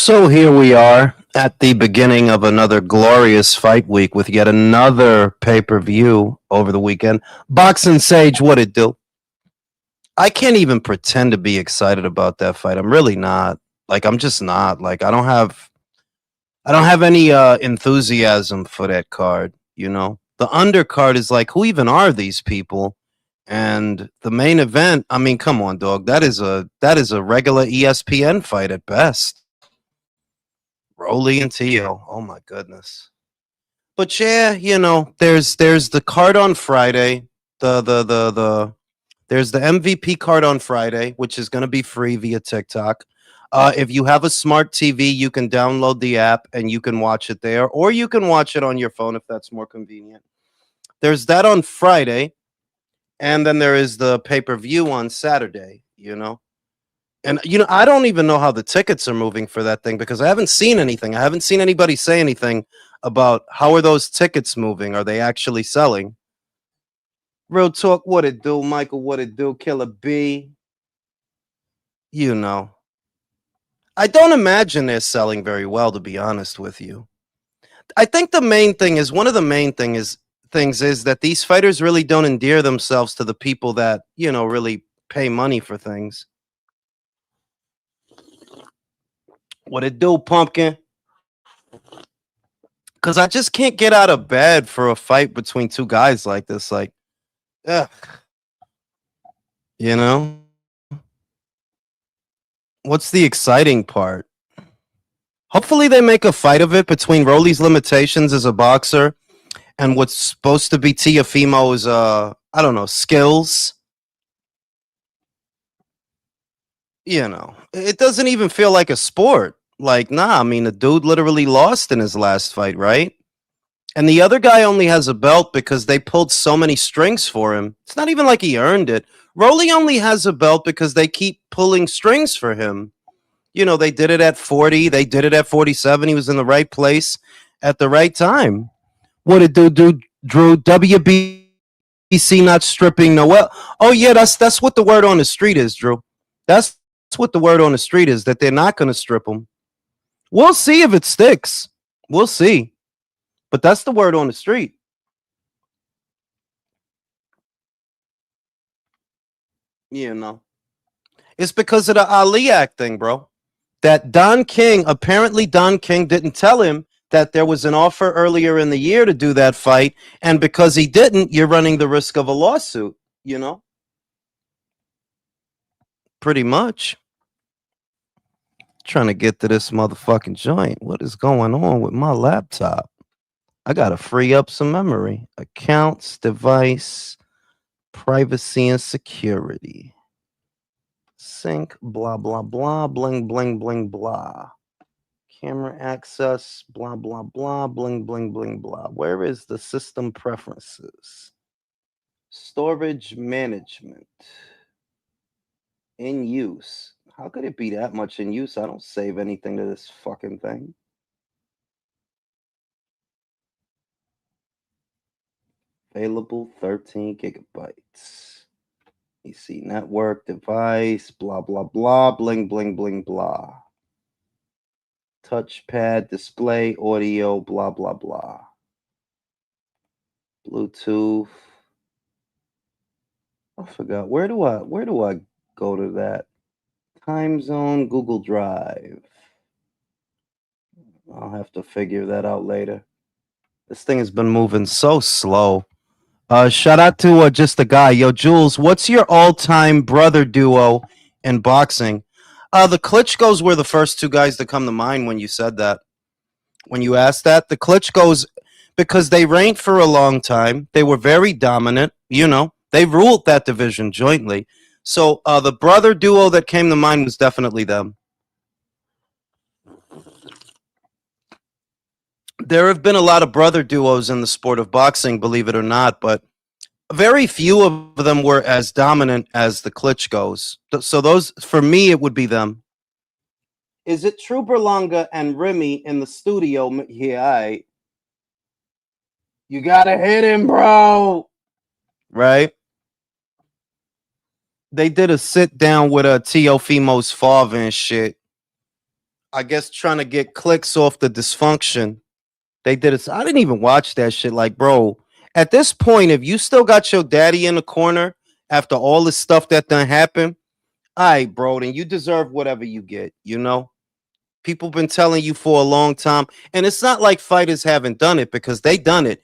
So here we are at the beginning of another glorious fight week with yet another pay-per-view over the weekend. Boxing Sage, what it do? I can't even pretend to be excited about that fight. I'm really not. Like I'm just not. Like I don't have any enthusiasm for that card, you know. The undercard is like who even are these people? And the main event, I mean, come on, dog. That is a regular ESPN fight at best. Rolly and Tio. Oh my goodness. But yeah, there's the card on Friday. The there's the MVP card on Friday, which is going to be free via TikTok. If you have a smart TV, you can download the app and you can watch it there, or you can watch it on your phone if that's more convenient. There's that on Friday, and then there is the pay per view on Saturday. And I don't even know how the tickets are moving for that thing because I haven't seen anything. I haven't seen anybody say anything about how are those tickets moving? Are they actually selling? Real talk, what it do, Michael? What it do, Killer B? You know, I don't imagine they're selling very well, to be honest with you. I think the main thing is one of the main things is that these fighters really don't endear themselves to the people that really pay money for things. What it do, pumpkin? Because I just can't get out of bed for a fight between two guys like this. Like, ugh, you know, what's the exciting part? Hopefully, they make a fight of it between Rolly's limitations as a boxer and what's supposed to be Tiafimo's, I don't know, skills. It doesn't even feel like a sport. Like, nah, I mean, the dude literally lost in his last fight, right? And the other guy only has a belt because they pulled so many strings for him. It's not even like he earned it. Rolly only has a belt because they keep pulling strings for him. They did it at 40. They did it at 47. He was in the right place at the right time. What did do, Drew? WBC not stripping Noel. Oh yeah, that's what the word on the street is, Drew. That's what the word on the street is, that they're not going to strip him. We'll see if it sticks. We'll see. But that's the word on the street. It's because of the Ali Act thing, bro. That apparently Don King didn't tell him that there was an offer earlier in the year to do that fight. And because he didn't, you're running the risk of a lawsuit, Pretty much. Trying to get to this motherfucking joint. What is going on with my laptop? I gotta free up some memory. Accounts, device, privacy and security. Sync, blah, blah, blah, bling, bling, bling, blah. Camera access, blah, blah, blah, bling, bling, bling, blah. Where is the system preferences? Storage management. In use. How could it be that much in use? I don't save anything to this fucking thing. Available 13 gigabytes. PC network device, blah, blah, blah, bling, bling, bling, blah. Touchpad, display, audio, blah, blah, blah. Bluetooth. I forgot. Where do I go to that? Time zone, Google Drive. I'll have to figure that out later. This thing has been moving so slow. Shout out to just a guy. Yo, Jules, what's your all-time brother duo in boxing? The Klitschko's were the first two guys that come to mind when you said that. When you asked that, the Klitschko's, because they reigned for a long time. They were very dominant. They ruled that division jointly. So the brother duo that came to mind was definitely them. There have been a lot of brother duos in the sport of boxing, believe it or not, but very few of them were as dominant as the Klitschko's. So those, for me, it would be them. Is it true Berlanga and Remy in the studio? Yeah, you gotta hit him, bro. Right? They did a sit down with Teofimo's father and shit. I guess trying to get clicks off the dysfunction. They did it. I didn't even watch that shit. Like, bro, at this point, if you still got your daddy in the corner after all this stuff that done happened, all right, bro, then you deserve whatever you get, you know? People been telling you for a long time, and it's not like fighters haven't done it because they done it.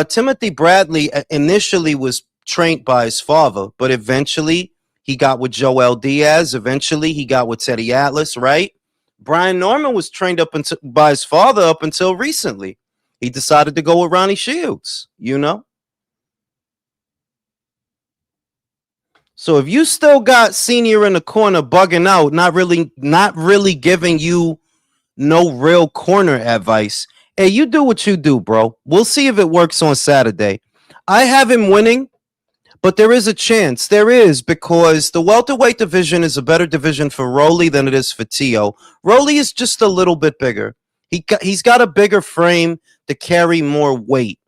Timothy Bradley initially was trained by his father, but eventually he got with Joel Diaz. Eventually he got with Teddy Atlas, right? Brian Norman was trained up until, by his father up until recently. He decided to go with Ronnie Shields, you know? So if you still got Senior in the corner bugging out, not really giving you no real corner advice. Hey, you do what you do, bro. We'll see if it works on Saturday. I have him winning, but there is a chance. There is, because the welterweight division is a better division for Rolly than it is for Tio. Rolly is just a little bit bigger. He's got a bigger frame to carry more weight.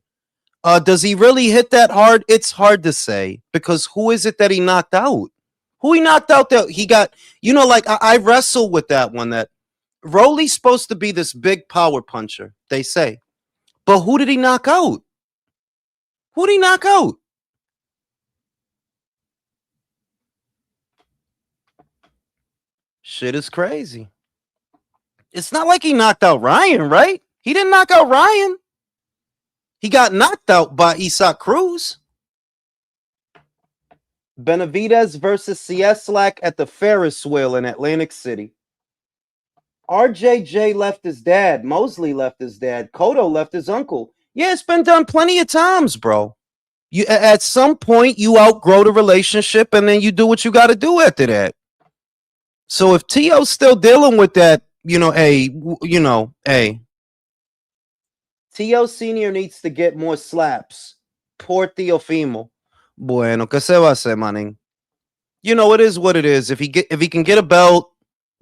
Does he really hit that hard? It's hard to say, because who is it that he knocked out? Who he knocked out that he got, like I wrestle with that one, that Rolly's supposed to be this big power puncher, they say. But who did he knock out? Who did he knock out? Shit is crazy. It's not like he knocked out Ryan, right? He didn't knock out Ryan. He got knocked out by Isaac Cruz. Benavidez versus Cieslak at the Ferris wheel in Atlantic City. RJJ left his dad. Mosley left his dad. Cotto left his uncle. Yeah, it's been done plenty of times, bro. You at some point you outgrow the relationship and then you do what you got to do after that. So if Tio's still dealing with that, Tio Senior needs to get more slaps. Poor Teofimo. Bueno, que se va a hacer, maning? It is what it is. If he can get a belt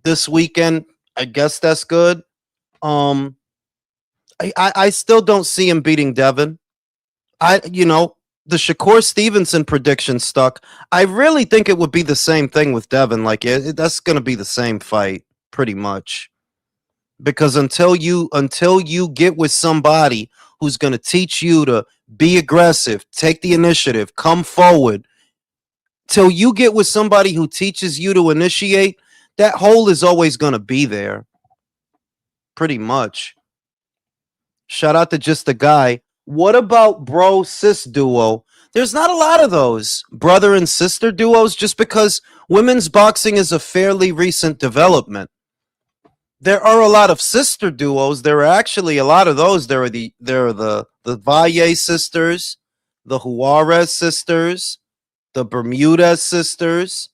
this weekend, I guess that's good. I still don't see him beating Devin. The Shakur Stevenson prediction stuck. I really think it would be the same thing with Devin. Like that's going to be the same fight, pretty much. Because until you get with somebody who's going to teach you to be aggressive, take the initiative, come forward, till you get with somebody who teaches you to initiate, that hole is always going to be there. Pretty much. Shout out to just a guy. What about bro sis duo? There's not a lot of those brother and sister duos, just because women's boxing is a fairly recent development. There are a lot of sister duos. There are actually a lot of those. There are the Valle sisters, the Juarez sisters, the Bermuda sisters.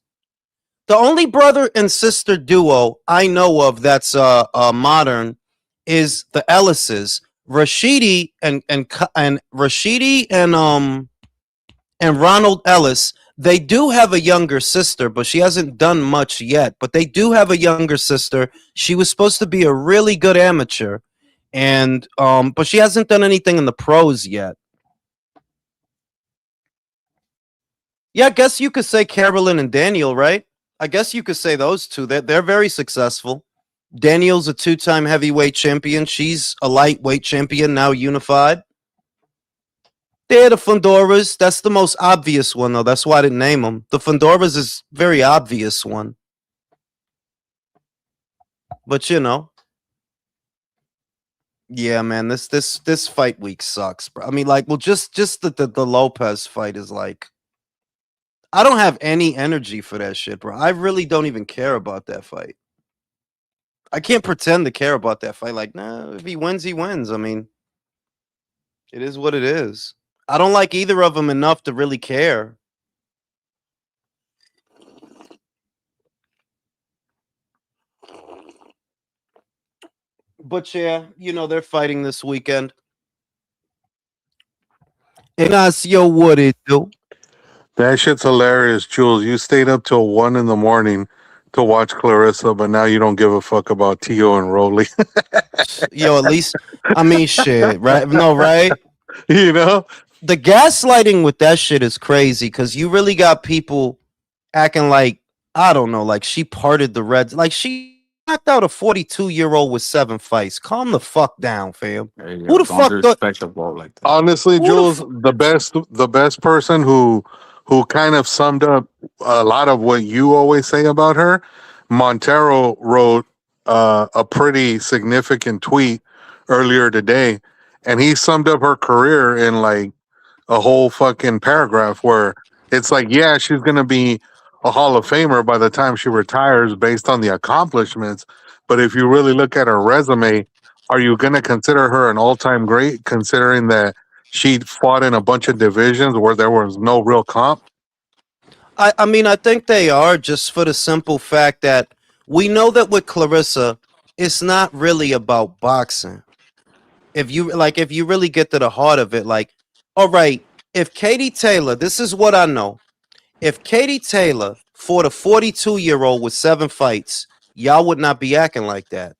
The only brother and sister duo I know of that's modern is the Ellises. Rashidi and Rashidi and Ronald Ellis. They do have a younger sister, but she hasn't done much yet. But they do have a younger sister. She was supposed to be a really good amateur, and but she hasn't done anything in the pros yet. Yeah, I guess you could say Carolyn and Daniel, right? I guess you could say those two. They're very successful. Daniel's a two-time heavyweight champion. She's a lightweight champion, now unified. They're the Fundoras. That's the most obvious one, though. That's why I didn't name them. The Fundoras is very obvious one. But yeah, man, this fight week sucks, bro. I mean, like, well, just the Lopez fight is like, I don't have any energy for that shit, bro. I really don't even care about that fight. I can't pretend to care about that fight. Like, nah, if he wins, he wins. I mean, it is what it is. I don't like either of them enough to really care. But yeah, they're fighting this weekend. Ignacio, what it do? That shit's hilarious, Jules. You stayed up till 1 in the morning to watch Clarissa, but now you don't give a fuck about Tio and Rolly. At least, I mean, shit, right? No, right? you know? The gaslighting with that shit is crazy, because you really got people acting like, I don't know, like she parted the Reds. Like, she knocked out a 42-year-old with 7 fights. Calm the fuck down, fam. There you Who go. the Don't fuck thought? disrespect the ball like that. Honestly, Who the? Jules, the best person who kind of summed up a lot of what you always say about her. Montero wrote a pretty significant tweet earlier today, and he summed up her career in like a whole fucking paragraph where it's like, yeah, she's gonna be a Hall of Famer by the time she retires based on the accomplishments. But if you really look at her resume, are you gonna consider her an all-time great, considering that she fought in a bunch of divisions where there was no real comp? I mean, I think they are, just for the simple fact that we know that with Clarissa, it's not really about boxing. If you really get to the heart of it, like, all right, if Katie Taylor, this is what I know. If Katie Taylor fought a 42-year-old with 7 fights, y'all would not be acting like that.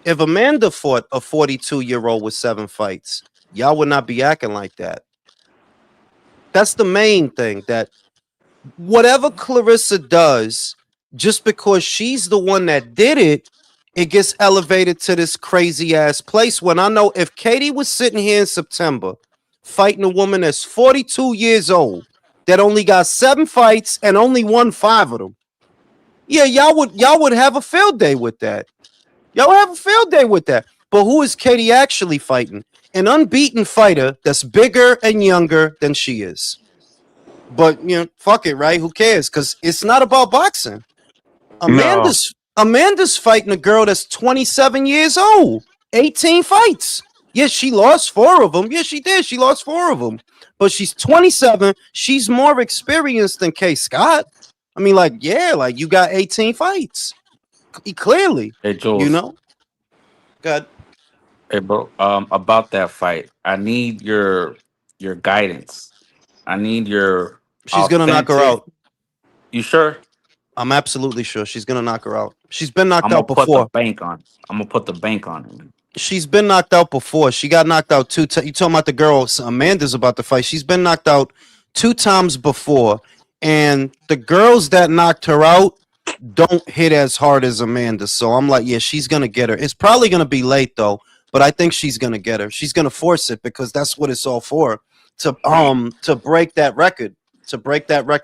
If Amanda fought a 42-year-old with 7 fights, y'all would not be acting like that. That's the main thing, that whatever Clarissa does, just because she's the one that did it, it gets elevated to this crazy ass place. When I know if Katie was sitting here in September fighting a woman that's 42 years old that only got 7 fights and only won 5 of them, yeah, y'all would have a field day with that. Y'all would have a field day with that. But who is Katie actually fighting? An unbeaten fighter that's bigger and younger than she is. But fuck it, right? Who cares? Because it's not about boxing. No. Amanda's fighting a girl that's 27 years old, 18 fights. Yes, she lost 4 of them. Yes, she did. She lost 4 of them. But she's 27. She's more experienced than Kay Scott. I mean, like, yeah, like you got 18 fights. Clearly, Hey, Jules. God. Hey, bro. About that fight, I need your guidance. I need your She's gonna knock her authentic. out. You sure? I'm absolutely sure she's gonna knock her out. She's been knocked I'm gonna out put the before. bank on. I'm gonna put the bank on it. She's been knocked out before. She got knocked out 2 times. You talking about the girl Amanda's about to fight? She's been knocked out 2 times before, and the girls that knocked her out don't hit as hard as Amanda. So I'm like, yeah, she's gonna get her. It's probably gonna be late though, but I think she's gonna get her. She's gonna force it because that's what it's all for. To break that record,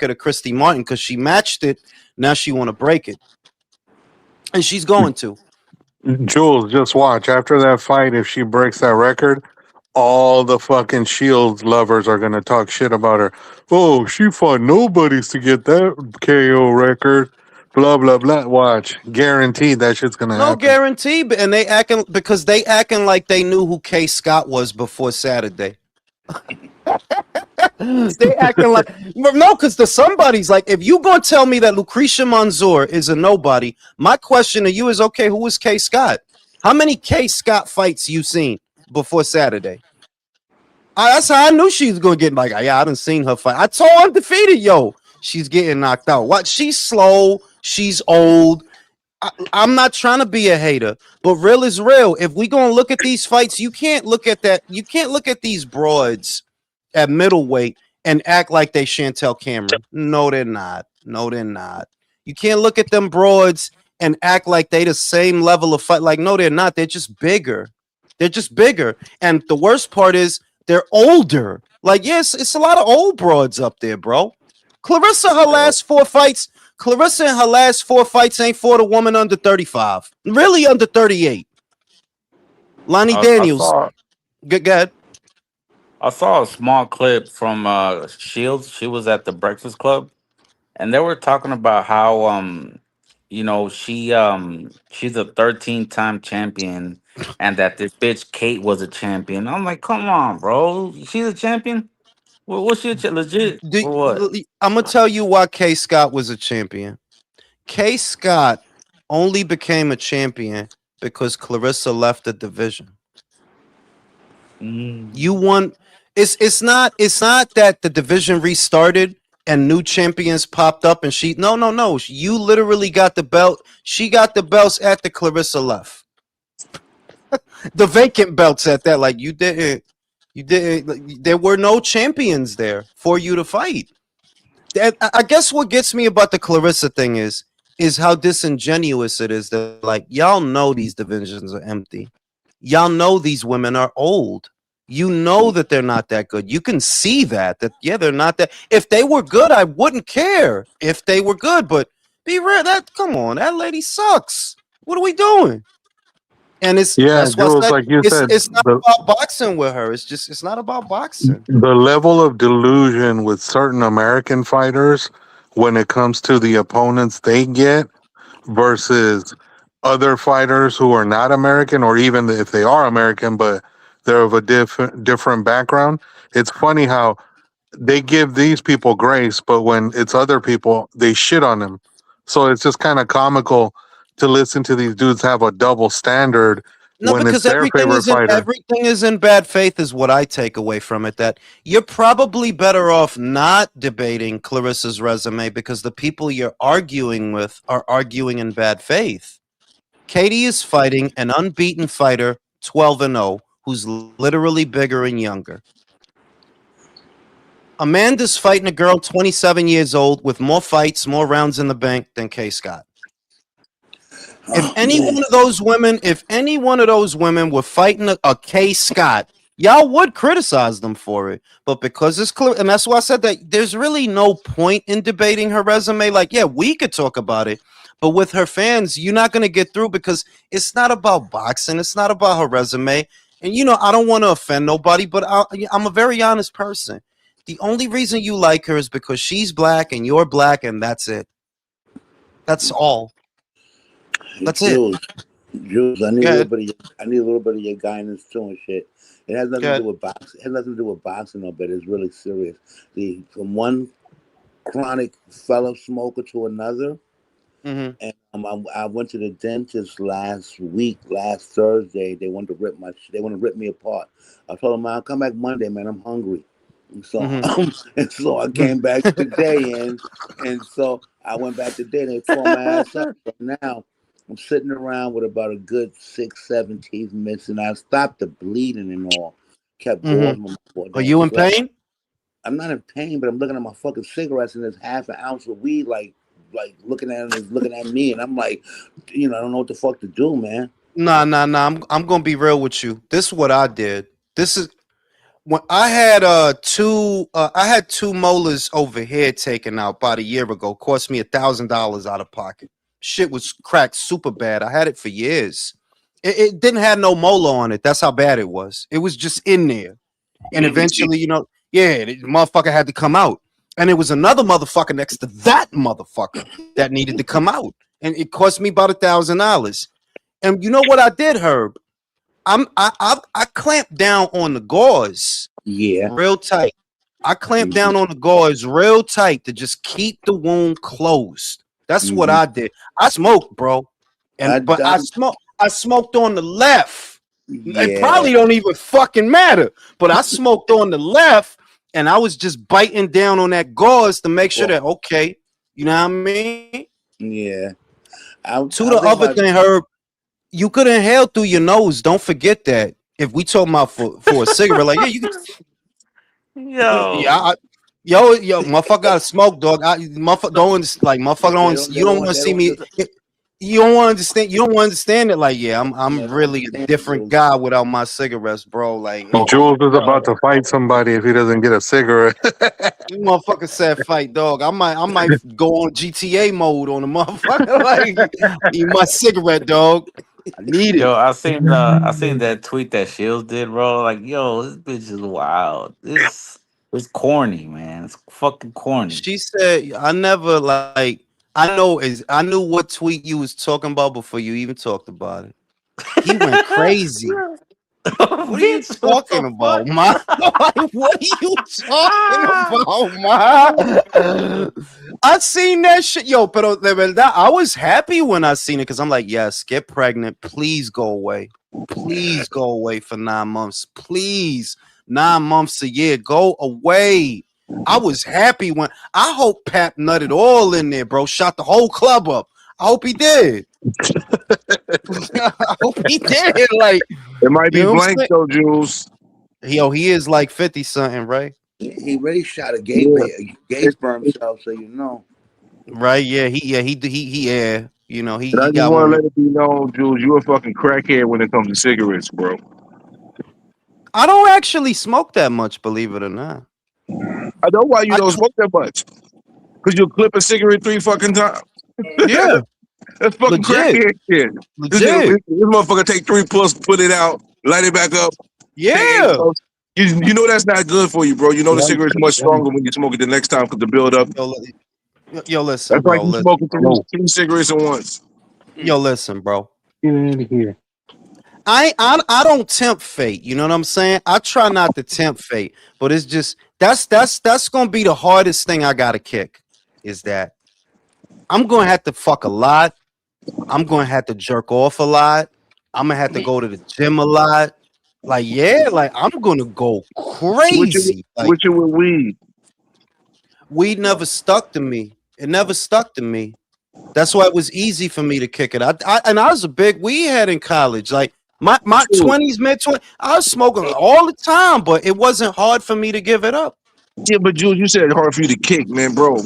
of Christy Martin, because she matched it. Now she want to break it, and she's going to. Jules, just watch. After that fight, if she breaks that record, all the fucking Shields lovers are gonna talk shit about her. Oh, she fought nobodies to get that KO record. Blah blah blah. Watch, guaranteed that shit's gonna No happen. guarantee, and they acting like they knew who Kay Scott was before Saturday. They acting like no, because the somebody's like, if you gonna tell me that Lucretia Manzur is a nobody, my question to you is, okay, who is Kay Scott? How many Kay Scott fights you seen before Saturday? That's how I knew she was gonna get, like, yeah, I done seen her fight. I told undefeated, yo, she's getting knocked out. What? She's slow, she's old. I'm not trying to be a hater, but real is real. If we gonna look at these fights, you can't look at that. You can't look at these broads at middleweight and act like they Chantel Cameron. No, they're not. No, they're not. You can't look at them broads and act like they the same level of fight. Like, no, they're not. They're just bigger. They're just bigger. And the worst part is they're older. Like, yes, it's a lot of old broads up there, bro. Clarissa, her last 4 fights. Clarissa in her last 4 fights ain't fought a woman under 35. Really under 38. Lonnie I Daniels. saw. Go ahead. I saw a small clip from Shields. She was at the Breakfast Club, and they were talking about how she's a 13-time champion, and that this bitch Kate was a champion. I'm like, come on, bro, she's a champion. What's she legit or what? I'm gonna tell you why Kay Scott was a champion. Kay Scott only became a champion because Clarissa left the division. You won. It's not that the division restarted and new champions popped up and she no. You literally got the belt. She got the belts at the Clarissa left. The vacant belts at that. Like, you didn't. There were no champions there for you to fight. I guess what gets me about the Clarissa thing is is how disingenuous it is that like y'all know these divisions are empty. Y'all know these women are old. You know that they're not that good. You can see that yeah, they're not that. If they were good, I wouldn't care if they were good. But be real, that come on, that lady sucks. What are we doing? And Yeah, that's why I Jules, said like you said, it's not about boxing with her. It's not about boxing. the level of delusion with certain American fighters when it comes to the opponents they get versus other fighters who are not American, or even if they are American but they're of a different background. It's funny how they give these people grace, but when it's other people, they shit on them. So it's just kind of comical to listen to these dudes have a double standard No, when it's because their favorite fighter. everything is in bad faith is what I take away from it. That you're probably better off not debating Clarissa's resume because the people you're arguing with are arguing in bad faith. Katie is fighting an unbeaten fighter, 12-0, who's literally bigger and younger. Amanda's fighting a girl 27 years old with more fights, more rounds in the bank than Kay Scott. If Oh any man, one of those women, if any one of those women were fighting a Kay Scott, y'all would criticize them for it. But because it's clear, and that's why I said that there's really no point in debating her resume. Like, yeah, we could talk about it, but with her fans, you're not going to get through because it's not about boxing. It's not about her resume. And I don't want to offend nobody, but I'm a very honest person. The only reason you like her is because she's black and you're black, and that's it. That's all. That's it. Jules, Jules, I need Go a little ahead. bit of I need a little bit of your guidance too and shit. It has Go nothing to do ahead. with boxing. It has nothing to do with boxing, though, but it's really serious. From one chronic fellow smoker to another. Mm-hmm. And I went to the dentist last week, last Thursday. They wanted to they want to rip me apart. I told them I'll come back Monday, man. I'm hungry. And so, Mm-hmm. and so I came back today, and so I went back today. And they tore my ass up. So now I'm sitting around with about a good 6, 7 teeth missing. I stopped the bleeding and all. Kept Mm-hmm. going with my poor Are you in dentist. Like, pain? I'm not in pain, but I'm looking at my fucking cigarettes and there's half an ounce of weed, like looking at him, is looking at me, and I'm like, I don't know what the fuck to do, man. Nah, nah, nah. I'm gonna be real with you. This is what I did. This is when I had two molars over here taken out about a year ago. Cost me $1,000 out of pocket. Shit was cracked super bad. I had it for years. It didn't have no molar on it. That's how bad it was. It was just in there. And eventually, yeah, the motherfucker had to come out. And it was another motherfucker next to that motherfucker that needed to come out. And it cost me about $1,000. And you know what I did, Herb? I clamped down on the gauze Yeah. real tight. I clamped Mm-hmm. down on the gauze real tight to just keep the wound closed. That's what Mm-hmm. I did. I smoked, bro. I But I done. smoked on the left. It Yeah. probably don't even fucking matter. But I smoked on the left and I was just biting down on that gauze to make sure Well, that okay, you know what I mean? yeah. To I the think other about. thing, Herb, you could inhale through your nose. Don't forget that. If we talking about for a cigarette, like yeah, you yeah, Yo, motherfucker got to smoke, dog. Motherfucker motherfucker They don't. don't. They You don't don't want want. to They see don't. me. You don't want to understand. You don't want to understand it. Like, yeah, Yeah, I'm they don't really a understand, different Jules. guy without my cigarettes, bro. Like, Jules is about bro, to fight somebody if he doesn't get a cigarette. you motherfucker said fight, dog. I might go on GTA mode on the motherfucker. Like, need my cigarette, dog. I need it. yo, I seen that tweet that Shields did, bro. Like, yo, this bitch is wild. It's corny, man. It's fucking corny. She said, I never like. I knew what tweet you was talking about before you even talked about it. He went crazy. What are you Bitch, what talking the about, fuck? ma? What are you talking about, ma? I seen that shit, yo. Pero de verdad, I was happy when I seen it because I'm like, yes, get pregnant, please go away, please go away for 9 months, please, 9 months a year, go away. I was happy when I hope Pap nutted all in there, bro. Shot the whole club up. I hope he did. I hope he did. Like, It might you be know what I'm blank saying? though, Jules. Yo, he is like 50 something, right? He really shot a Yeah, gay it, sperm it, cell, so you know. Right? Yeah. You know, And I he just got want to one. let it be known, Jules, you a fucking crackhead when it comes to cigarettes, bro. I don't actually smoke that much, believe it or not. I know why you I don't smoke that much. Because you'll clip a cigarette 3 fucking times. yeah, That's fucking legit, crackhead shit. legit. This motherfucker take 3 puffs, put it out, light it back up, take 8 Yeah. puffs. You know that's not good for you, bro. You know the cigarette's much stronger when you smoke it the next time because the build up. Yo, listen, That's like bro. you Listen, smoking bro. three cigarettes at once. Yo, listen, bro. Get out of here. I don't tempt fate. You know what I'm saying? I try not to tempt fate, but it's just that's gonna be the hardest thing I gotta kick. Is that I'm gonna have to fuck a lot. I'm gonna have to jerk off a lot. I'm gonna have to go to the gym a lot. Like, yeah, like I'm gonna go crazy. Like, With you with weed. weed never stuck to me. It never stuck to me. That's why it was easy for me to kick it. I was a big weed head in college. Like my True. 20s, mid 20s, I was smoking all the time, but it wasn't hard for me to give it up. Yeah, but Jules, you said it's hard for you to kick, man, bro.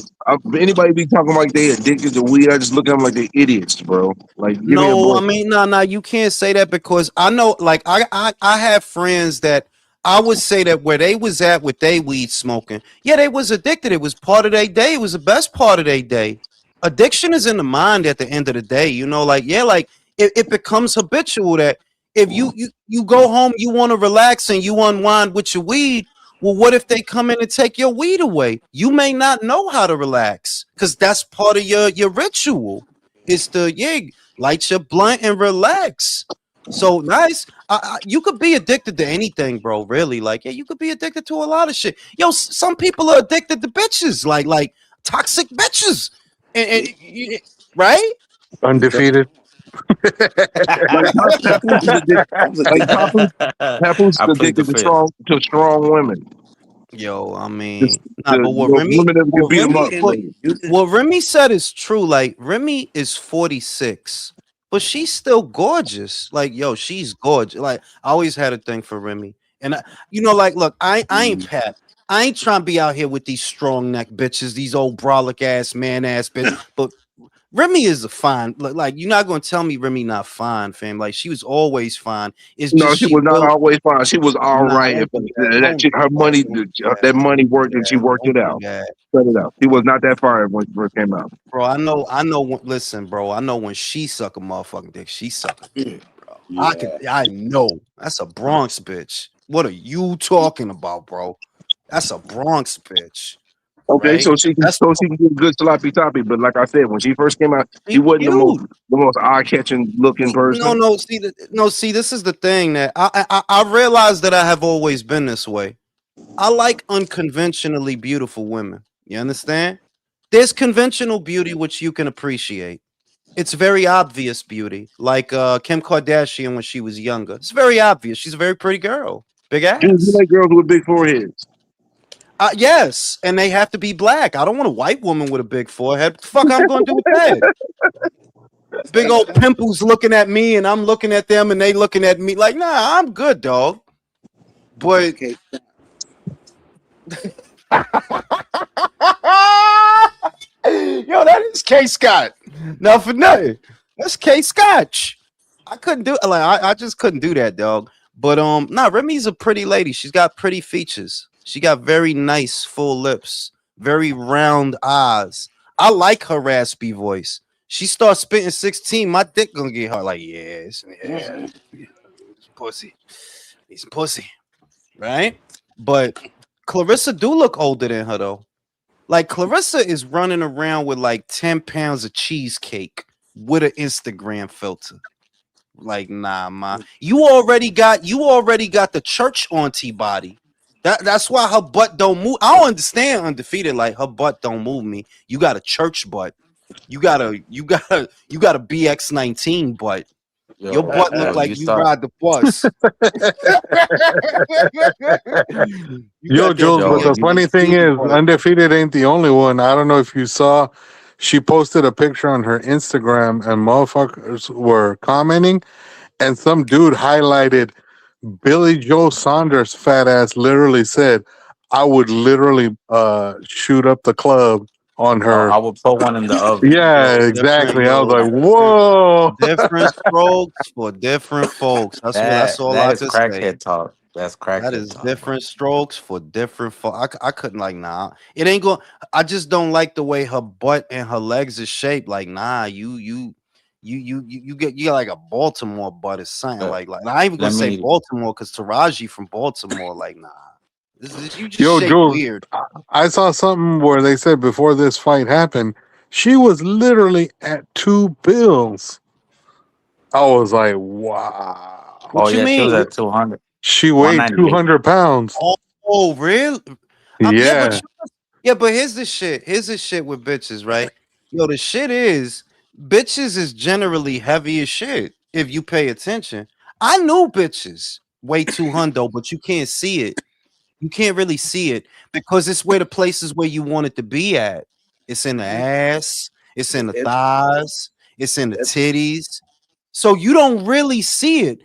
Anybody be talking like they addicted to weed, I just look at them like they idiots, bro. Like, give me a No, I break. mean, no, you can't say that because I know, like, I have friends that I would say that where they was at with they weed smoking, yeah, they was addicted. It was part of their day. It was the best part of their day. Addiction is in the mind at the end of the day. You know, like, yeah, like it becomes habitual that if you go home, you want to relax and you unwind with your weed. Well, what if they come in and take your weed away? You may not know how to relax because that's part of your ritual. It's the light your blunt and relax. So nice. You could be addicted to anything, bro. Really, like yeah, you could be addicted to a lot of shit. Yo, some people are addicted to bitches, like toxic bitches, right? Undefeated. Like Papoose is addicted. Like Papoose is I plead the addicted fifth. to strong women. Yo, I Just mean, nah, the but women that can beat them up. what Remy said is true. Like Remy is 46, but she's still gorgeous. Like yo, she's gorgeous. Like I always had a thing for Remy, and like, look, I ain't Pat. I ain't trying to be out here with these strong neck bitches, these old brolic ass man ass bitch. But Remy is a fine. Like you're not gonna tell me Remy not fine, fam. Like she was always fine. It's No, just she she was not will. always fine. She was all Nah, right. don't If do that. Don't do her that. money, Don't do that. that money Don't do worked, and she that. worked Don't it do out. that. Cut it out. She was not that fire when she first came out. Bro, I know. Listen, bro, I know when she suck a motherfucking dick, she suck a dick, bro. Yeah. I know. That's a Bronx bitch. What are you talking about, bro? That's a Bronx bitch, Okay, right? That's so she can get good sloppy toppy. But like I said, when she first came out, she wasn't cute. the most eye catching looking No, person. no. See, this is the thing that I realize that I have always been this way. I like unconventionally beautiful women. You understand? There's conventional beauty which you can appreciate. It's very obvious beauty, like Kim Kardashian when she was younger. It's very obvious. She's a very pretty girl, big Dude, you ass. like girls with big foreheads. Yes, and they have to be black. I don't want a white woman with a big forehead. What the fuck I'm going to do with that? Big old pimples looking at me, and I'm looking at them, and they looking at me like, nah, I'm good, dog. But Okay. yo, that is K Scott. Now for nothing, that's K Scotch. I couldn't do like I just couldn't do that, dog. But nah, Remy's a pretty lady. She's got pretty features. She got very nice full lips, very round eyes. I like her raspy voice. She starts spitting 16, my dick gonna get hard. Like, yes, yeah, pussy. He's pussy, right? But Clarissa do look older than her though. Like Clarissa is running around with like 10 pounds of cheesecake with an Instagram filter. Like, nah, ma. You already got the church auntie body. That's why her butt don't move. I don't understand undefeated. Like her butt don't move me. You got a church butt. You got a BX19 butt. Your butt look Yo, like you you start. ride the bus. You Yo, got that Jules, but Yo, the funny thing BX19 is, butt. Undefeated ain't the only one. I don't know if you saw, she posted a picture on her Instagram and motherfuckers were commenting, and some dude highlighted Billy Joe Saunders' fat ass literally said, I would literally shoot up the club on her. I would put one in the oven. Yeah, Yo, exactly. I was like, different, whoa. different strokes for different folks. That's all That I is could say. crackhead talk. That's That crackhead is talk, bro. different strokes for different folks. I couldn't like nah. It ain't going. I just don't like the way her butt and her legs is shaped. Like nah, you got like a Baltimore butt or something. Uh, Like I ain't even gonna let say me. Baltimore because Taraji from Baltimore. Like nah, this is you just Yo, shape Jules, weird. I saw something where they said before this fight happened, she was literally at 2 bills. I was like, wow. Oh What you yeah, she was mean? at 200, She weighed 198. 200 pounds. Oh, really? Yeah, but Yeah. here's the shit. Here's the shit with bitches, right? Yo, the shit is bitches is generally heavy as shit if you pay attention. I knew bitches way too hundo, but you can't see it. You can't really see it because it's where the places where you want it to be at. It's in the ass, it's in the It, thighs, it's in the it, titties. So you don't really see it.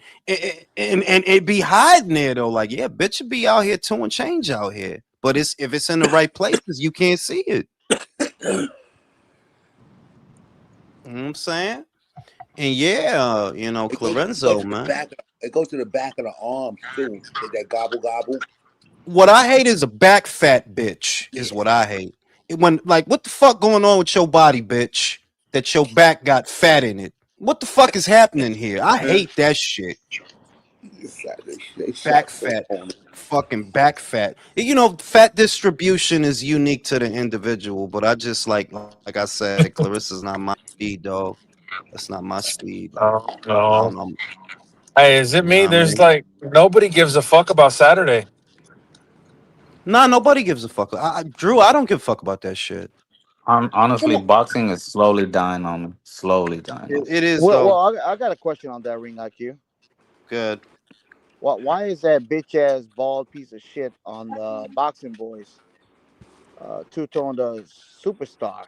And it be hiding there though. Like, yeah, bitch should be out here towing change out here. But it's if it's in the right places, you can't see it. You know what I'm saying? And yeah, it goes Clarenzo, to the man. back. It goes to the back of the arms too. That gobble gobble. What I hate is a back fat bitch, is Yeah. what I hate. When like, what the fuck going on with your body, bitch? That your back got fat in it. What the fuck is happening here? I hate that shit. They Back shot so fat. on it. Fucking back fat. Fat distribution is unique to the individual, but I just like I said, Clarissa's not my speed, dog. That's not my speed. Like, Oh I no. don't know. Hey, is it You know me? what I There's mean? like nobody gives a fuck about Saturday. Nah, nobody gives a fuck. Drew, I don't give a fuck about that shit. Honestly, boxing is slowly dying on me. Slowly dying on It is Well, though. I got a question on that ring IQ. Good. Why is that bitch ass bald piece of shit on the boxing boys? Two tone the superstar,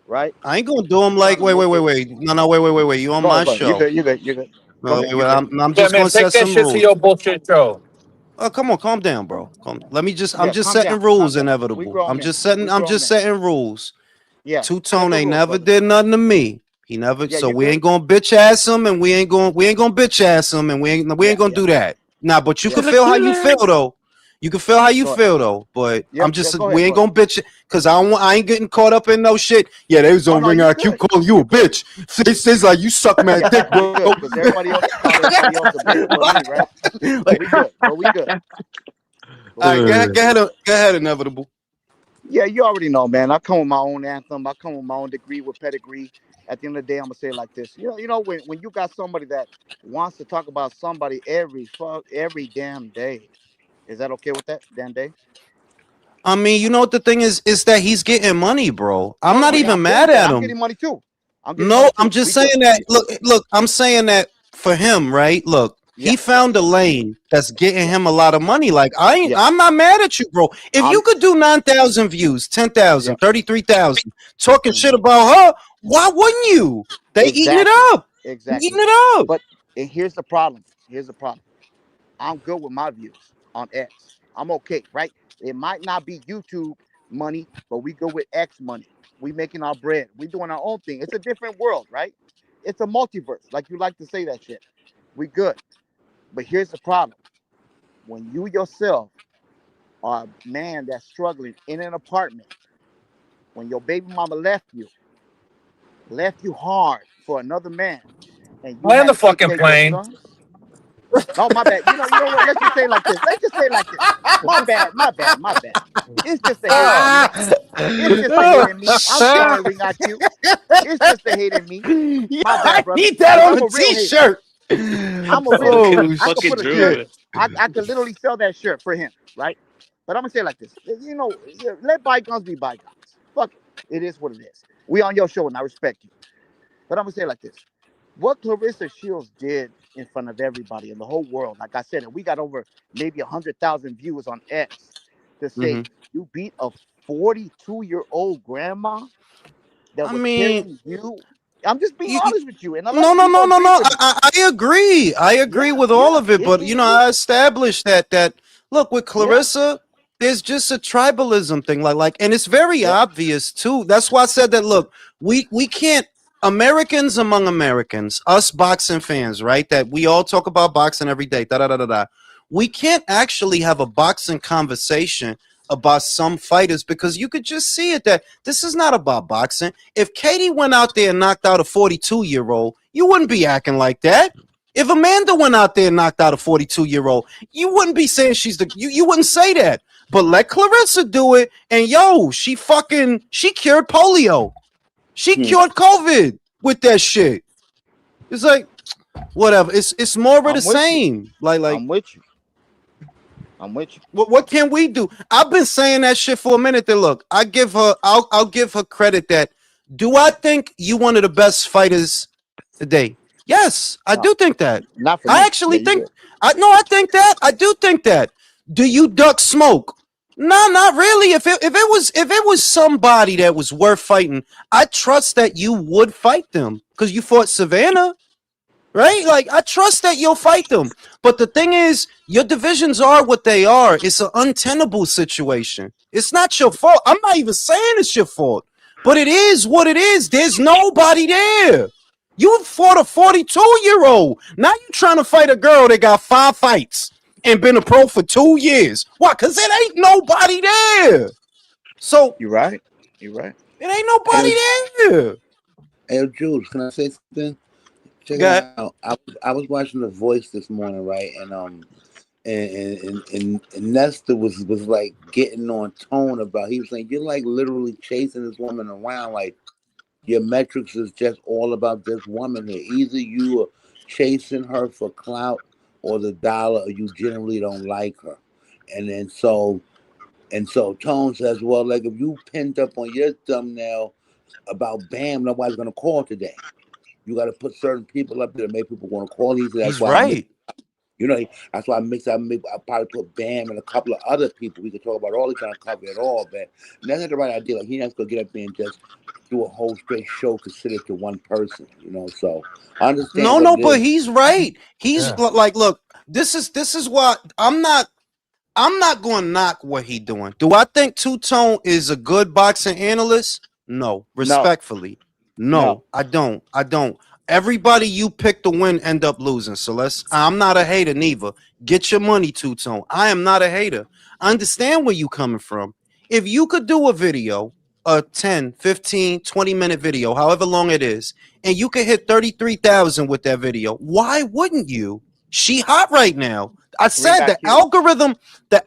right? I ain't gonna do them like Trying to make it. wait. No, wait. You on Go my ahead, go ahead. You show? good? You good? You good? Go No, ahead. You wait. good? I'm Yeah, just man, gonna take set that some shit to rules. your bullshit show. Oh, come on, calm down, bro. I'm Yeah, just calm setting down. Calm rules. down. We Inevitable. grown men. We I'm grown just men. setting rules. Yeah, Two set Tone the ain't rules, never brother. did nothing to me. He never. Yeah, So you're we good. ain't gonna bitch ass him, and we ain't gonna bitch ass him, and we ain't Yeah, gonna yeah, do that. Nah, but you yeah. can feel how you feel though. You can feel how you Go ahead. feel though. But Yeah, I'm yeah. just Go we ahead. Go ain't ahead. gonna bitch it because I ain't getting caught up in no shit. Yeah, they was Oh on no, Ring you IQ good. calling you You a good. bitch. It says like you suck my Yeah, dick, you bro. good. Because everybody else called everybody else a bitch but me, right? But Like, we good. But we good. But all we right, good. go ahead, inevitable. Yeah, you already know, man. I come with my own anthem. I come with my own degree with pedigree. At the end of the day, I'm gonna say it like this. When you got somebody that wants to talk about somebody every damn day, is that okay with that damn day? I mean, you know what the thing is that he's getting money, bro. I'm No, not yeah, even I'm good with mad that. at I'm him. getting money too. I'm getting No, money I'm too. just We good. saying that. Look, I'm saying that for him, right? Look, Yeah, he found a lane that's getting yeah, him a lot of money. Like yeah. I'm not mad at you, bro. If you I'm could do 9,000 views, yeah. 10,000, 33,000, talking Mhm. shit about her, why wouldn't you? They eating it Exactly, up. Eating exactly. it up. But and here's the problem. Here's the problem. I'm good with my views on X. I'm okay, right? It might not be YouTube money, but we go with X money. We making our bread. We doing our own thing. It's a different world, right? It's a multiverse, like you like to say that shit. We good. But here's the problem. When you yourself are a man that's struggling in an apartment, when your baby mama left you hard for another man, and you Land had the to take fucking care of your plane. sons. No, my bad. You know what? Let's just say it like this. Let's just say it like this. My bad, my bad, my bad. It's just a hate in me. It's just a hate in me. I'm sorry, Ring IQ. It's just a hate in me. Yeah, My I bad, brother. need that But on I'm a a real hater. t-shirt. I'm a real hater. Oh I could fucking put a Drew. shirt. shit. I could literally sell that shirt for him, right? But I'm gonna say it like this. Let bygones be bygones. Fuck it. It is what it is. We on your show and I respect you. But I'm gonna say it like this. What Clarissa Shields did in front of everybody in the whole world, like I said, and we got over maybe 100,000 views on X to say Mhm. you beat a 42-year-old grandma that I was mean, carrying you. I'm just being you, honest with you, and a lot of people no. agree with me. I agree. I agree Yeah, with all yeah, of it, but it is. I established that look with Yeah, Clarissa. there's just a tribalism thing, and it's very obvious too. That's why I said that. Look, we can't. Americans among Americans, us boxing fans, right? That we all talk about boxing every day. Da da da da da. We can't actually have a boxing conversation about some fighters because you could just see it that this is not about boxing. If Katie went out there and knocked out a 42-year-old, you wouldn't be acting like that. If Amanda went out there and knocked out a 42-year-old, you wouldn't be saying you wouldn't say that. But let Clarissa do it, and she cured polio. She cured COVID with that shit. It's like whatever. It's more of the same. I'm with you. What can we do? I've been saying that shit for a minute. That look, I'll give her credit that. Do I think you one of the best fighters today? Yes, I do think that. Not for me. I actually think. I think that. I do think that. Do you duck smoke? No, not really. If it was somebody that was worth fighting, I trust that you would fight them because you fought Savannah, right? Like I trust that you'll fight them. But the thing is, your divisions are what they are. It's an untenable situation. It's not your fault. I'm not even saying it's your fault, but it is what it is. There's nobody there. You fought a 42-year-old. Now you trying to fight a girl that got 5 fights and been a pro for 2 years. Why? Because it ain't nobody there. So You're right. It ain't nobody there. Hey, Jules, can I say something? Check Go it ahead. out. I was watching The Voice this morning, right? And Nestor was like getting on tone about. He was saying you're like literally chasing this woman around, like your metrics is just all about this woman here. Either you are chasing her for clout or the dollar, or you generally don't like her. And so Tone says, well, like if you pinned up on your thumbnail about Bam, nobody's gonna call today. You got to put certain people up there to make people want to call. That's why right. That's why I probably put Bam and a couple of other people. We could talk about all. He's trying to cover it all, but that's not the right idea. Like he has to get up there and just do a whole straight show considered to one person. So I understand. No, but he's right. He's like, look, this is why I'm not going to knock what he doing. Do I think Two Tone is a good boxing analyst? No, respectfully. No, I don't. Everybody you pick to win end up losing. So I'm not a hater neither. Get your money, Two Tone. I am not a hater. I understand where you coming from. If you could do a video, a 10, 15, 20-minute video, however long it is, and you could hit 33,000 with that video, why wouldn't you? She hot right now. I said the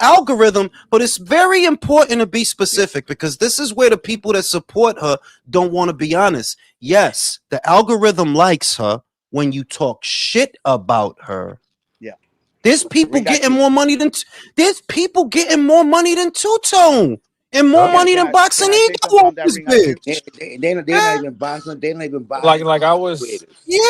algorithm, but it's very important to be specific because this is where the people that support her don't want to be honest. Yes, the algorithm likes her when you talk shit about her. Yeah. There's people getting more money than Two Tone and more money than Boxing Ego. They're not even boxing. They're not even boxing. Like I was. Yeah.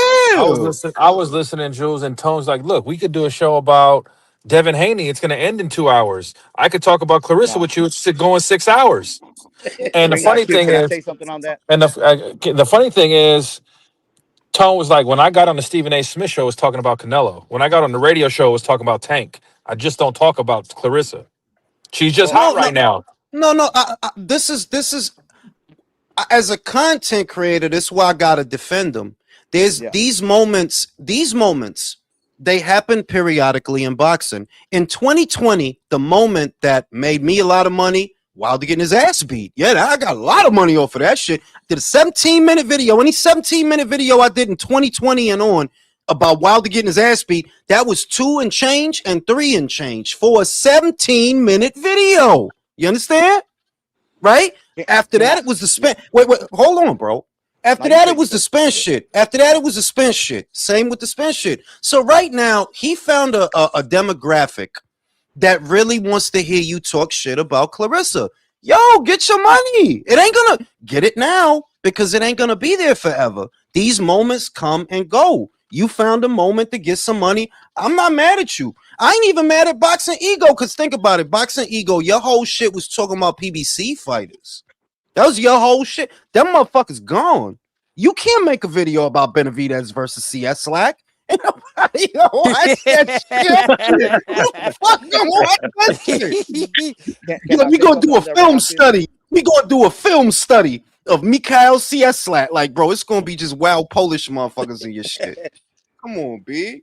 I was listening, Jules, and Tone's like, look, we could do a show about Devin Haney. It's going to end in 2 hours. I could talk about Clarissa with you. It's going 6 hours. And the funny thing is, say something on that? And the funny thing is, Tone was like, when I got on the Stephen A. Smith show, I was talking about Canelo. When I got on the radio show, I was talking about Tank. I just don't talk about Clarissa. She's just hot right now. No. This is as a content creator. This is why I gotta defend them. There's these moments. They happen periodically in boxing. In 2020, the moment that made me a lot of money, Wilder getting his ass beat. Yeah, I got a lot of money off of that shit. Did a 17-minute video. Any 17-minute video I did in 2020 and on about Wilder getting his ass beat, that was 2 and change and 3 and change for a 17-minute video. You understand? Right? After that, it was the spin. Wait, hold on, bro. After that, it was the spin shit. Same with the spin shit. So right now, he found a demographic that really wants to hear you talk shit about Clarissa. Yo, get your money. It ain't gonna get it now because it ain't gonna be there forever. These moments come and go. You found a moment to get some money. I'm not mad at you. I ain't even mad at Boxing Ego because think about it. Boxing Ego, your whole shit was talking about PBC fighters. That was your whole shit. Them motherfuckers gone. You can't make a video about Benavidez versus CS Slack. Nobody gonna watch that shit. Who fuck gonna watch that shit? Can I We say gonna something do a on that film right after? study. We gonna do a film study of Mikhail Cieslak. Like, bro, it's gonna be just wild Polish motherfuckers in your shit. Come on, B.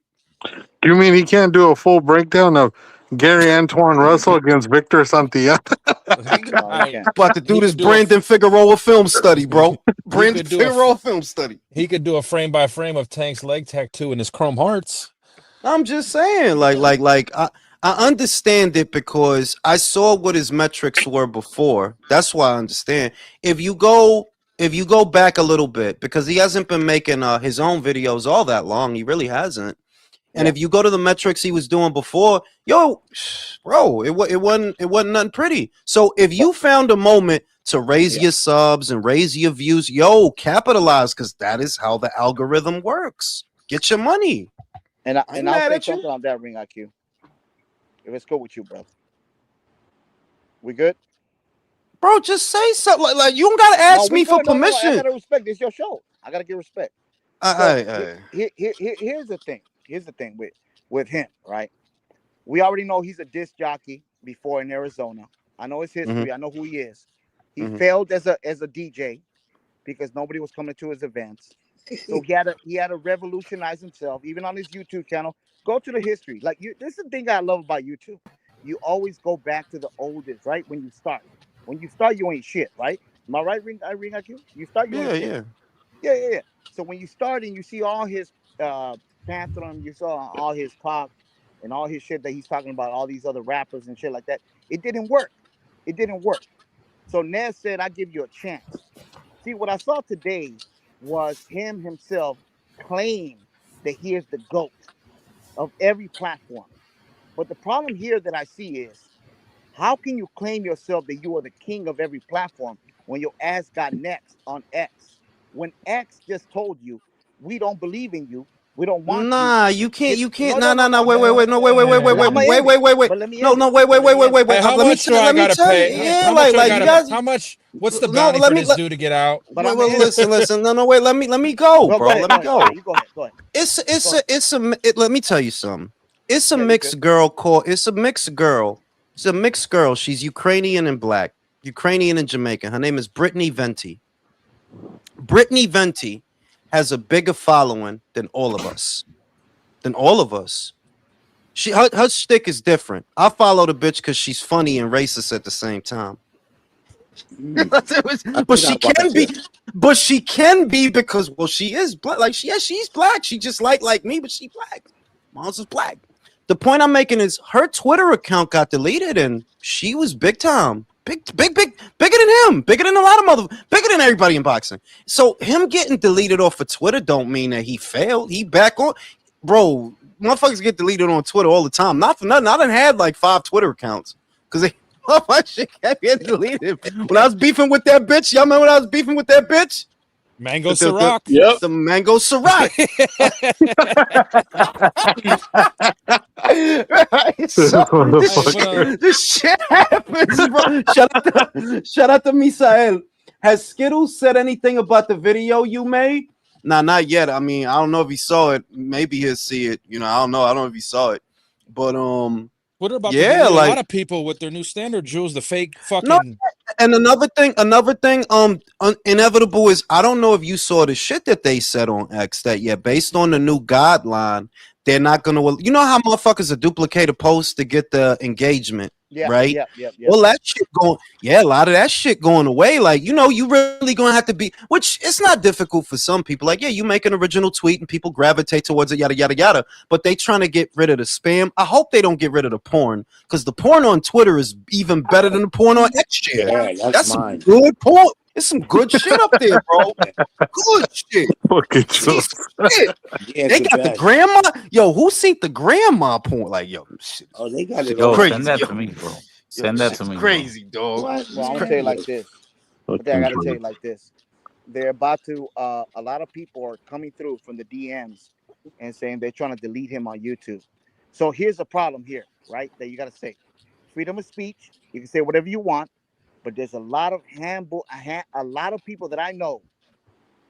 You mean he can't do a full breakdown of Gary Antoine Russell against Victor Santiago? No, you can't. About to do He this could do a Brandon Figueroa film study, bro. he Brandon could do a Figueroa film study. he could do a frame by frame of Tank's leg tattoo in his Chrome Hearts. I'm just saying, I understand it because I saw what his metrics were before. That's why I understand. If you go back a little bit, because he hasn't been making his own videos all that long, he really hasn't. And Yeah. if you go to the metrics he was doing before, yo, bro, it wasn't nothing pretty. So if you found a moment to raise Yeah. your subs and raise your views, yo, capitalize, because that is how the algorithm works. Get your money. And I ain't I'll mad say at you. something on that, Ring IQ. If it's cool with you, brother. We good? Bro, just say something. Like you don't gotta ask we me for good. No, I permission. gotta respect. This your show. I gotta give respect. Here's the thing. Here's the thing with him, right? We already know he's a disc jockey before in Arizona. I know his history. I know who he is. He failed as a DJ because nobody was coming to his events. So he had to revolutionize himself, even on his YouTube channel. Go to the history. Like this is the thing I love about YouTube. You always go back to the oldest, right? When you start, you ain't shit, right? Am I right, Ring IQ? You start, you ain't shit. Yeah. So when you start and you see all his Panther, you saw all his talk and all his shit that he's talking about, all these other rappers and shit like that. It didn't work. It didn't work. So Nez said, "I give you a chance." See, what I saw today was him himself claim that he is the GOAT of every platform. But the problem here that I see is, how can you claim yourself that you are the king of every platform when your ass got next on X? When X just told you, we don't believe in you, we don't want you. Nah, you can't. No. Nah. Wait. No, wait. But let me No, end it. wait. Hey, how Let me much do I let me gotta tell you. pay? Yeah, How much I you gotta? guys. How much? What's the No, bounty for this dude to get out? But Wait, I'm gonna end it. listen. No, wait. Let me go, Well, bro. Let me go. You go ahead. Go ahead. Let me tell you something. It's a Yeah, you mixed good. girl called. It's a mixed girl. It's a mixed girl. She's Ukrainian and black. Ukrainian and Jamaican. Her name is Brittany Venti. Brittany Venti has a bigger following than all of us. Her shtick is different. I follow the bitch because she's funny and racist at the same time. But she can be, because she is black. Like she's black. She just like me, but she black. Mom's is black. The point I'm making is her Twitter account got deleted, and she was big time, bigger than him, bigger than a lot of bigger than everybody in boxing. So him getting deleted off of Twitter don't mean that he failed. He back on, bro. Motherfuckers get deleted on Twitter all the time. Not for nothing. I done had like 5 Twitter accounts because they. Oh, my shit kept getting deleted. When I was beefing with that bitch, y'all remember when I was beefing with that bitch? Mango Ciroc. The mango Ciroc. Right, so this shit happens, bro. Shout out to Misael. Has Skittles said anything about the video you made? Nah, not yet. I mean, I don't know if he saw it. Maybe he'll see it. You know, I don't know. I don't know if he saw it. But Twitter about to yeah, delete a like lot of people with their new standard, Jules. The fake fucking. no. And another thing, inevitable is I don't know if you saw the shit that they said on X that based on the new guideline, they're not gonna. You know how motherfuckers are duplicate a post to get the engagement, right? Yeah. Well, that shit going, a lot of that shit going away. Like, you really gonna have to be, which it's not difficult for some people. Like, you make an original tweet and people gravitate towards it, yada yada yada. But they trying to get rid of the spam. I hope they don't get rid of the porn, because the porn on Twitter is even better than the porn on X. Yeah, that's some mine. good porn. There's some good shit up there, bro. Good shit. Fucking Shit. Yeah, They got the grandma. Yo, who seen the grandma porn? Like, yo, shit. Oh, they got it Yo, all. Crazy, send that yo. to me, bro. Send that to me, Crazy, dog. What? Well, I'm gonna tell you like this. I gotta tell you like this. They're about to. A lot of people are coming through from the DMs and saying they're trying to delete him on YouTube. So here's the problem here, right? That you gotta say, freedom of speech. You can say whatever you want, but there's a lot of a lot of people that I know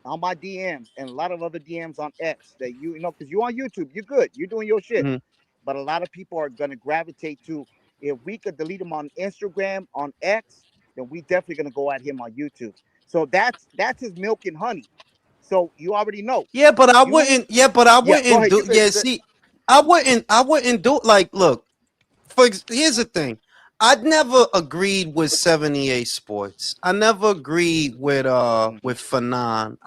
on my DMs and a lot of other DMs on X that you know, because you on YouTube, you're good, you're doing your shit. Mhm. But a lot of people are gonna gravitate to, if we could delete him on Instagram, on X, then we definitely gonna go at him on YouTube. So that's his milk and honey. So you already know. Yeah, but I You wouldn't. Yeah, but I yeah, go wouldn't ahead. do. You could Yeah, see, I wouldn't. I wouldn't do. Like, look. Here's the thing. I'd never agreed with 78 Sports. I never agreed with Fanon.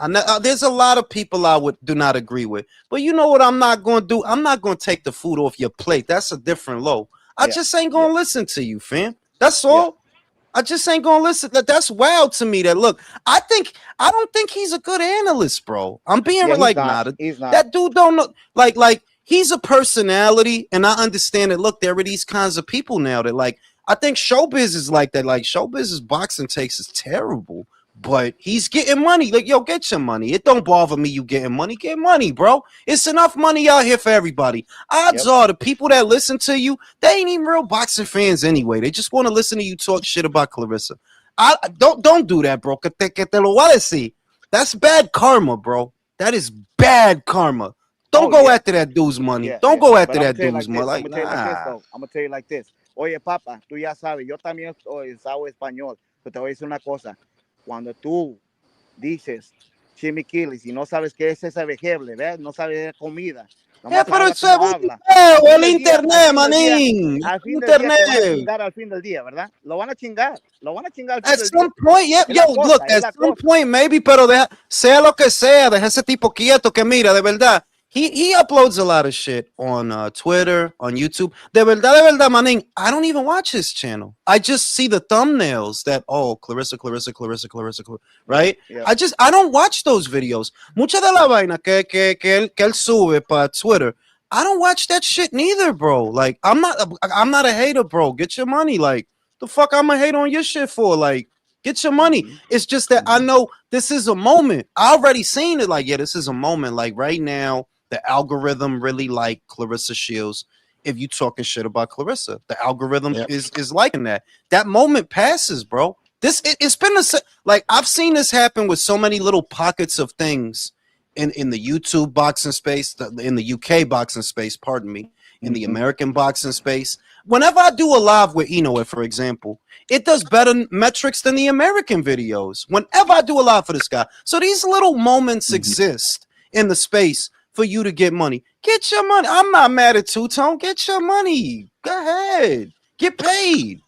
There's a lot of people I would do not agree with. But you know what I'm not going to do? I'm not going to take the food off your plate. That's a different low. I yeah, just ain't yeah, going to listen to you, fam. That's yeah, all. I just ain't gonna listen. That's wild to me. That look, I don't think he's a good analyst, bro. I'm being yeah. He's like, not. nah, He's not. that dude don't know. Like he's a personality, and I understand it. Look, there are these kinds of people now that like. I think showbiz is like that. Like showbiz's boxing takes is terrible, but he's getting money. Like yo, get your money. It don't bother me you getting money. Get money, bro. It's enough money out here for everybody. Odds Yep. are the people that listen to you, they ain't even real boxing fans anyway. They just want to listen to you talk shit about Clarissa. I don't do that, bro. Que te lo voy a decir. That's bad karma, bro. That is bad karma. Don't Oh go yeah, after that dude's money. yeah, Don't yeah. go But after I'm gonna that tell you dude's like money. this. I'm Like, gonna tell you like this nah. though. I'm gonna tell you like this. Oye, papa, tú ya sabes. Yo también sabo español. Pero te voy a decir una cosa. Cuando tú dices chimiquilis y no sabes qué es ese vegeble, ¿ves? No sabes de comida. Yeah, Nomás pero habla eso es como un habla. video, Al fin el del día, al internet, fin del día, manín. al fin del día te van a Internet. chingar al fin del día, ¿verdad? Lo van a chingar. Lo van a chingar al fin At del día. some point, yeah, Es yo, la look, cosa, es at la some cosa. point, maybe, pero sea lo que sea, deja ese tipo quieto que mira, de verdad. He uploads a lot of shit on Twitter, on YouTube. De verdad, manín, I don't even watch his channel. I just see the thumbnails that, oh, Clarissa, Yeah, right? yeah. I don't watch those videos. Mucha de la vaina que él sube para Twitter. I don't watch that shit neither, bro. Like, I'm not a hater, bro. Get your money, like. The fuck I'm gonna hate on your shit for? Like, get your money. Mm-hmm. It's just that I know this is a moment. I already seen it. Like, yeah, this is a moment. Like right now, the algorithm really like Clarissa Shields. If you talking shit about Clarissa, the algorithm Yeah. is liking that. That moment passes, bro. It's been like I've seen this happen with so many little pockets of things in the YouTube boxing space, in the UK boxing space. Pardon me, in the Mm-hmm. American boxing space. Whenever I do a live with Inoue, for example, it does better metrics than the American videos. Whenever I do a live for this guy. So these little moments exist in the space for you to get money. Get your money. I'm not mad at Two Tone. Get your money. Go ahead. Get paid.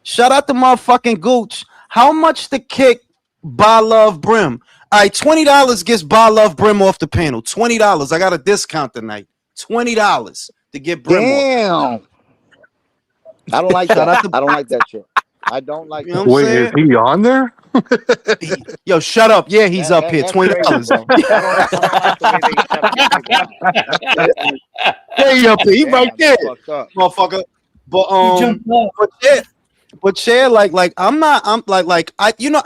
Shout out to motherfucking Gooch. How much to kick By Love Brim? All right, $20 gets By Love Brim off the panel. $20. I got a discount tonight. $20 to get Brim off. Damn. I don't like Shout that. out to I don't like that shit. I don't like you know that. what I'm Wait, is saying? he on there? Yo, shut up. Yeah, he's up here. That's $20. crazy, bro. I don't like the way that you try to get niggas out. Yeah, he up here. He right Damn, there, that's fucked up. motherfucker. But He jumped up. I'm not. I'm like I. You know,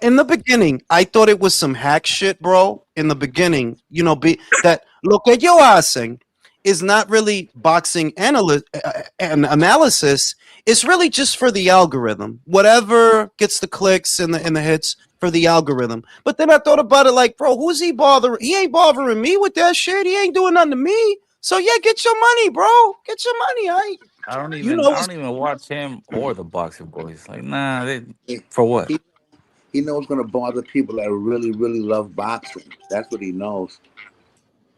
in the beginning, I thought it was some hack shit, bro. In the beginning, you know, that lo que yo hacen is not really boxing analysis. It's really just for the algorithm. Whatever gets the clicks and the hits for the algorithm. But then I thought about it like, bro, who's he bothering? He ain't bothering me with that shit. He ain't doing nothing to me. So yeah, get your money, bro. Get your money. You know, I don't even watch him or the Boxing Boys. Like, nah, He, for what? he knows going to bother people that really, really love boxing. That's what he knows.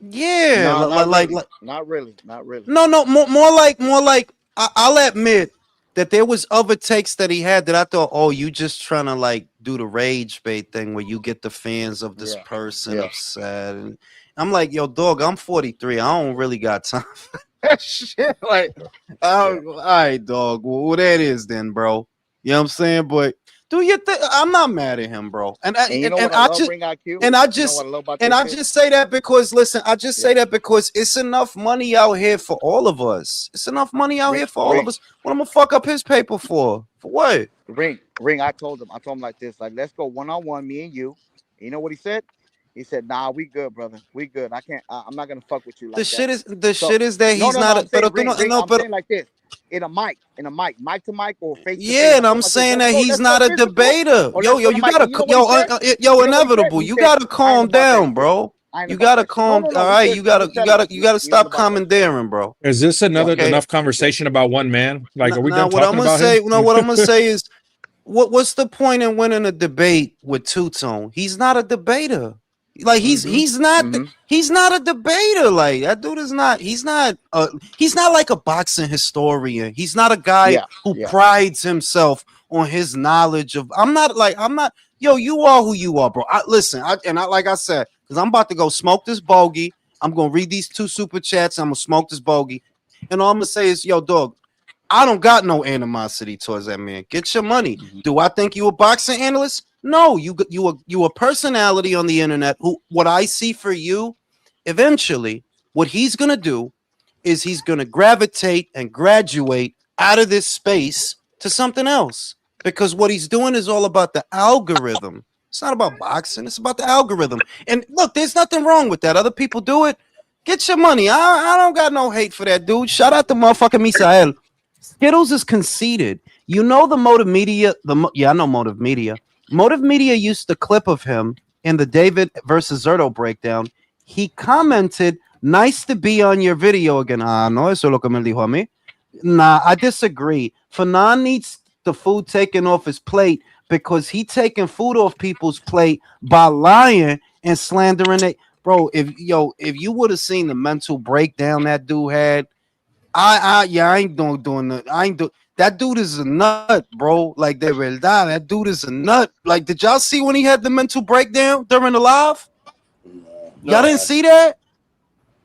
yeah, No, not like, really. Not really. Not really. no, more like I'll admit that there was other takes that he had that I thought, oh, you just trying to like do the rage bait thing where you get the fans of this Yeah. person Yeah. upset, and I'm like, yo, dog, I'm 43. I don't really got time for that shit. Like, all right, dog. Well, that is then, bro. You know what I'm saying? But do you think I'm not mad at him, bro? And And you know what I love, Ring IQ? and I You know just what I love about and this I shit? just say that because listen, I just say Yeah. that because it's enough money out here for all of us. It's enough money out Ring, here for all of ring, us. What I'm gonna fuck up his paper for? For what? ring. I told him like this. Like, let's go 1-on-1, me and you. You know what he said? He said, "Nah, we good, brother. We good. I can't. I'm not gonna fuck with you The like that." shit is So that no, he's no, no. not. I'm saying Pero tú ring. no, I'm pero saying like this. in a mic, mic to mic or face to face. Yeah, and I'm saying that he's not a debater. Yo, you gotta, inevitable. You gotta calm down, bro. You gotta calm. All right, you gotta stop commandeering, bro. Is this enough conversation about one man? Like, are we Now, done talking about him? what I'm gonna say is, what's the point in winning a debate with Two-Tone? He's not a debater. Like he's not a debater. Like that dude is not. He's not like a boxing historian. He's not a guy who prides himself on his knowledge of. I'm not. Yo, you are who you are, bro. Listen. Like I said, because I'm about to go smoke this bogey. I'm gonna read these 2 super chats. I'm gonna smoke this bogey, and all I'm gonna say is, yo, dog. I don't got no animosity towards that man. Get your money. Do I think you a boxing analyst? No, you a personality on the internet who what I see for you, eventually, what he's gonna do is he's gonna gravitate and graduate out of this space to something else. Because what he's doing is all about the algorithm. It's not about boxing, it's about the algorithm. And look, there's nothing wrong with that. Other people do it. Get your money. I don't got no hate for that dude. Shout out to motherfucking Misael. Skittles is conceited. You know the Motive Media. I know Motive Media. Motive Media used the clip of him in the David versus Zerto breakdown. He commented, "Nice to be on your video again." No, eso es lo que me dijo a mí. Nah, I disagree. Fanon needs the food taken off his plate because he taking food off people's plate by lying and slandering it. Bro, if you would have seen the mental breakdown that dude had. I ain't doing that. That dude is a nut, bro. Like de verdad, that dude is a nut. Like, did y'all see when he had the mental breakdown during the live? Y'all didn't see that?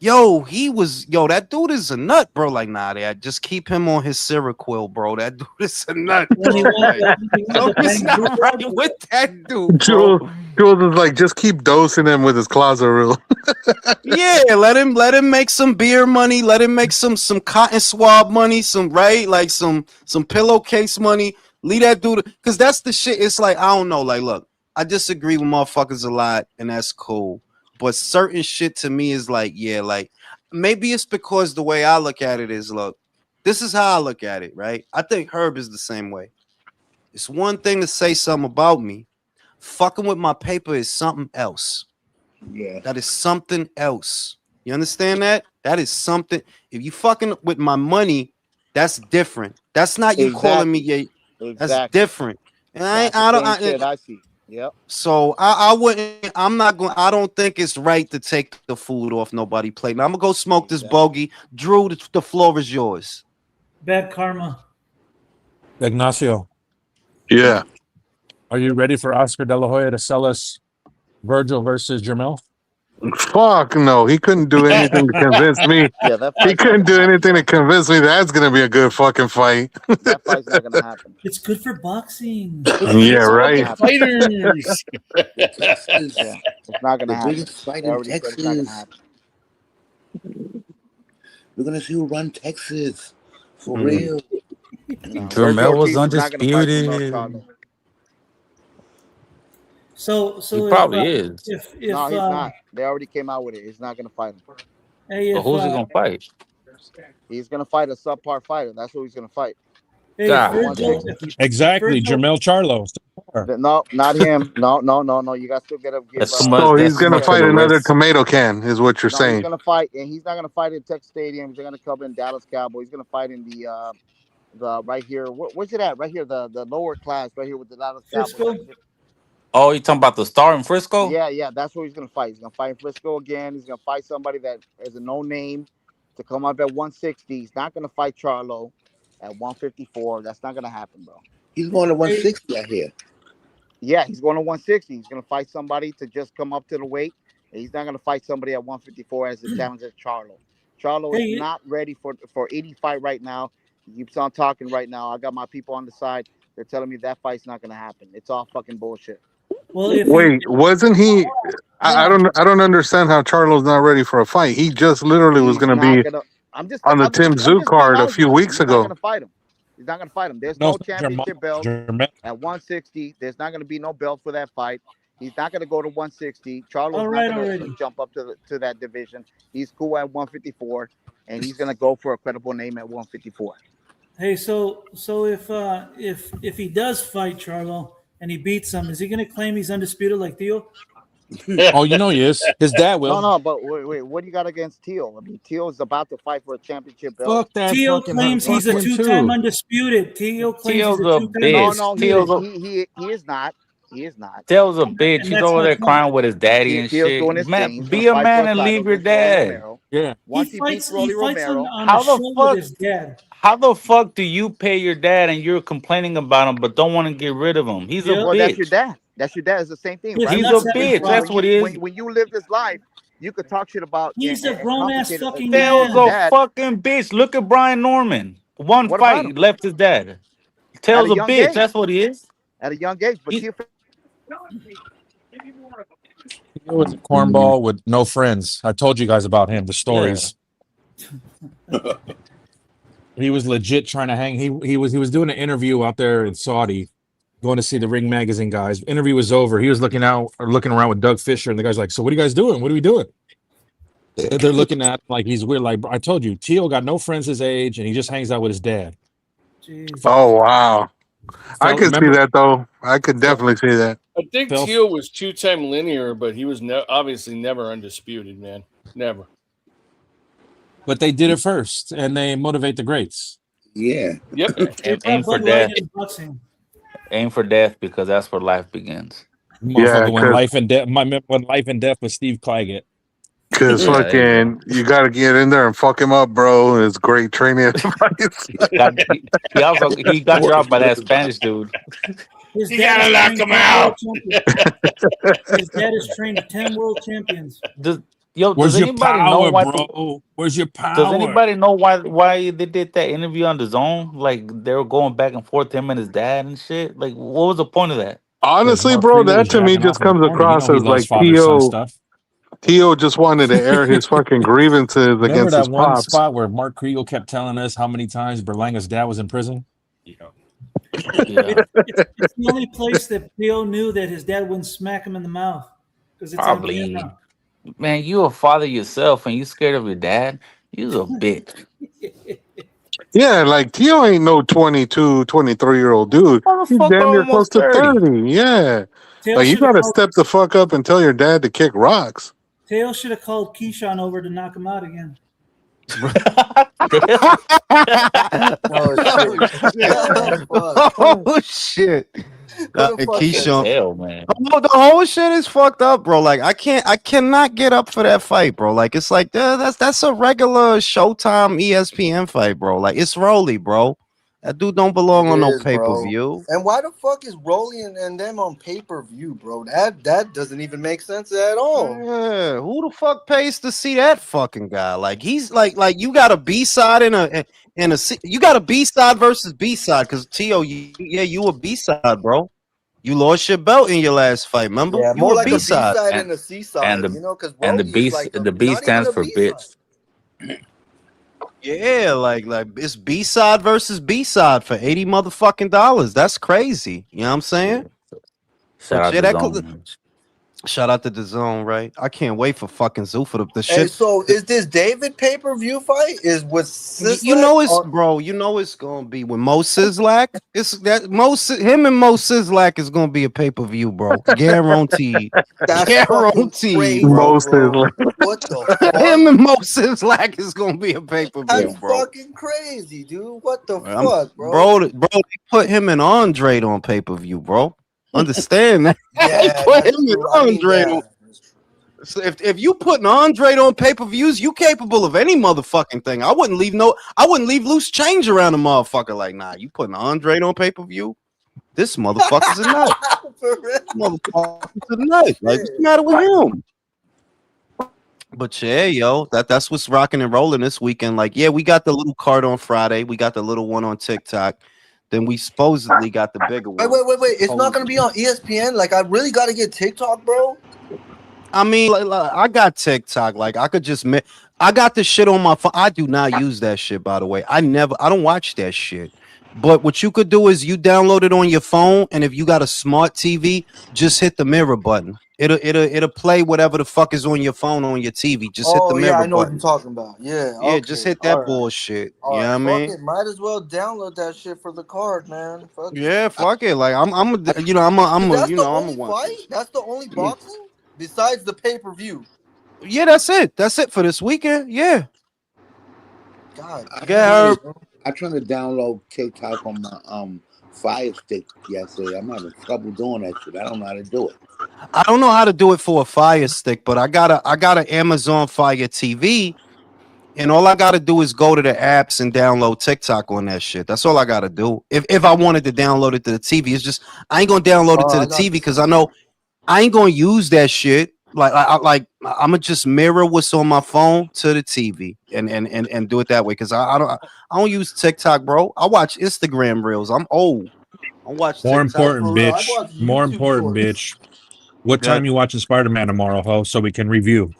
That dude is a nut, bro. Like, nah, Dad, just keep him on his Seroquel, bro. That dude is a nut, bro. It's not right with that dude, bro. Jules is like, just keep dosing him with his closet rule. Yeah, let him make some beer money. Let him make some cotton swab money. Some pillowcase money. Leave that dude, because that's the shit. It's like, I don't know. Like, look, I disagree with motherfuckers a lot, and that's cool. But certain shit to me is like, yeah, like maybe it's because the way I look at it is, look, this is how I look at it, right? I think Herb is the same way. It's one thing to say something about me. Fucking with my paper is something else. Yeah. That is something else. You understand that? That is something. If you fucking with my money, that's different. That's not you calling me. That's different. And I see. Yep. So I wouldn't. I'm not going. I don't think it's right to take the food off nobody's plate. Now I'm gonna go smoke this bogey. Drew, the floor is yours. Bad karma. Ignacio. Yeah. Are you ready for Oscar De La Hoya to sell us Virgil versus Jermel? Fuck no, he couldn't do anything to convince me. Yeah, he couldn't do anything to convince me that's gonna be a good fucking fight. That fight's not gonna happen. It's good for boxing. Yeah, right. Fighters. It's not gonna happen. Biggest fight in Texas. We're gonna see who run Texas for real. Jermel was undisputed. So he probably is. No, he's not. They already came out with it. He's not gonna fight him. Hey, but who's he gonna fight? He's gonna fight a subpar fighter. That's who he's gonna fight. Hey, exactly, Jermel Charlo. No, not him. No. You guys still gotta give. So he's gonna fight another tomato can, is what you're saying. He's gonna fight, and he's not gonna fight in Tech Stadium. He's gonna come in Dallas Cowboys. He's gonna fight in the right here. Where's it at? Right here, the lower class, right here with the Dallas Cowboys. Oh, you talking about the star in Frisco? Yeah, that's where he's gonna fight. He's gonna fight in Frisco again. He's gonna fight somebody that is a no name to come up at 160. He's not gonna fight Charlo at 154. That's not gonna happen, bro. He's going to 160 out here. Yeah, he's going to 160. He's gonna fight somebody to just come up to the weight. And he's not gonna fight somebody at 154 as a challenge at Charlo. Charlo is not ready for 80 fight right now. He keeps on talking right now. I got my people on the side. They're telling me that fight's not gonna happen. It's all fucking bullshit. Well, wait, wasn't he? I don't understand how Charlo's not ready for a fight. He just literally was going to be on the Tim Tszyu card a few weeks ago. He's not going to fight him. There's no championship belt at 160. There's not going to be no belt for that fight. He's not going to go to 160. Charlo's not going to jump up to that division. He's cool at 154, and he's going to go for a credible name at 154. Hey, so if he does fight Charlo and he beats him, is he going to claim he's undisputed like Theo? Oh, you know he is. His dad No, will. no, but wait, what do you got against Teal? I mean, Teal is about to fight for a championship belt. Fuck that Theo fucking claims he's a him two-time too. undisputed. Theo claims he's Teal's a a two-time No, bitch. no, undisputed. he is not. He is not. Teal's a bitch. And He's that's over my there point. crying with his daddy and Teal's shit. doing his thing. Man, He's gonna be a fight for man a and title leave your against Rolly dad. Romero. Yeah. Once he beats He Rolly fights Romero, on a How the show with fuck? his dad. How the fuck do you pay your dad and you're complaining about him but don't want to get rid of him? He's a Yep. well, that's your bitch. dad. That's your dad. It's the same thing, His right? He's When a nuts you haven't when bitch. when That's when dropped. what you he is. when you live this life, you could talk shit about He's a and grown-ass complicate fucking Teal's your man. a dad. fucking bitch. Look at Brian Norman. One What about him? fight left his dad. At Teal's a a young bitch. age. That's what he is. At a young age, but He, Teal He was a cornball with no friends. I told you guys about him, the yeah. stories. He was legit trying to hang. He was doing an interview out there in Saudi, going to see the Ring Magazine guys. Interview was over. He was looking around with Doug Fisher, and the guy's like, "So what are you guys doing? What are we doing?" They're looking at him like he's weird. Like I told you, Teal got no friends his age, and he just hangs out with his dad. Jesus. Oh wow, I could see Remember, that though. I could definitely see that. I think Phil- Teal was two-time linear, but he was obviously never undisputed, man. Never. but they did it first, and they motivate the greats. Yeah. Yep. Aim Bud for Light death. in boxing. Aim for death because that's where life begins. Motherfucker, when 'cause- life and death with Steve Claggett. Cause Yeah, there you fucking, you got to get in there and fuck him up, bro. It's great training advice. he got dropped by that Spanish dude. His You dad gotta is lock trained him 10 out. world champions. His dad has trained 10 world champions. Does Where's your anybody power, know why? bro? Where's your power? Does anybody know why they did that interview on the Zone? Like they were going back and forth, him and his dad and shit. Like, what was the point of that? Honestly, Mark bro, Reed that was to me jacking just off in the comes corner. You across know he as loves like father-son stuff. Tio just wanted to air his fucking grievances Remember against that his one pops. spot where Mark Kriegel kept telling us how many times Berlanga's dad was in prison? Yeah, It's the only place that Theo knew that his dad wouldn't smack him in the mouth because it's on probably. camera. Man, you a father yourself, and you scared of your dad. You's a bitch. Yeah, like Tio ain't no 22, 23-year-old dude. He's Motherfucker, damn near close almost to 30. 30. Yeah. Tail Like, you should have got to called, step the fuck up and tell your dad to kick rocks. Tail should have called Keyshawn over to knock him out again. Oh shit! Keyshawn. Hell, man. Oh, the whole shit is fucked up, bro. Like I cannot get up for that fight, bro. Like it's like that's a regular Showtime ESPN fight, bro. Like it's Rolly, bro. That dude don't belong on no pay per view. And why the fuck is Rolly and them on pay per view, bro? That doesn't even make sense at all. Yeah, who the fuck pays to see that fucking guy? Like he's like you got a B side you got a B side versus B side because Tio, you a B side, bro. You lost your belt in your last fight, remember? Yeah, You more a like a B B-side. side and a C side, you know, because and the Rolly B is like the B not even stands a for B-side. bitch. Yeah, like it's B side versus B side for $80 motherfucking dollars. That's crazy. You know what I'm saying? Shout out yeah, to that Zone. Shout out to the Zone, right? I can't wait for fucking Zoo for the Hey, shit. so is this David pay per view fight? Is with Sislak You know it's or- bro. You know it's gonna be with Mo Sislak. It's that him and Mo Sislak is gonna be a pay per view, bro. Guaranteed. That's Guaranteed, crazy, bro. Most bro. is like, What the fuck? Him and Mo Sislak is gonna be a pay per view, That's bro. fucking crazy, dude. What the fuck, bro? Bro, they put him and Andre on pay per view, bro. Understand that? Yeah, They put that's him and true. I mean, Andre yeah. on. So if you putting Andre on pay per views, you capable of any motherfucking thing. I wouldn't leave loose change around a motherfucker. Like, nah, you putting Andre on pay per view? This motherfucker's a nut. For real. Motherfucker's a nut. Like, what's the matter with him? But yeah, yo, that's what's rocking and rolling this weekend. Like, yeah, we got the little card on Friday. We got the little one on TikTok. Then we supposedly got the bigger one. Wait. It's not gonna be on ESPN. Like, I really gotta get TikTok, bro. I mean, like, I got TikTok. Like, I could just I got the shit on my phone. I do not use that shit, by the way. I don't watch that shit. But what you could do is you download it on your phone, and if you got a smart TV, just hit the mirror button. It'll play whatever the fuck is on your phone on your TV. Just hit the Oh yeah, mirror I know what you're button. talking about. Yeah, Yeah, just okay, hit all that right, bullshit. all You know right. what I Fuck mean? it, might as well download that shit for the card, man. Fuck it. Yeah, fuck it. Like I, I'm a, That's the I'm a only watch fight. it. That's the only boxing besides the pay per view. Yeah, that's it. That's it for this weekend. Yeah. God I Get tried damn, her. to bro. I tried to download TikTok on my Fire Stick yesterday. I'm having trouble doing that shit. I don't know how to do it. I don't know how to do it for a Fire Stick, but I got an Amazon Fire TV, and all I gotta do is go to the apps and download TikTok on that shit. That's all I gotta do. If I wanted to download it to the TV, it's just I ain't gonna download it to I the got TV the because I same. know I ain't gonna use that shit. I'm gonna just mirror what's on my phone to the TV and do it that way because I don't use TikTok, bro. I watch Instagram reels. I'm old. I watch More TikTok. important, For real, I bitch. watch More YouTube important, shorts. bitch. What Got time you watching Spider-Man tomorrow, ho? So we can review.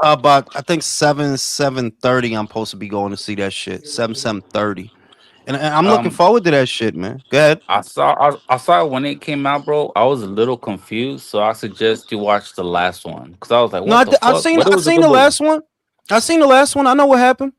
about I think 7:30. I'm supposed to be going to see that shit. 7:30, and I'm looking Um, forward to that shit, man. Go ahead. I saw it when it came out, bro. I was a little confused, so I suggest you watch the last one because I was like, No, "What the fuck?" But it I was a seen good the movie. last one. I seen the last one. I know what happened.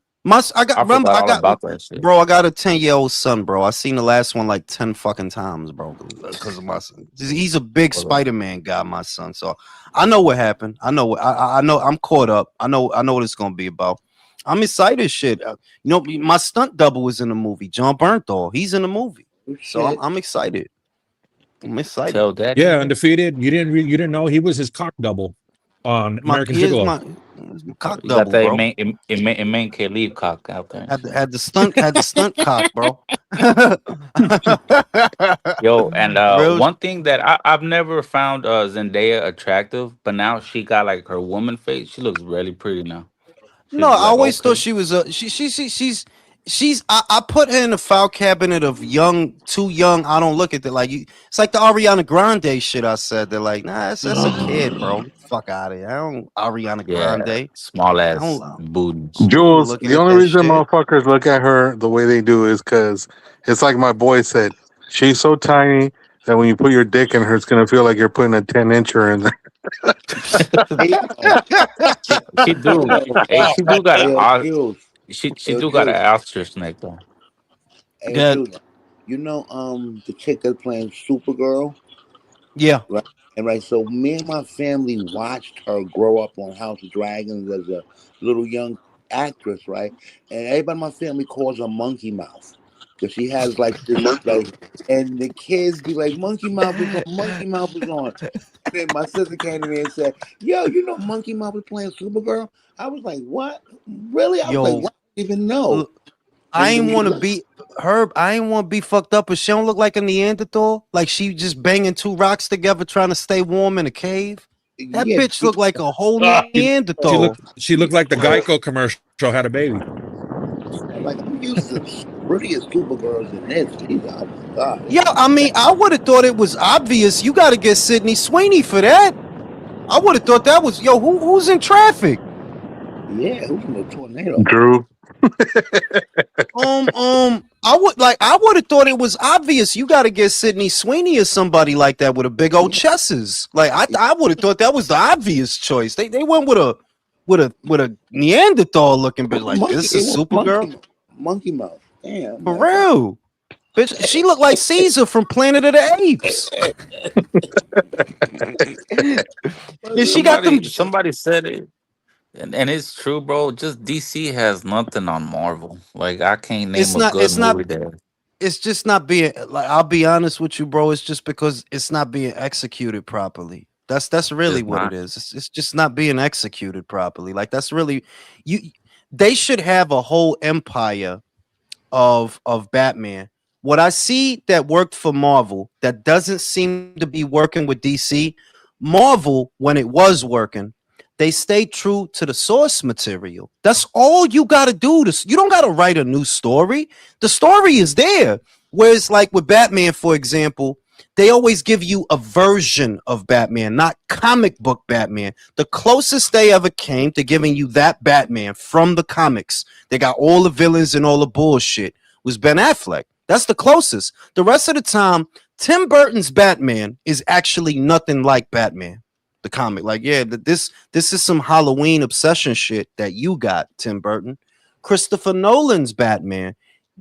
I got I remember forgot I all got about that shit. bro. I got a 10-year-old son, bro. I seen the last one like 10 fucking times, bro, because of my son. He's a big Hold on. Spider-Man guy, my son. So I know what happened. I know. I know. I'm caught up. I know what it's gonna be about. I'm excited. Shit. You know, my stunt double was in the movie. John Bernthal. He's in the movie. Oh, So shit. I'm excited. I'm excited. Tell Daddy. Yeah, undefeated. You didn't know he was his cock double on American Gigolo. Here's my cock You got double, that bro. main can't leave cock out there and shit. Had the stunt cock, bro. Yo, and Real. one thing that I've never found Zendaya attractive, but now she got like her woman face. She looks really pretty now. No, She's I like always thought okay. she was a she's I put her in the foul cabinet of young, too young. I don't look at it like you. It's like the Ariana Grande shit. I said they're like, nah, that's a kid, bro. Fuck out of here. I don't Ariana Yeah, Grande. small I don't. ass booties. I ain't Jules, looking the at only that reason shit. motherfuckers look at her the way they do is because it's like my boy said. She's so tiny that when you put your dick in her, it's gonna feel like you're putting a 10-incher in there. Hey, yo, She do. Hey, she do got hey, yo, a Jules. she Hey, yo, do got an Jules. ostrich neck though. Hey, yo, Good. Jules. You know, the chick that's playing Supergirl, Yeah. right? And right, so me and my family watched her grow up on House of Dragons as a little young actress, right? And everybody in my family calls her Monkey Mouth because she has like this, like, and the kids be like, Monkey Mouth is on, Monkey Mouth is on. Then my sister came to me and said, "Yo, you know Monkey Mouth was playing Supergirl?" I was like, "What? Really?" I was like, Yo, "What? I didn't even know." look, I And ain't then want to be Herb. I ain't want to be fucked up, but she don't look like a Neanderthal. Like she just banging two rocks together trying to stay warm in a cave. That yeah, bitch look like a whole She, Neanderthal. she looked like the Geico commercial had a baby. like I'm used to prettier Supergirls than this. She's, oh my god, this Yeah, is I mean, I would have thought it was obvious. You got to get Sydney Sweeney for that. I would have thought that was who's in traffic. yeah. Who's in the tornado? Drew, I would have thought it was obvious. You got to get Sydney Sweeney or somebody like that with a big old Yeah, chesses. Like I would have thought that was the obvious choice. They went with a Neanderthal looking bitch. Like monkey. this It is was Supergirl monkey mouth. Damn, I'm for like, what? real. Bitch, she looked like Caesar from Planet of the Apes. And she got them. Somebody said it. And it's true, bro. Just DC has nothing on Marvel. Like I can't name It's a not. good It's not. movie there. It's just not being like. I'll be honest with you, bro. It's just because it's not being executed properly. That's really It's what it not. is. It's just not being executed properly. Like that's really you. They should have a whole empire of Batman. What I see that worked for Marvel that doesn't seem to be working with DC. Marvel, when it was working, they stayed true to the source material. That's all you got to do. You don't got to write a new story. The story is there. Whereas, like with Batman, for example, they always give you a version of Batman, not comic book Batman. The closest they ever came to giving you that Batman from the comics, they got all the villains and all the bullshit, was Ben Affleck. That's the closest. The rest of the time, Tim Burton's Batman is actually nothing like Batman, the comic. Like, yeah, this is some Halloween obsession shit that you got, Tim Burton. Christopher Nolan's Batman.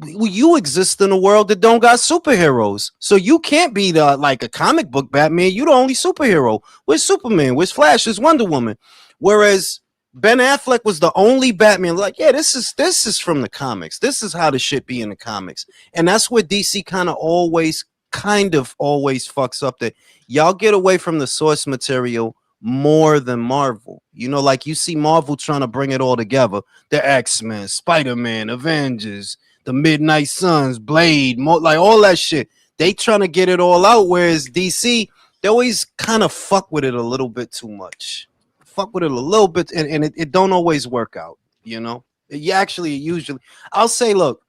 You exist in a world that don't got superheroes, so you can't be the like a comic book Batman. You the only superhero. Where's Superman? Where's Flash? Where's Wonder Woman? Whereas Ben Affleck was the only Batman. Like, yeah, this is from the comics. This is how the shit be in the comics, and that's where DC kind of always fucks up. That y'all get away from the source material more than Marvel. You know, like you see Marvel trying to bring it all together: the X-Men, Spider-Man, Avengers, the Midnight Suns, Blade, like all that shit. They trying to get it all out, whereas DC, they always kind of fuck with it a little bit too much. Fuck with it a little bit, and it don't always work out, you know. Usually, I'll say, look,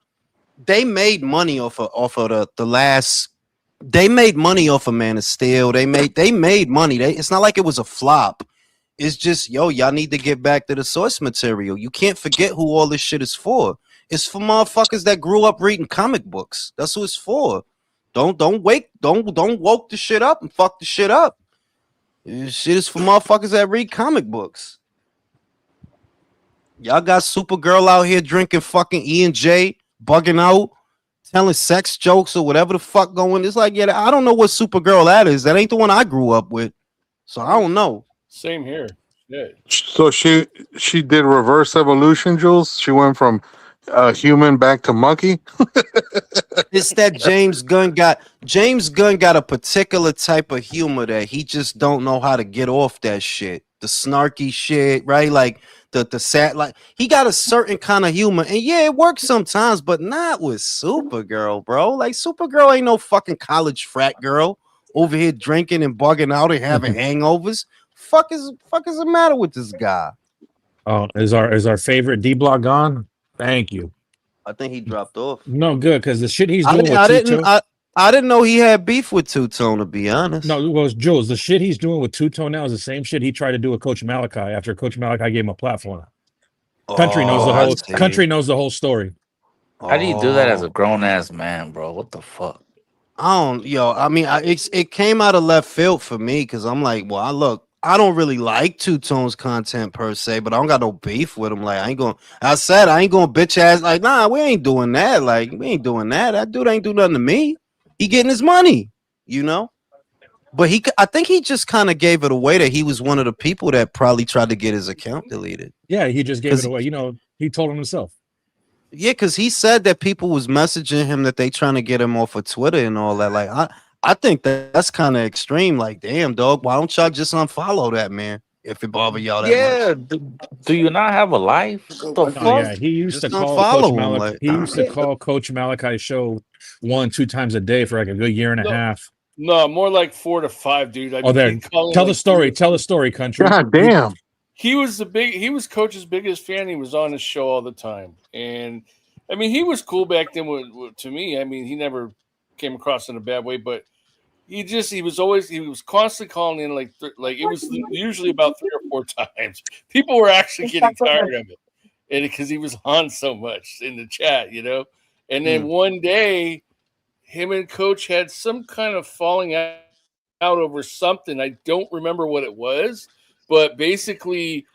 they made money off of the last. They made money off of Man of Steel. They made money. It's not like it was a flop. It's just, y'all need to get back to the source material. You can't forget who all this shit is for. It's for motherfuckers that grew up reading comic books. That's who it's for. Don't woke the shit up and fuck the shit up. This shit is for motherfuckers that read comic books. Y'all got Supergirl out here drinking fucking E&J, bugging out, telling sex jokes or whatever the fuck going. It's like, yeah, I don't know what Supergirl that is. That ain't the one I grew up with. So I don't know. Same here. Yeah. So she did reverse evolution, Jules. She went from human back to monkey. It's that James Gunn got a particular type of humor that he just don't know how to get off that shit. The snarky shit, right? Like the sad, like he got a certain kind of humor, and yeah, it works sometimes, but not with Supergirl, bro. Like Supergirl ain't no fucking college frat girl over here drinking and bugging out and having hangovers. Fuck is the matter with this guy? Oh, is our favorite D Block gone? Thank you. I think he dropped off. No, good, because the shit he's I doing with Two-Tone. I didn't know he had beef with Two-Tone, to be honest. No, well, Jules, the shit he's doing with Two-Tone now is the same shit he tried to do with Coach Malachi after Coach Malachi gave him a platform. Country knows the whole story. How do you do that as a grown ass man, bro? What the fuck? I mean, it came out of left field for me because I'm like, well, I don't really like Two-Tone's content per se, but I don't got no beef with him. Like, I ain't going bitch ass. Like, nah, we ain't doing that. Like, we ain't doing that. That dude ain't do nothing to me. He getting his money, you know? But I think he just kind of gave it away that he was one of the people that probably tried to get his account deleted. Yeah, he just gave it away. You know, he told him himself. Yeah, because he said that people was messaging him that they trying to get him off of Twitter and all that. Like, I think that's kind of extreme. Like, damn, dog, why don't y'all just unfollow that man if it bother y'all that much? Do you not have a life? What the fuck? Yeah, he used to call Coach Malachi. He used to call Coach Malachi's show 1-2 times a day for like a good year and a half. No, more like 4 to 5, dude. Tell the story. Tell the story, country. God damn. He was Coach's biggest fan. He was on his show all the time, and I mean, he was cool back then. To me, I mean, he never came across in a bad way, but he was constantly calling in like it was usually about 3 or 4 times. People were actually getting tired of it, and because he was on so much in the chat, you know. And then one day, him and Coach had some kind of falling out over something. I don't remember what it was, but basically,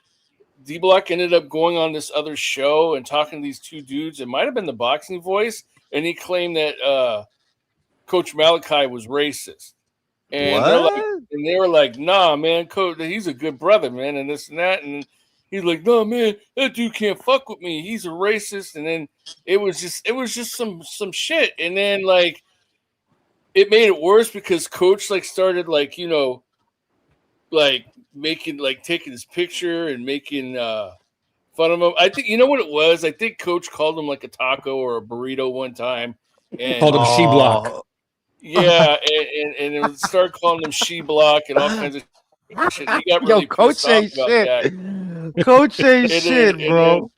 D Block ended up going on this other show and talking to these two dudes. It might have been the Boxing Voice, and he claimed that Coach Malachi was racist. And they were like, nah, man, Coach, he's a good brother, man, and this and that. And he's like, no, man, that dude can't fuck with me. He's a racist. And then it was just some shit. And then like it made it worse because Coach like started like, you know, like making like taking his picture and making fun of him. I think you know what it was? I think Coach called him like a taco or a burrito one time. And called him she block. Yeah, and it started calling him she block and all kinds of shit. He got really Coach ain't shit. That. Coach ain't shit, bro.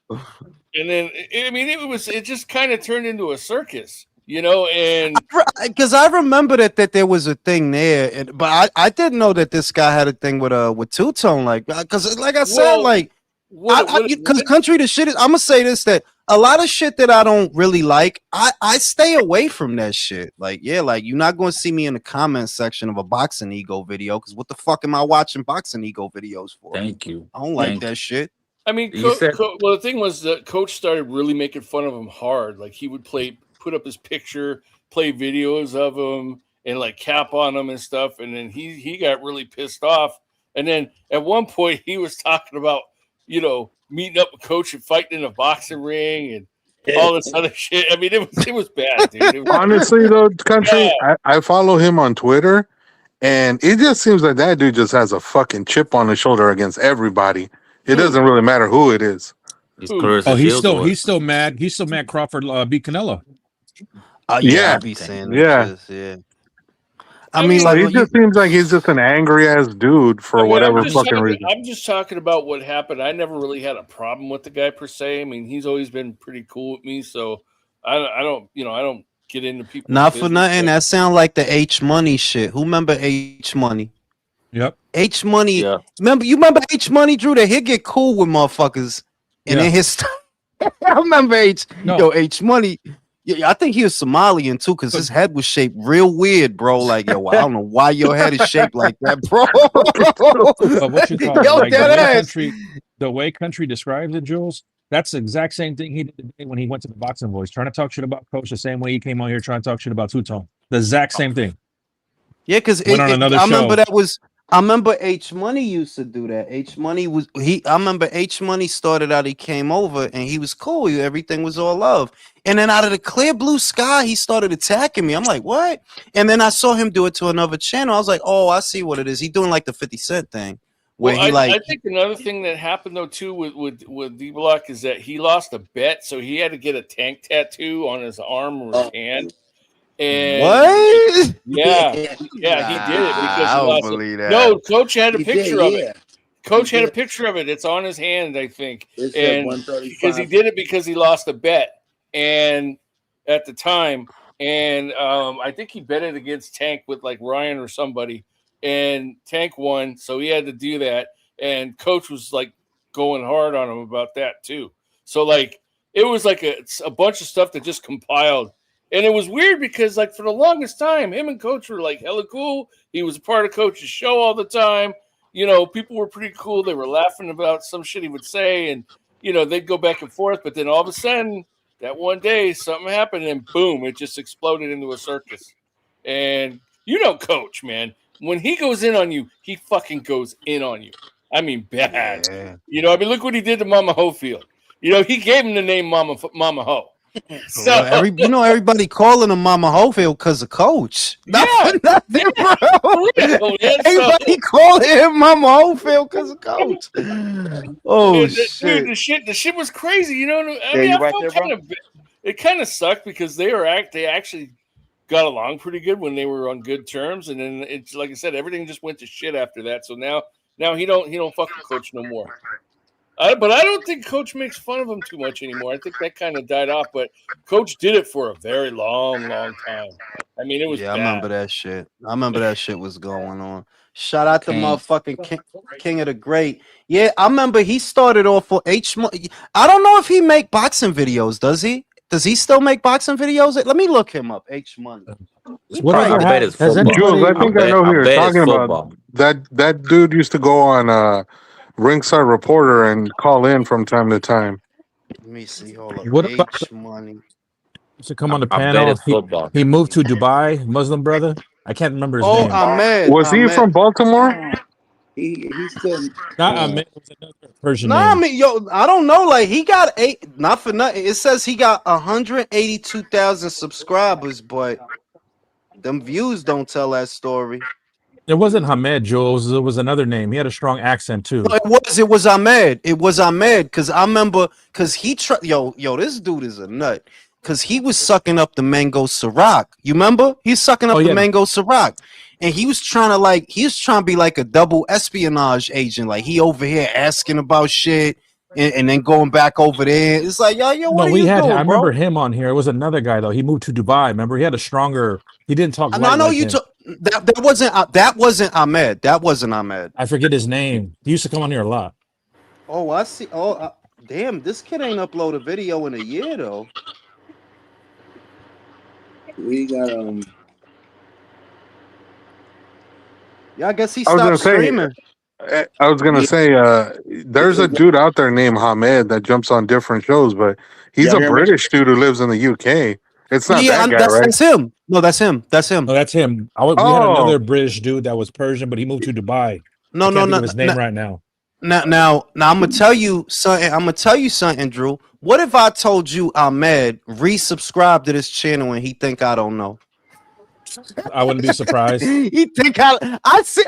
And then I mean it just kind of turned into a circus, you know, and because I remember that there was a thing there, but I didn't know that this guy had a thing with Two-Tone, like because like I said, like Because country, the shit is. I'm gonna say this, that a lot of shit that I don't really like, I stay away from that shit. Like, yeah, like you're not gonna see me in the comment section of a boxing ego video, because what the fuck am I watching boxing ego videos for? Thank you. I don't like that shit. I mean, You said- well, the thing was that Coach started really making fun of him hard. Like he would put up his picture, play videos of him, and like cap on him and stuff. And then he got really pissed off. And then at one point he was talking about, meeting up with Coach and fighting in a boxing ring and all this other shit. I mean, it was bad, dude. Honestly, though, country, I follow him on Twitter, and it just seems like that dude just has a fucking chip on his shoulder against everybody. It doesn't really matter who it is. He's still mad. He's still mad Crawford beat Canelo. Yeah, I be saying yeah. I mean, like, he just seems like he's just an angry ass dude for whatever fucking reason. I'm just talking about what happened. I never really had a problem with the guy per se. I mean, he's always been pretty cool with me, so I don't get into people. Not for nothing. That sound like the H Money shit. Who remember H Money? Yep. H Money. Yeah. Remember H Money, Drew? That he'd get cool with motherfuckers, and then his. I remember H Money. Yeah, I think he was Somalian too, because his head was shaped real weird, bro. Like, yo, I don't know why your head is shaped like that, bro. But what you call it, like, the way country describes it, Jules, that's the exact same thing he did today when he went to the Boxing Voice, trying to talk shit about Coach the same way he came on here trying to talk shit about Two-Tone. The exact same thing. Yeah, because I remember H Money used to do that. H Money I remember H Money started out, he came over and he was cool. Everything was all love. And then out of the clear blue sky, he started attacking me. I'm like, what? And then I saw him do it to another channel. I was like, oh, I see what it is. He's doing like the 50 Cent thing. Where I think another thing that happened though too with D-Block is that he lost a bet, so he had to get a Tank tattoo on his arm or his hand. And what? Yeah, he did it because I he don't lost believe that. No, Coach had a picture of it. Coach had a picture of it. It's on his hand, I think, and because he did it because he lost a bet, and at the time, and I think he bet it against Tank with like Ryan or somebody, and Tank won, so he had to do that, and Coach was like going hard on him about that too. So like it was like a bunch of stuff that just compiled. And it was weird because, like, for the longest time, him and Coach were, like, hella cool. He was a part of Coach's show all the time. People were pretty cool. They were laughing about some shit he would say. And, they'd go back and forth. But then all of a sudden, that one day, something happened. And boom, it just exploded into a circus. And Coach, man. When he goes in on you, he fucking goes in on you. I mean, bad. Yeah. Look what he did to Mama Hofield. He gave him the name Mama Ho. So everybody calling him Mama Hofield because of Coach. Nothing, bro. Everybody calling him Mama Hofield because of Coach. Oh shit! Dude, the shit was crazy. It kind of sucked because they actually got along pretty good when they were on good terms, and then it's like I said, everything just went to shit after that. So now he don't fuck with Coach no more. But I don't think Coach makes fun of him too much anymore. I think that kind of died off. But Coach did it for a very long, long time. I mean, it was. Yeah, bad. I remember that shit. I remember that shit was going on. Shout out to motherfucking King of the Great. Yeah, I remember he started off for H. I don't know if he make boxing videos. Does he? Does he still make boxing videos? Let me look him up. H Money. I bet it's football. Jules, I think I know who you're talking about. That dude used to go on Ringside Reporter and call in from time to time. Let me see. Hold up. What about H Money? To come on the panel. He moved to Dubai, Muslim brother. I can't remember his name. Ahmed. Was he from Baltimore? He's still not Ahmed. It was another Persian name. I mean, I don't know. Like he got not for nothing. It says he got 182,000 subscribers, but them views don't tell that story. It wasn't Hamed, Jules. It was another name. He had a strong accent too. No, it was Ahmed. It was Ahmed because I remember because he yo, this dude is a nut because he was sucking up the mango Ciroc. You remember? He's sucking up the mango Ciroc, and he was trying to be like a double espionage agent. Like he over here asking about shit. And then going back over there, it's like, yo, what are you doing, I remember him on here. It was another guy though. He moved to Dubai. Remember, he had a stronger. He didn't talk. I know you. That wasn't Ahmed. That wasn't Ahmed. I forget his name. He used to come on here a lot. Oh, I see. Oh, damn! This kid ain't uploaded a video in a year though. We got Yeah, I guess he I was gonna stopped say. streaming. I was gonna Yeah. say. There's a dude out there named Hamed that jumps on different shows, but he's Y'all a hear me? British dude who lives in the UK. It's not Yeah, that guy, that's right? him. No, that's him. That's him. No, that's him. We had another British dude that was Persian, but he moved to Dubai. No, I can't think no, of his name right now. Now, I'm gonna tell you something. I'm gonna tell you something, Drew. What if I told you Ahmed resubscribe to this channel and he think I don't know? I wouldn't be surprised. He think I see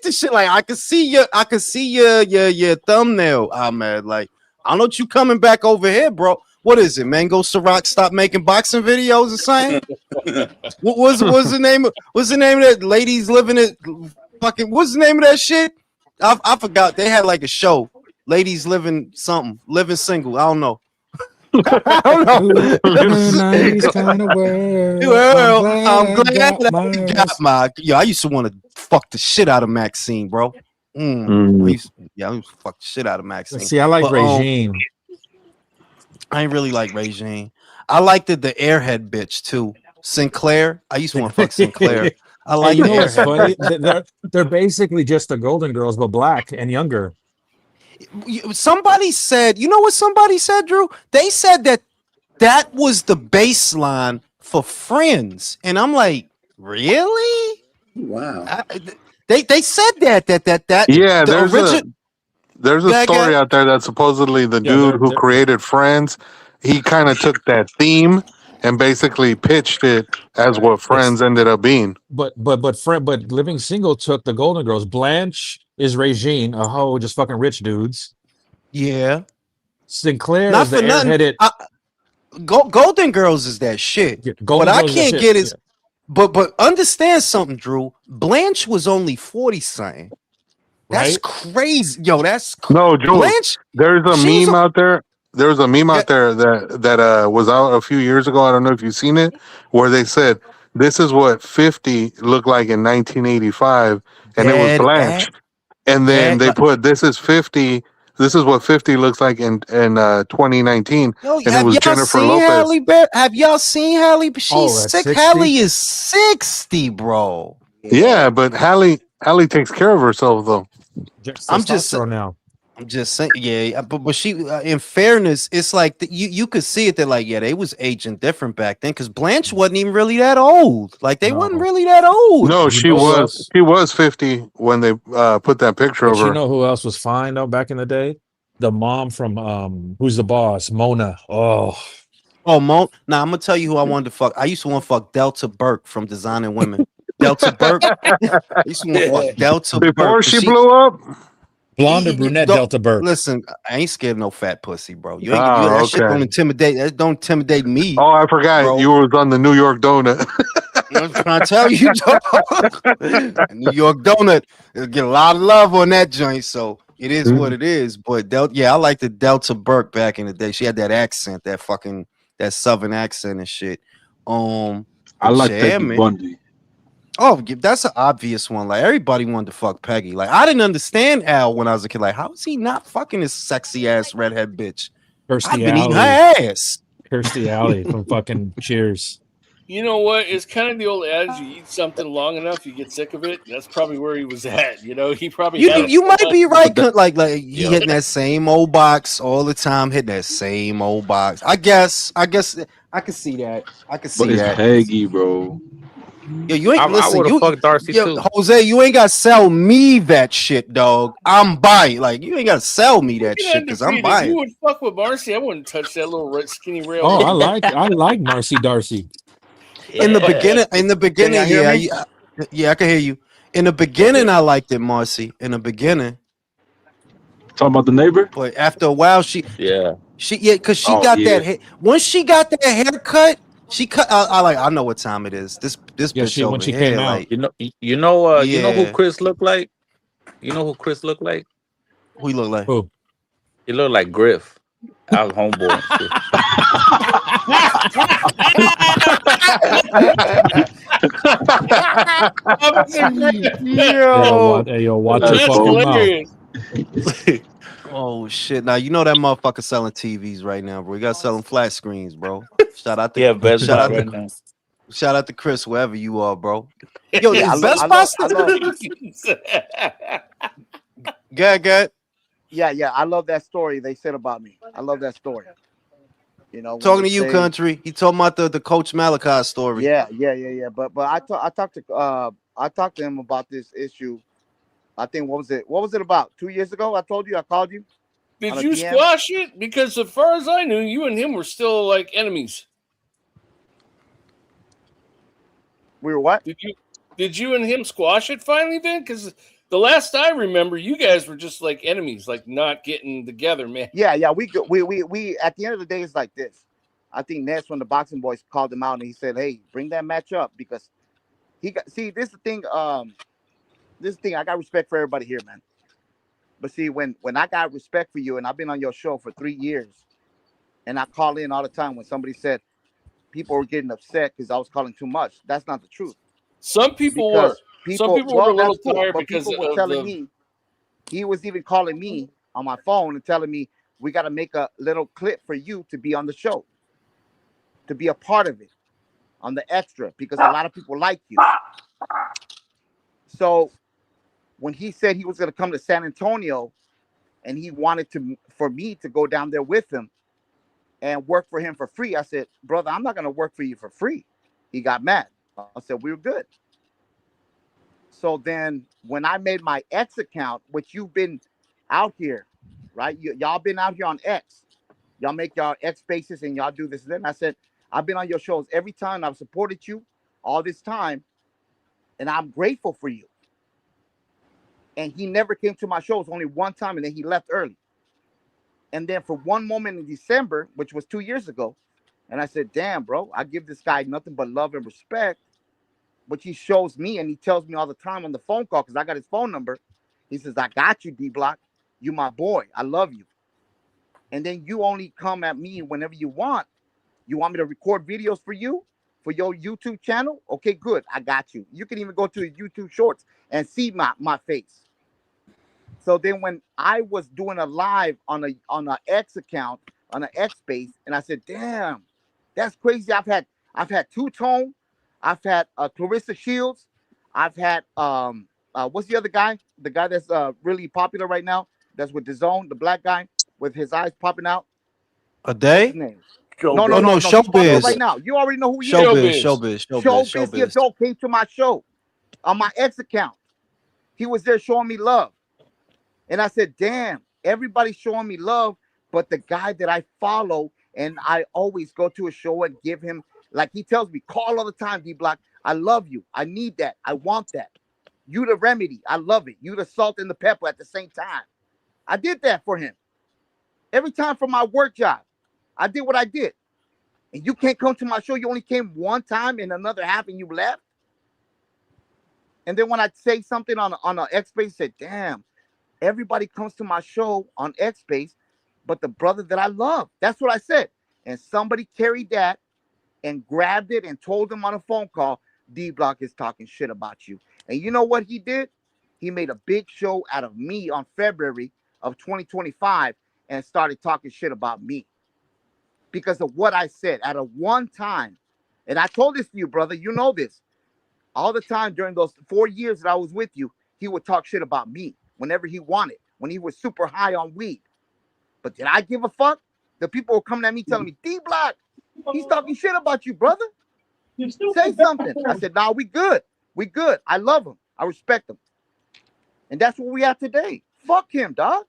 the shit. Like I can see your thumbnail, Ahmed. Like I know you coming back over here, bro. What is it? Mango Ciroc stop making boxing videos or something? What's the name of that ladies living it fucking what's the name of that shit? I forgot. They had like a show. Ladies living something, living single. I don't know. I don't know. Nice kind of world. Well, I'm glad I got I got my. Yo, I used to want to fuck the shit out of Maxine, bro. I used to fuck the shit out of Maxine. See, I like Regine. I ain't really like Regine. I liked the airhead bitch too. Sinclair. I used to want to fuck Sinclair. I like you the know what's airhead. funny? They're basically just the Golden Girls, but black and younger. Somebody said, you know what somebody said, Drew? They said that was the baseline for Friends, and I'm like, really? Wow. They said that. Yeah, the there's a story out there that supposedly the dude who created Friends, he kind of took that theme and basically pitched it as what Friends ended up being. But Living Single took the Golden Girls. Blanche is Regine, a hoe, just fucking rich dudes. Yeah. Sinclair is the airheaded. Golden Girls is that shit. Yeah, what I can't get is, but understand something, Drew. Blanche was only 40 something. That's crazy, yo. That's no, Jules. Blanche, there's a meme out there. There's a meme out there that was out a few years ago. I don't know if you've seen it, where they said this is what 50 looked like in 1985, and it was Blanche. And then they put this is 50. This is what 50 looks like in 2019, and it was Jennifer Lopez. Have y'all seen Halle? She's sick. 60? Halle is 60, bro. Yeah, but Halle takes care of herself though. I'm just saying, yeah, but she, in fairness, it's like you could see it that like, yeah, they was aging different back then because Blanche wasn't even really that old. Like they wasn't really that old. No, she was 50 when they put that picture But over. you know who else was fine though back in the day? The mom from Who's the Boss? Mona. Oh, Nah, I'm gonna tell you who I wanted to fuck. I used to want to fuck Delta Burke from Designing Women. Delta Burke. I used to want to fuck Delta Burke before she blew up. Blonde or brunette Delta Burke? Listen, I ain't scared of no fat pussy, bro. You ain't that shit don't intimidate. That don't intimidate me. Oh, I forgot bro. You was on the New York Donut. I'm trying to tell you, New York Donut. It'll get a lot of love on that joint, so it is what it is. But I like the Delta Burke back in the day. She had that accent, that Southern accent and shit. I like Peggy Bundy. Oh, that's an obvious one. Like everybody wanted to fuck Peggy. Like I didn't understand Al when I was a kid. Like how is he not fucking this sexy ass redhead bitch? I've been eating her ass. Kirstie Alley from fucking Cheers. You know what? It's kind of the old adage: you eat something long enough, you get sick of it. That's probably where he was at. You know, he probably you might be right. Like he hitting that same old box all the time, hitting that same old box. I guess I can see that. I can see that. Peggy, bro. Yo, you ain't listen. I would have fucked Darcy too. Jose, you ain't gotta sell me that shit, dog. I'm buying. Like you ain't gotta sell me that shit because I'm buying. If you would fuck with Marcy, I wouldn't touch that little skinny rail. Oh, I like Marcy Darcy. In the beginning, yeah, I can hear you. In the beginning, I liked it, Marcy. In the beginning, talking about the neighbor. But after a while, because she got that. Once she got that haircut. She cut. I know what time it is. This bitch over when she here, came out. like, you know who Chris looked like. You know who Chris looked like. Who he look like? Who? He looked like Griff, Al's homeboy. Yo, watch your fucking mouth. Oh shit! Now you know that motherfucker selling TVs right now, bro. You got selling flat screens, bro. Shout out to Yeah, Best shout Buy out to right now. shout out to Chris wherever you are, bro. Yo, Yeah, is Best Buy still? Get yeah. I love that story they said about me. I love that story. You know, when talking they to you, say, country. He talking about the Coach Malachi story. yeah. But I talked to him about this issue. I think what was it about? 2 years ago, I told you, I called you Did on a you DM. squash it? Because as far as I knew, you and him were still like enemies. We were what? Did you and him squash it finally then? Because the last I remember, you guys were just like enemies, like not getting together, man. Yeah. We at the end of the day, it's like this. I think Ness, when the boxing boys called him out and he said, "Hey, bring that match up," because he got, see, this is the thing. This thing, I got respect for everybody here, man. But see, when I got respect for you, and I've been on your show for 3 years, and I call in all the time when somebody said people were getting upset because I was calling too much. That's not the truth. Some people were. Because Some people were well, a little that's cool. tired But because people were of telling the. me, he was even calling me on my phone and telling me, we got to make a little clip for you to be on the show, to be a part of it on the extra, because a lot of people like you. So when he said he was going to come to San Antonio and he wanted for me to go down there with him and work for him for free, I said, brother, I'm not going to work for you for free. He got mad. I said, we were good. So then when I made my X account, which you've been out here, right? Y'all been out here on X. Y'all make y'all X spaces and y'all do this and then. I said, I've been on your shows every time. I've supported you all this time. And I'm grateful for you. And he never came to my shows, only one time, and then he left early. And then for one moment in December, which was 2 years ago, and I said, damn, bro, I give this guy nothing but love and respect. But he shows me and he tells me all the time on the phone call, because I got his phone number. He says, I got you, D-Block. You my boy. I love you. And then you only come at me whenever you want. You want me to record videos for you, for your YouTube channel? Okay, good. I got you. You can even go to the YouTube shorts and see my face. So then when I was doing a live on a X account, on an X space, and I said, damn, that's crazy. I've had Two-Tone, I've had Clarissa Shields, I've had what's the other guy? The guy that's really popular right now, that's with DAZN, the black guy with his eyes popping out. A What's his day? name? Oh No. He's popular right Showbiz. now. You already know who he is. Showbiz. The adult came to my show on my X account. He was there showing me love. And I said, damn, everybody's showing me love, but the guy that I follow, and I always go to a show and give him, like he tells me, call all the time, D-Block. I love you. I need that. I want that. You the remedy. I love it. You the salt and the pepper at the same time. I did that for him. Every time for my work job, I did what I did. And you can't come to my show. You only came one time and another half and you left. And then when I say something on an X space, said, damn, everybody comes to my show on X space, but the brother that I love. That's what I said. And somebody carried that and grabbed it and told him on a phone call, D-Block is talking shit about you. And you know what he did? He made a big show out of me on February of 2025 and started talking shit about me because of what I said at a one time. And I told this to you, brother. You know this. All the time during those 4 years that I was with you, he would talk shit about me whenever he wanted, when he was super high on weed. But did I give a fuck? The people were coming at me telling me, D-Block, he's talking shit about you, brother. Say something. I said, nah, we good. We good. I love him. I respect him. And that's what we have today. Fuck him, dog.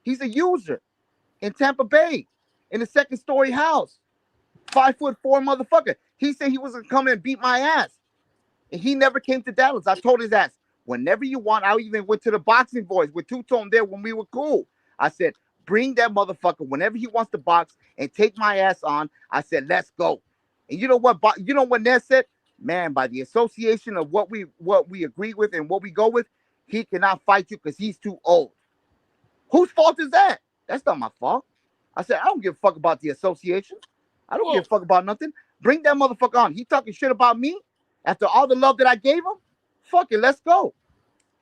He's a user in Tampa Bay in a second story house. 5'4" motherfucker. He said he was going to come and beat my ass. And he never came to Dallas. I told his ass, whenever you want, I even went to the boxing boys with Two-Tone there when we were cool. I said, bring that motherfucker whenever he wants to box and take my ass on. I said, let's go. And you know what? You know what Ness said? Man, by the association of what we agree with and what we go with, he cannot fight you because he's too old. Whose fault is that? That's not my fault. I said, I don't give a fuck about the association. I don't give a fuck about nothing. Bring that motherfucker on. He talking shit about me after all the love that I gave him? Fuck it, let's go.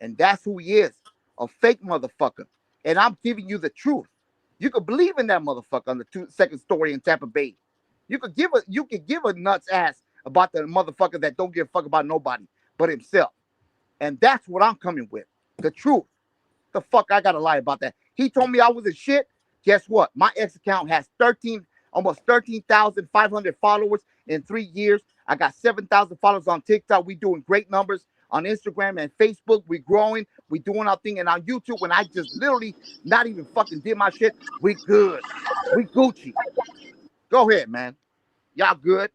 And that's who he is, a fake motherfucker. And I'm giving you the truth. You could believe in that motherfucker on the second story in Tampa Bay. You could give a nuts ass about the motherfucker that don't give a fuck about nobody but himself. And that's what I'm coming with. The truth. The fuck I gotta lie about that. He told me I was a shit. Guess what? My ex account has almost 13,500 followers in 3 years. I got 7,000 followers on TikTok. We doing great numbers on Instagram and Facebook. We growing. We doing our thing. And on YouTube, when I just literally not even fucking did my shit, we good. We Gucci. Go ahead, man. Y'all good.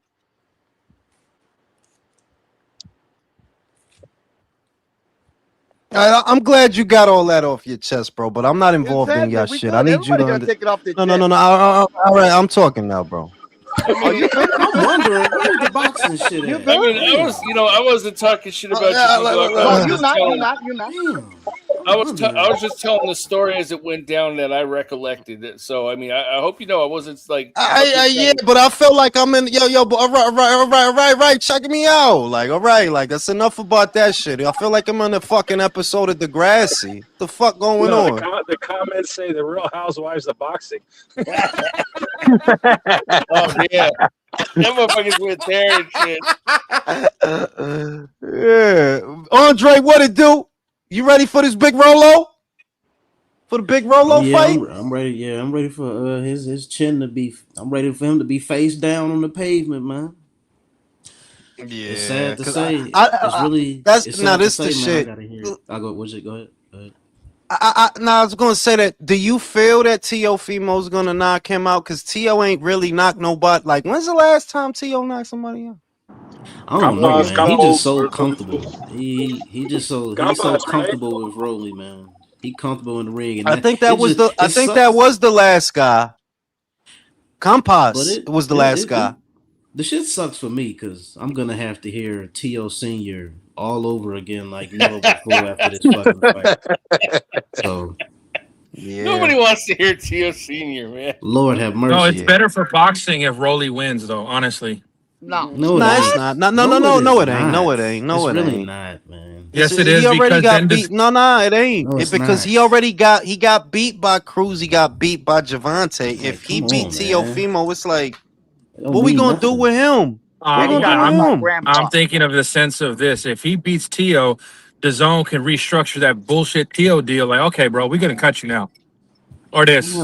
I'm glad you got all that off your chest, bro. But I'm not involved in your shit. I need you to take it off the No. All right, I'm talking now, bro. I'm wondering where's the boxing shit at? I mean, I wasn't talking shit about you. No, you're not. I was just telling the story as it went down that I recollected it. So I mean, I hope you know I wasn't like. Yeah, but I felt like I'm in but all right, check me out. Like, all right, like that's enough about that shit. I feel like I'm on a fucking episode of Degrassi. What the fuck going on? The comments say the Real Housewives of boxing. Oh yeah, that motherfuckers went there and shit. Yeah, Andre, what it do? You ready for this big Rolo? For the big Rolo fight? I'm ready. Yeah, I'm ready for his chin to be. I'm ready for him to be face down on the pavement, man. Yeah, it's sad to say. It's really. That's it's now sad this to the say, shit. Man, I gotta hear it. I'll go. What's it? Go ahead. Go ahead. I was gonna say that. Do you feel that Teofimo's gonna knock him out? Because Teo ain't really knocked nobody. Like, when's the last time Teo knocked somebody out? I don't know, man. He just so comfortable. He just so he's so comfortable with Rolly, man. He comfortable in the ring. And I think that was the last guy. Campas was the last guy. The shit sucks for me because I'm gonna have to hear Teo Senior all over again like never before after this fucking fight. So yeah. Nobody wants to hear Teo Senior, man. Lord have mercy. No, it's better for boxing if Rolly wins, though. Honestly. No, it's not. No, it ain't. No, it really ain't. not, man. Yes, it is. He already because got then beat. No, it ain't. No, it's because not. he already got beat by Cruz. He got beat by Javante. If he come beat on, Teofimo, it's like, don't what we mean gonna nothing. do with him? I'm thinking of the sense of this. If he beats Teo, DAZN can restructure that bullshit Teo deal. Like, okay, bro, we're gonna cut you now, or this.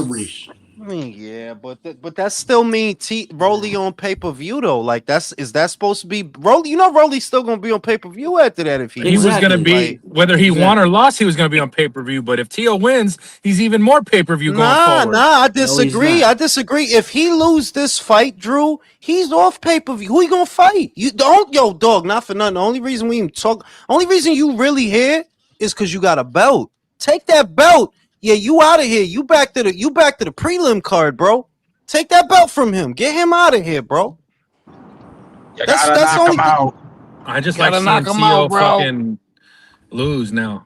I mean, yeah, but that still mean Rolly on pay-per-view though. Like, is that supposed to be Rolly? You know, Rolly's still gonna be on pay-per-view after that if He was gonna be whether he won or lost, he was gonna be on pay-per-view. But if Teo wins, he's even more pay-per-view going forward. I disagree. I disagree. If he lose this fight, Drew, he's off pay-per-view. Who he gonna fight? You don't, dog. Not for nothing. The only reason only reason you really here is because you got a belt. Take that belt. Yeah, you out of here. You back to the prelim card, bro. Take that belt from him. Get him out of here, bro. That's only. Out. I just like seeing Teo fucking lose now.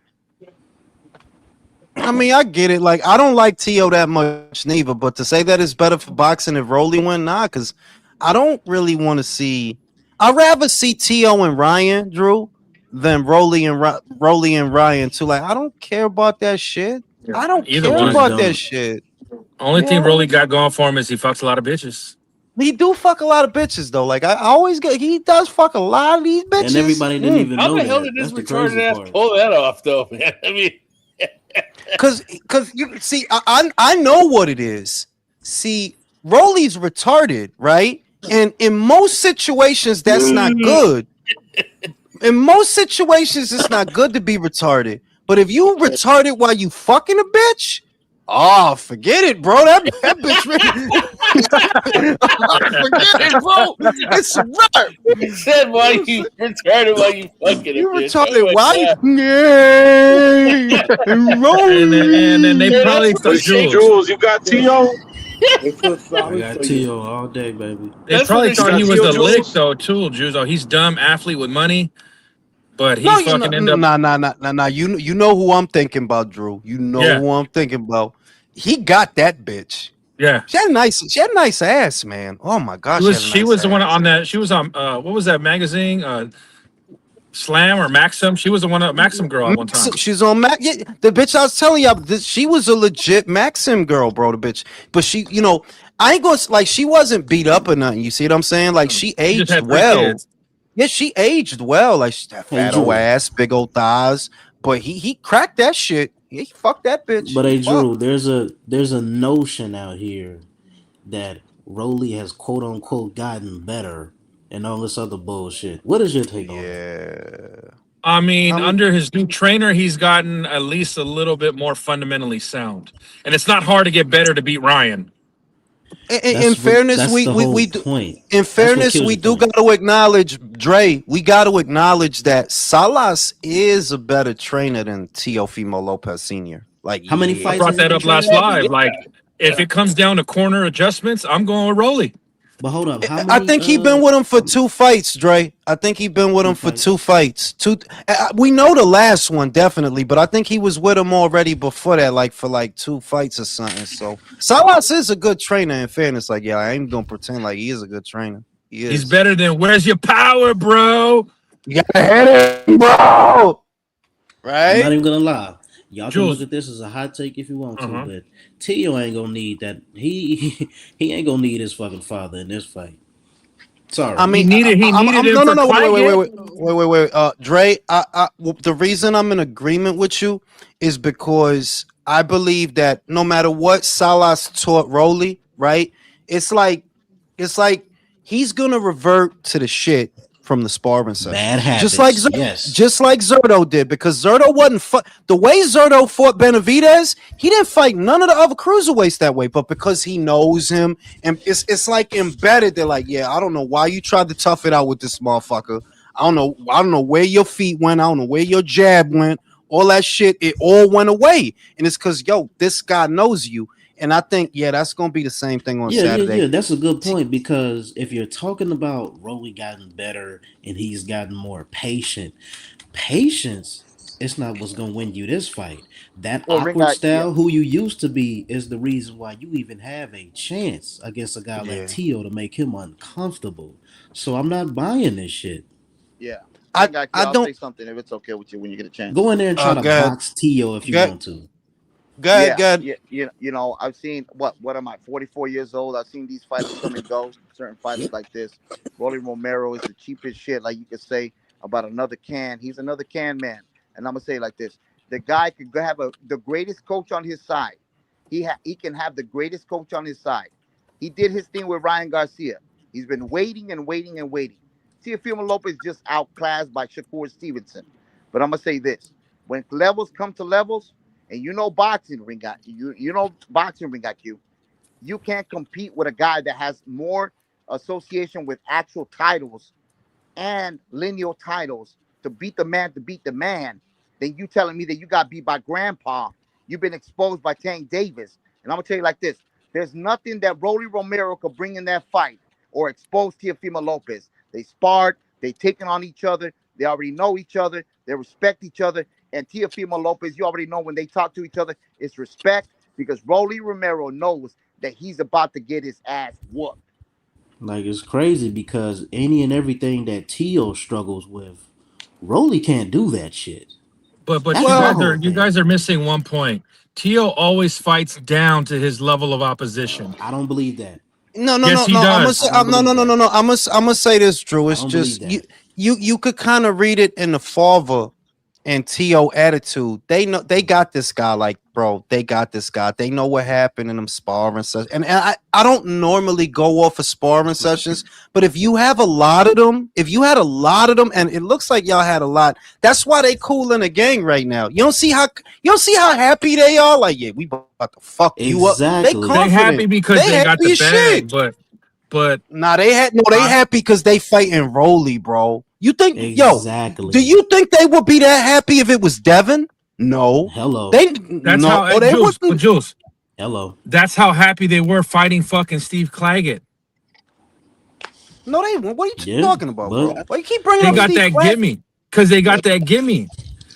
I mean, I get it. Like, I don't like Teo that much neither. But to say that it's better for boxing if Rolly win, because I don't really want to see. I'd rather see Teo and Ryan, Drew, than Rolly and Ryan too. Like, I don't care about that shit. I don't care about that shit. Only thing Rolly got going for him is he fucks a lot of bitches. He do fuck a lot of bitches though. Like, I always get, he does fuck a lot of these bitches. And everybody didn't even know How the hell that. did this That's the retarded crazy ass part. pull that off, though, man? I mean, Cause you see, I know what it is. See, Rolly's retarded, right? And in most situations, that's not good. In most situations, it's not good to be retarded. But if you retarded while you fucking a bitch, oh, forget it, bro. That bitch forget it, bro. It's right. He said why you retarded while you fucking You it, retarded why you and then they probably Jules, you got Teo? I got Teo all day, baby. They probably thought he was the lick though, too, Jules. Oh, he's dumb athlete with money. But he fucking ended up. Nah. You know who I'm thinking about, Drew. You know who I'm thinking about. He got that bitch. Yeah, she had a nice ass, man. Oh my gosh, she was the one on that. She was on what was that magazine? Slam or Maxim. She was the one Maxim girl at one time. She's on Mac. Yeah, the bitch I was telling y'all, she was a legit Maxim girl, bro. The bitch, but she, I ain't gonna like she wasn't beat up or nothing. You see what I'm saying? Like she She just aged had 3 well. kids. Yeah, she aged well. Like she that Hey fat old Drew, ass, big old thighs. But he cracked that shit. He fucked that bitch. but He hey fucked. Drew, there's a notion out here that Rolly has quote unquote gotten better and all this other bullshit. What is your take on that? Yeah. I mean, I mean, under his new trainer, he's gotten at least a little bit more fundamentally sound, and it's not hard to get better to beat Ryan. in fairness, That's the whole we do. point. In That's what fairness, kills we your do point. got to acknowledge Dre. We got to acknowledge that Salas is a better trainer than Teofimo Lopez Sr. Like, How many I yeah, fights brought has he that been up last training? yeah. live. Like, if it comes down to corner adjustments, I'm going with Rolly. But hold up, how I many think he been with him for 2 fights, Dre. I think he been with two him for 2 fights? fights. We know the last one definitely, but I think he was with him already before that, like for like 2 fights or something. So Salas is a good trainer. In fairness, like I ain't gonna pretend like he is a good trainer. He He's is. better than where's your power, bro? You gotta hit him, bro. I'm not Right? even gonna lie. Y'all can look Jules. at this as a hot take if you want to, Uh-huh. but Tio ain't gonna need that. He ain't gonna need his fucking father in this fight. I Sorry. He mean, needed him no, for Claggett. wait. Dre, the reason I'm in agreement with you is because I believe that no matter what Salas taught Rolly, right? It's like, it's like he's gonna revert to the shit from the sparring Bad sessions, habits. Yes. just like Zerto did, because Zerto wasn't the way Zerto fought Benavidez. He didn't fight none of the other cruiserweights that way, but because he knows him, and it's like embedded. They're like, yeah, I don't know why you tried to tough it out with this motherfucker. I don't know where your feet went. I don't know where your jab went. All that shit, it all went away, and it's because this guy knows you. And I think, yeah, that's gonna be the same thing on Saturday. Yeah. That's a good point because if you're talking about Rolly gotten better and he's gotten more patient, patience it's not what's gonna win you this fight. That Well, Ring awkward got yeah, style, who you used to be, is the reason why you even have a chance against a guy like Yeah, Tio to make him uncomfortable. So I'm not buying this shit. yeah. I Ring got I I'll say don't. something if it's okay with you when you get a chance. Go in there and try to Go ahead. box Tio if you Go, want to. go ahead. Yeah, Go ahead. yeah, I've seen what am I, 44 years old? I've seen these fighters come and go. Certain fighters like this. Rolly Romero is the cheapest shit, like you could say about another can. He's another can man. And I'm gonna say it like this: the guy could have the greatest coach on his side. He can have the greatest coach on his side. He did his thing with Ryan Garcia. He's been waiting and waiting and waiting. Teofimo Lopez just outclassed by Shakur Stevenson. But I'm gonna say this: when levels come to levels, and boxing ring got boxing ring got you can't compete with a guy that has more association with actual titles and lineal titles to beat the man, then you telling me that you got beat by grandpa. You've been exposed by Tank Davis. And I'm gonna tell you like this: there's nothing that Rolly Romero could bring in that fight or expose Teofimo Lopez. They sparred, they taken on each other, they already know each other, they respect each other. And Teofimo Lopez, you already know when they talk to each other, it's respect because Rolly Romero knows that he's about to get his ass whooped. Like it's crazy because any and everything that Tio struggles with, Rolly can't do that shit. But That's you my guys Well, are whole you thing. guys are missing one point. Tio always fights down to his level of opposition. I don't believe that. Yes, he I'm gonna does. say, I don't believe that. I'm gonna say this, Drew. I It's don't believe just that. you could kind of read it in the father and T.O. attitude. They know they got this guy. Like, bro, they got this guy. They know what happened in them sparring sessions. And I don't normally go off of sparring sessions, but if you have a lot of them, and it looks like y'all had a lot, that's why they cool in the gang right now. You don't see how happy they are. Like, yeah, we about to fuck you up. They Exactly. They happy confident. because They they got the happy as shit. bag, but Nah, they I, happy because they fighting Rolly, bro. You think, do Exactly. you think they would be that happy if it was Devin? No, Hello. they that's no, how they Jules, wouldn't. Jules. Hello. That's how happy they were fighting fucking Steve Claggett. No, they won't. What are you Yeah, talking about, but bro? Why you keep bringing They up got Steve that Flack? gimme because they got that gimme.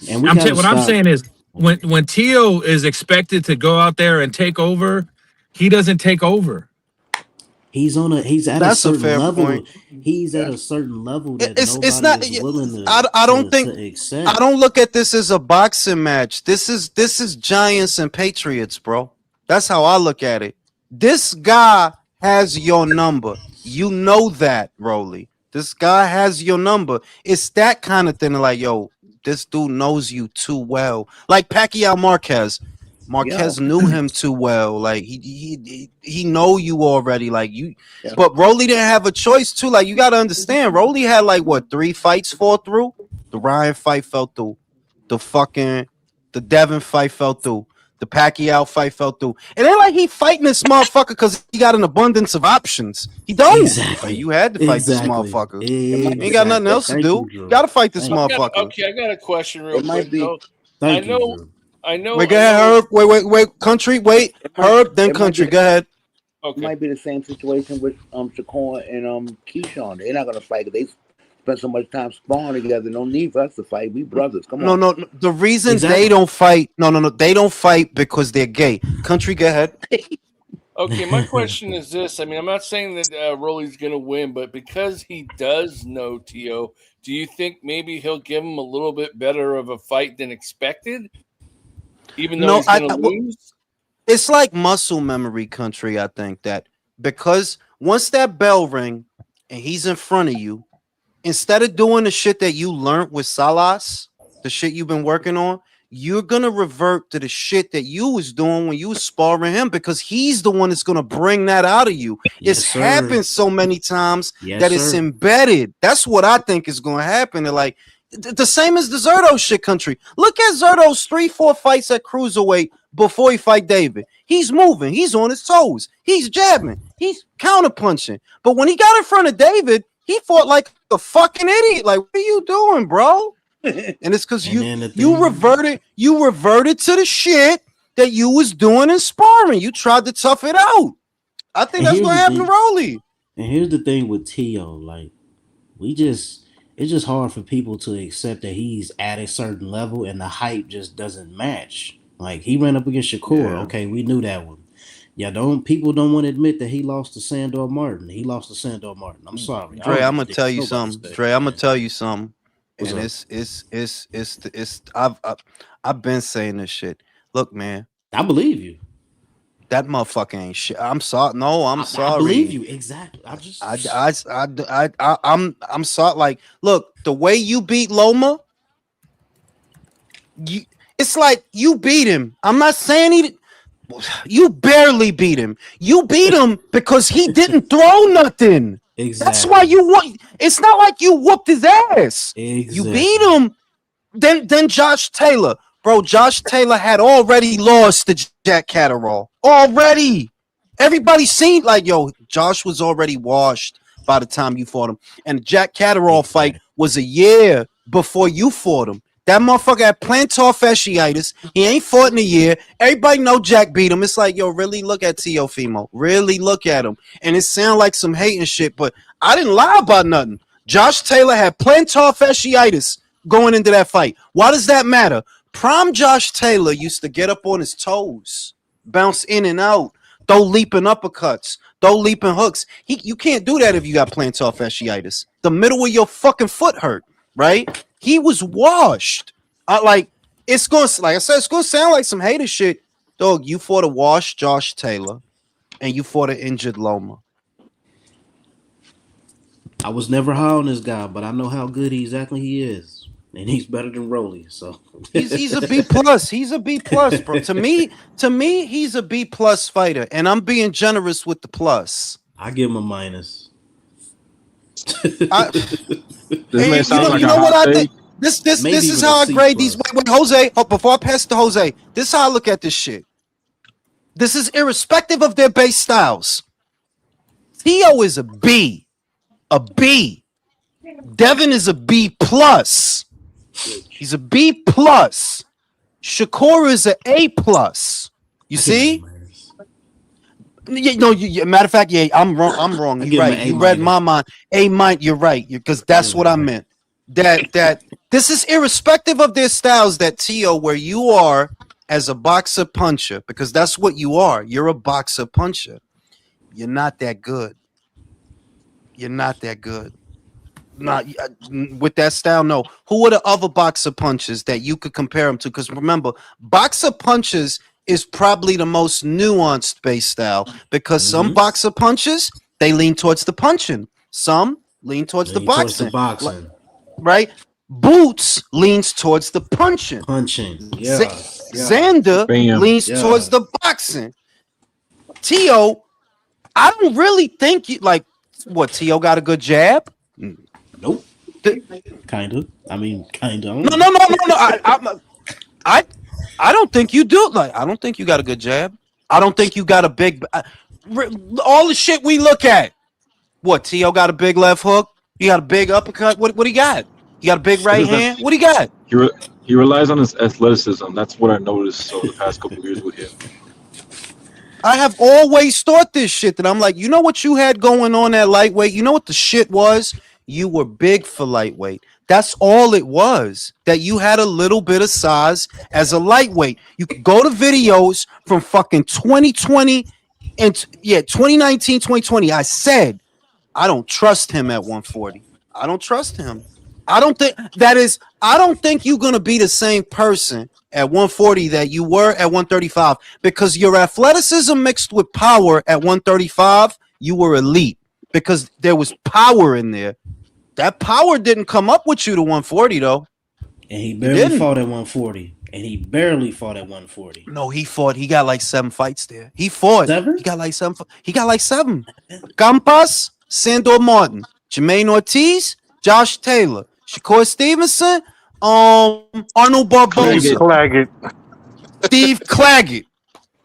and we gotta What I'm stop. saying is when Tio is expected to go out there and take over, he doesn't take over. He's at a That's a certain fair level. point. He's at a certain level that It's nobody not. is willing I don't think. to I accept. don't look at this as a boxing match. This is Giants and Patriots, bro. That's how I look at it. This guy has your number. You know that, Rolly. This guy has your number. It's that kind of thing. Like, yo, this dude knows you too well. Like Pacquiao Marquez. Yeah. Marquez knew him too well. Like he know you already. Like you, Yeah. but Rolly didn't have a choice too. Like you got to understand, Rolly had like what 3 fights fall through. The Ryan fight fell through. The Devin fight fell through. The Pacquiao fight fell through. It ain't like he fighting this motherfucker because he got an abundance of options. He don't. Exactly. Like, you had to fight this motherfucker. You ain't got nothing else to do. You got to fight this motherfucker. I got a question real It might quick. be. Though. Thank you, know. Drew. I know. Wait, go ahead, Herb. Wait. Country, wait. Herb, then Country. Go ahead. It might be the same situation with Shakur and Keyshawn. They're not gonna fight because they spent so much time sparring together. No need for us to fight. We brothers. Come on. No. The reason they don't fight, no. They don't fight because they're gay. Country, go ahead. Okay, my question is this. I mean, I'm not saying that Rolly's going to win, but because he does know T.O., do you think maybe he'll give him a little bit better of a fight than expected? Even though he's going to lose? It's like muscle memory, Country, I think, that because once that bell ring and he's in front of you, instead of doing the shit that you learned with Salas, the shit you've been working on, you're gonna revert to the shit that you was doing when you was sparring him because he's the one that's gonna bring that out of you. It's happened so many times that it's embedded. That's what I think is gonna happen. And like the same as the Zerto shit, Country. Look at Zerto's 3-4 fights at cruiserweight before he fight David. He's moving, he's on his toes, he's jabbing, he's counterpunching. But when he got in front of David, he fought like a fucking idiot. Like, what are you doing, bro? And it's because you reverted to the shit that you was doing in sparring. You tried to tough it out. I think that's gonna happen to Rolly. And here's the thing with T.O. Like, it's just hard for people to accept that he's at a certain level and the hype just doesn't match. Like, he ran up against Shakur. Yeah. Okay, we knew that one. People don't want to admit that he lost to Sandor Martin. I'm sorry. Dre, I'm gonna tell you something. I've been saying this shit. Look, man. I believe you. That motherfucker ain't shit. I'm sorry. No, I'm sorry. I believe you. Exactly. I'm sorry. Like, look, the way you beat Loma, it's like you beat him. I'm not saying you barely beat him. You beat him because he didn't throw nothing. Exactly. That's why you won. It's not like you whooped his ass. Exactly. You beat him. Then Josh Taylor. Bro, Josh Taylor had already lost to Jack Catterall. Already. Everybody seen like, yo, Josh was already washed by the time you fought him. And the Jack Catterall fight was a year before you fought him. That motherfucker had plantar fasciitis. He ain't fought in a year. Everybody know Jack beat him. It's like, yo, really look at Teofimo. Really look at him. And it sound like some hating shit, but I didn't lie about nothing. Josh Taylor had plantar fasciitis going into that fight. Why does that matter? Prime Josh Taylor used to get up on his toes, bounce in and out, throw leaping uppercuts, throw leaping hooks. You can't do that if you got plantar fasciitis. The middle of your fucking foot hurt, right? He was washed. It's gonna, like I said, it's gonna sound like some hater shit. Dog, you fought a washed Josh Taylor and you fought an injured Loma. I was never high on this guy, but I know how good he is. And he's better than Rolly. So he's a B plus. He's a B plus, bro. To me, he's a B plus fighter. And I'm being generous with the plus. I give him a minus. This may sound like what I think. This is how I grade these. Wait, Jose. Before I pass to Jose, this is how I look at this shit. This is irrespective of their base styles. Theo is a B. Devin is a B plus. He's a B plus. Shakur is an A plus. You see? Matter of fact, yeah, I'm wrong. You're right. You read my mind. A minus. You're right. Because that's what I meant. That this is irrespective of their styles. That Tio, where you are as a boxer puncher, because that's what you are. You're a boxer puncher. You're not that good. You're not that good. Not with that style. No. Who are the other boxer punches that you could compare him to? Because remember, boxer punches is probably the most nuanced base style because some boxer punches they lean towards the punching, some lean towards the Towards the boxing. boxing. Right? Boots leans towards the punching. Yeah. Xander leans towards the boxing. Tio, I don't really think you like what Tio got a good jab. Nope. Kind of. I mean, kind of. No. I don't think you do. Like, I don't think you got a good jab. I don't think you got a big. All the shit we look at. What Tio got a big left hook? You got a big uppercut. What he got? You got a big right hand. What he got? He relies on his athleticism. That's what I noticed over the past couple of years with him. I have always thought this shit that I'm like, you know what you had going on at lightweight? You know what the shit was? You were big for lightweight. That's all it was. That you had a little bit of size as a lightweight. You could go to videos from fucking 2020 and 2019, 2020. I said, I don't trust him at 140. I don't trust him. I don't think you're going to be the same person at 140 that you were at 135 because your athleticism mixed with power at 135, you were elite because there was power in there. That power didn't come up with you to 140 though. And he barely fought at 140. No, he fought. He got like 7 fights there. He fought. 7? He got like 7. He got like 7. Campas, Sandor Martin, Jermaine Ortiz, Josh Taylor, Shakur Stevenson, Arnold Barboza, Steve Claggett.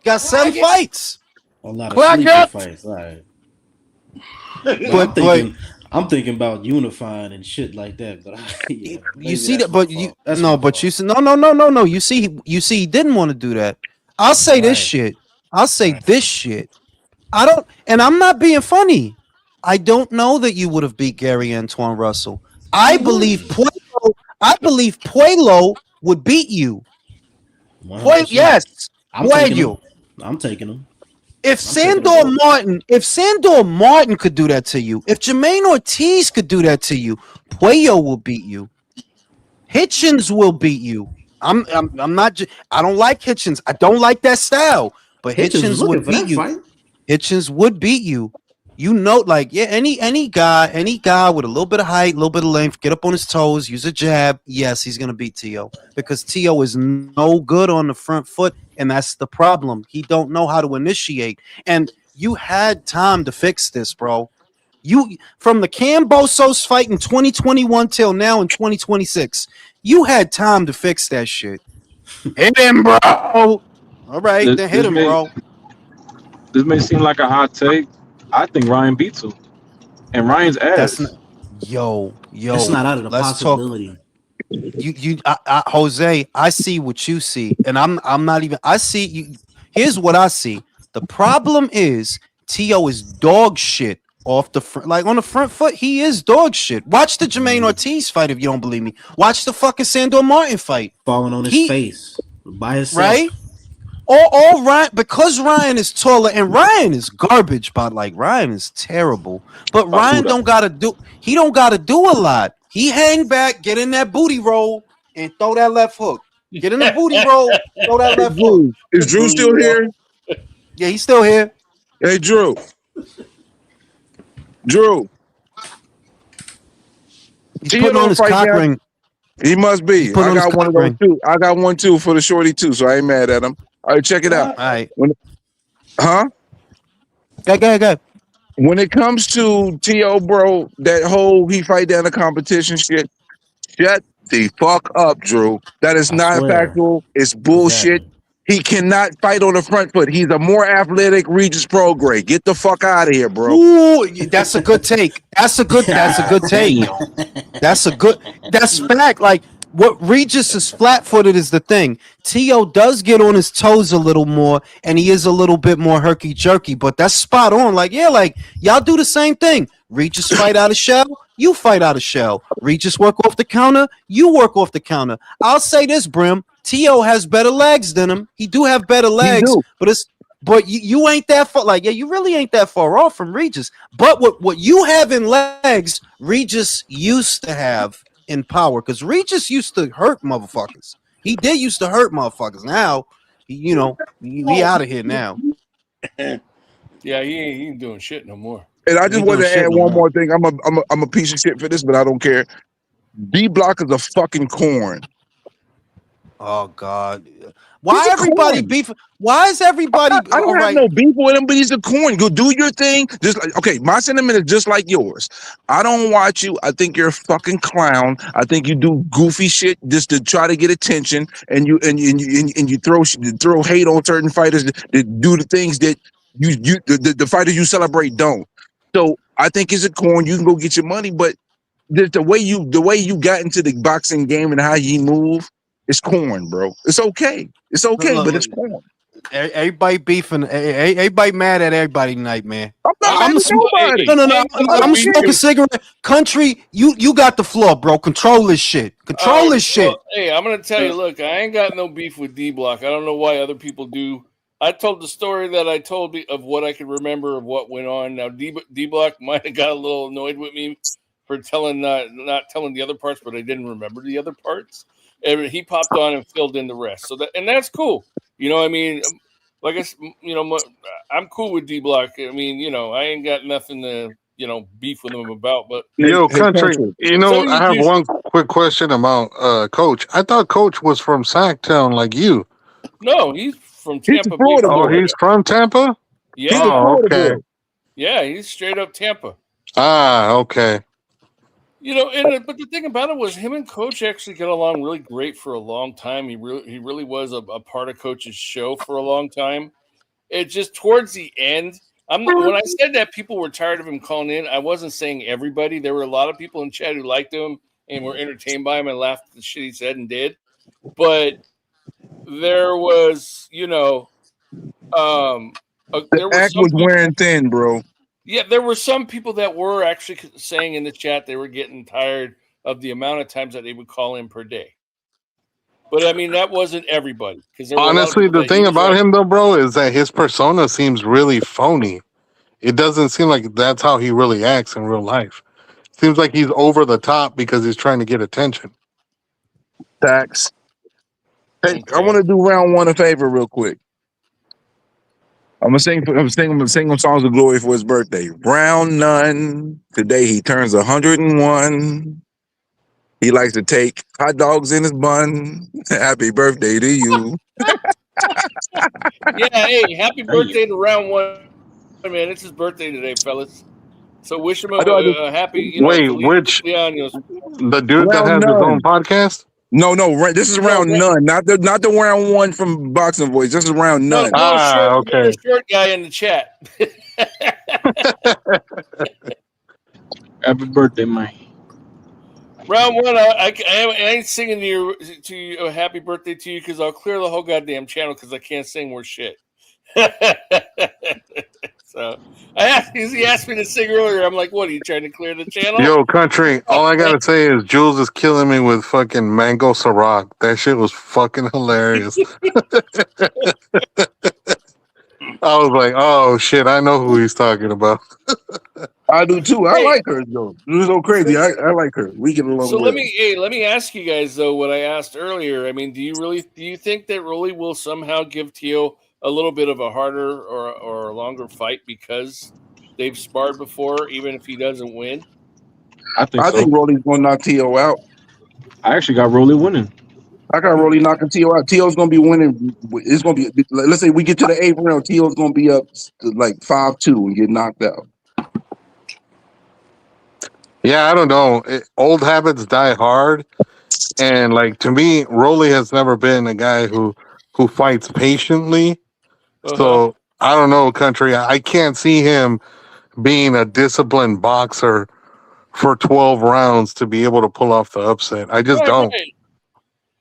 Got 7 fights. A lot of sleeper fights. All right. But I'm thinking about unifying and shit like that. But you see that, but you see, no. You see, he didn't want to do that. I'll say this shit. I don't, and I'm not being funny. I don't know that you would have beat Gary Antoine Russell. I believe Puello would beat you. Yes, I'm taking him. If Sandor Martin could do that to you, if Jermaine Ortiz could do that to you, Puello will beat you. Hitchens will beat you. I'm not. I don't like Hitchens. I don't like that style. But Hitchens would beat you. Fight? Hitchens would beat you. You know, like any guy with a little bit of height, a little bit of length, get up on his toes, use a jab. Yes, he's gonna beat Tio because Tio is no good on the front foot, and that's the problem. He don't know how to initiate. And you had time to fix this, bro. You from the Cambosos fight in 2021 till now in 2026, you had time to fix that shit. Hit him, bro. All right, then hit him, bro. This may seem like a hot take. I think Ryan beats him, and Ryan's ass. Yo, it's not out of the possibility. Jose, I see what you see, and I'm not even. I see you. Here's what I see. The problem is Tio is dog shit off the front, like on the front foot. He is dog shit. Watch the Jermaine Ortiz fight if you don't believe me. Watch the fucking Sandor Martin fight. Falling on his face by himself, right? All Ryan, because Ryan is taller and Ryan is garbage, but like Ryan is terrible. But Ryan don't gotta do a lot. He hang back, get in that booty roll, and throw that left hook. Get in the booty roll, throw that left hook. Is Drew still here? Yeah, he's still here. Hey, Drew. He's putting on his cock ring. He must be. I got one of those too. I got one too for the shorty too, so I ain't mad at him. All right, check it out. All right. Huh? Go. When it comes to T.O., bro, that whole he fight down the competition shit, shut the fuck up, Drew. That is not factual. It's bullshit. Exactly. He cannot fight on the front foot. He's a more athletic Regis Prograde. Get the fuck out of here, bro. Ooh, that's a good take. That's a good take. That's fact. Like what Regis is flat-footed is the thing. T.O. does get on his toes a little more, and he is a little bit more herky-jerky, but that's spot on. Like y'all do the same thing. Regis fight out of shell, you fight out of shell. Regis work off the counter, you work off the counter. I'll say this, Brim. T.O. has better legs than him. He do have better legs, but But you ain't that far. Like, yeah, you really ain't that far off from Regis. But what you have in legs, Regis used to have in power, because Regis used to hurt motherfuckers. He did used to hurt motherfuckers. Now, we out of here now. Yeah, he ain't doing shit no more. And I just want to add one more thing. I'm a piece of shit for this, but I don't care. D Block is a fucking corn. Oh God. Why everybody beef? Why is everybody? I don't have no beef with him, but he's a corn. Go do your thing. Just like, okay, my sentiment is just like yours. I don't watch you. I think you're a fucking clown. I think you do goofy shit just to try to get attention, and you throw hate on certain fighters that do the things that the fighters you celebrate don't. So I think he's a corn. You can go get your money, but the way you got into the boxing game and how you move, it's corn, bro. It's okay. It's okay, but it's corn. Everybody beefing. Everybody mad at everybody tonight, man. I'm I'm smoking cigarette. Country, you got the floor, bro. Control this shit. Control this shit. Well, hey, I'm gonna tell you. Look, I ain't got no beef with D Block. I don't know why other people do. I told the story that I told of what I could remember of what went on. Now D Block might have got a little annoyed with me for telling not telling the other parts, but I didn't remember the other parts. And he popped on and filled in the rest. So that's cool. You know, I mean, like I'm cool with D Block. I mean, I ain't got nothing to beef with him about. But Country, I have one quick question about Coach. I thought Coach was from Sacktown, like you. No, he's from Tampa. He's from Tampa. Yeah. Oh, okay. Yeah, he's straight up Tampa. Ah, okay. But the thing about it was him and Coach actually got along really great for a long time. He really was a part of Coach's show for a long time. It just towards the end, when I said that people were tired of him calling in, I wasn't saying everybody. There were a lot of people in chat who liked him and were entertained by him and laughed at the shit he said and did. But there was, the act was wearing thin, bro. Yeah, there were some people that were actually saying in the chat they were getting tired of the amount of times that they would call in per day. But I mean, that wasn't everybody. Because honestly, the thing about him, though, bro, is that his persona seems really phony. It doesn't seem like that's how he really acts in real life. Seems like he's over the top because he's trying to get attention. Thanks. Hey, I want to do round one a favor real quick. I'm gonna sing songs of glory for his birthday. Round none. Today he turns 101. He likes to take hot dogs in his bun. Happy birthday to you. Yeah, hey, happy birthday to round one, man. It's his birthday today, fellas. So wish him a happy, Wait, which the dude that has his own podcast? No, this is round none, not the round one from Boxing Voice. This is round none. Okay. Short guy in the chat. Happy birthday, man. Round one, I ain't singing to you a happy birthday to you because I'll clear the whole goddamn channel because I can't sing worth shit. So he asked me to sing earlier. I'm like, what are you trying to clear the channel? Yo, Country, all I gotta say is Jules is killing me with fucking mango Ciroc. That shit was fucking hilarious. I was like, oh shit, I know who he's talking about. I do too. I like her though. This is so crazy. I like her. We get along. So let me ask you guys though what I asked earlier. I mean, do you think that Rolly will somehow give Tio a little bit of a harder or a longer fight because they've sparred before, even if he doesn't win? I think Rolly's gonna knock Tio out. I actually got Rolly winning. I got Rolly knocking Tio out. Tio's gonna be winning. It's gonna be. Let's say we get to the 8th round. Tio's gonna be up to like 5-2 and get knocked out. Yeah, I don't know. Old habits die hard, and like to me, Rolly has never been a guy who fights patiently. So I don't know, Country. I can't see him being a disciplined boxer for 12 rounds to be able to pull off the upset. I just don't. Right.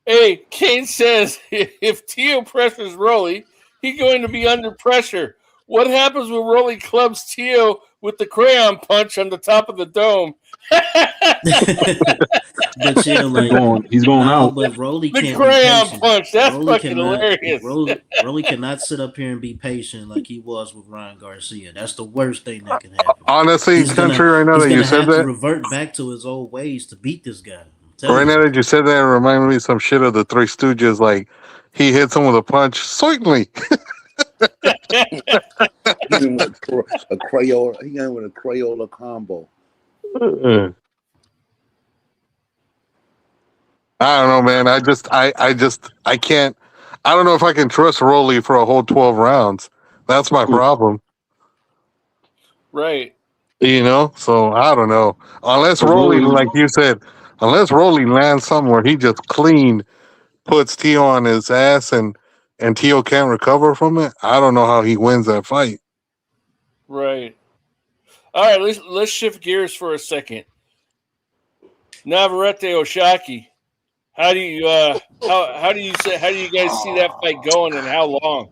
Hey, Kane says if Tio pressures Rolly, he's going to be under pressure. What happens when Rolly clubs Tio with the crayon punch on the top of the dome? But chill, like he's going no, out. but Rolly The can't be crayon patient. punch. That's Rolly fucking cannot. hilarious. Rolly cannot sit up here and be patient like he was with Ryan Garcia. That's the worst thing that can happen. Honestly, country, right now He's that you gonna said have to that, revert back to his old ways to beat this guy. I'm telling right you. now that you said that, it reminded me of some shit of the Three Stooges. Like he hits him with a punch, certainly. He went with a Crayola. He went with a Crayola combo. I don't know, man. I can't. I don't know if I can trust Rolly for a whole 12 rounds. That's my problem. Right. You know, so I don't know. Unless Rolly, like you said, unless Rolly lands somewhere, he just clean puts Tio on his ass and Tio can't recover from it. I don't know how he wins that fight. Right. All right, let's shift gears for a second. Navarrete Oshaki. How do you how do you guys see that fight going and how long?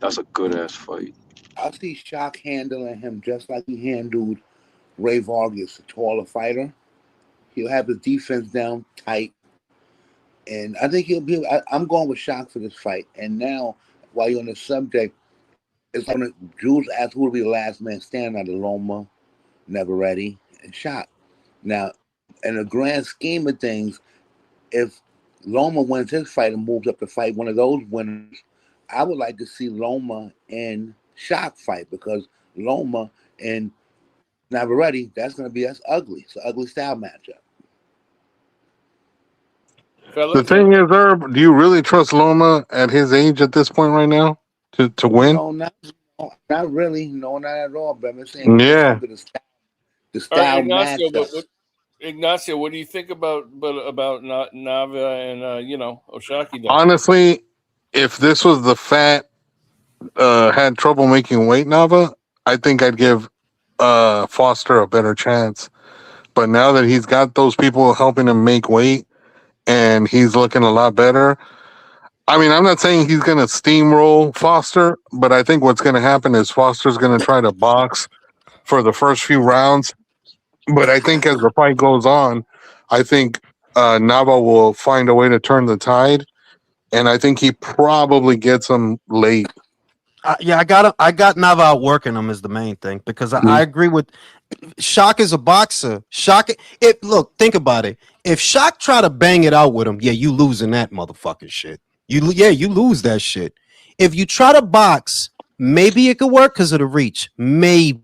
That's a good ass fight. I see Shock handling him just like he handled Ray Vargas, a taller fighter. He'll have his defense down tight. And I think I'm going with Shock for this fight. And now, while you're on the subject, it's on Jules asked who will be the last man standing out of Loma, Navarrete, and Shock. Now, in the grand scheme of things, if Loma wins his fight and moves up to fight one of those winners, I would like to see Loma and Shock fight because Loma and Navarrete, that's ugly. It's an ugly style matchup. The thing is, Herb, do you really trust Loma at his age at this point right now to win? No, not really. No, not at all. But I'm saying Yeah. The style Ignacio, matchup. Ignacio, what do you think about Nava and Oshaki? Then? Honestly, if this was the fat had trouble making weight Nava, I think I'd give Foster a better chance. But now that he's got those people helping him make weight and he's looking a lot better, I mean, I'm not saying he's going to steamroll Foster, but I think what's going to happen is Foster's going to try to box for the first few rounds. But I think as the fight goes on, I think Nava will find a way to turn the tide, and I think he probably gets him late. I got Nava outworking him is the main thing because I agree with Shock is a boxer. Look, think about it. If Shock try to bang it out with him, yeah, you losing that motherfucking shit. You lose that shit. If you try to box, maybe it could work because of the reach, maybe.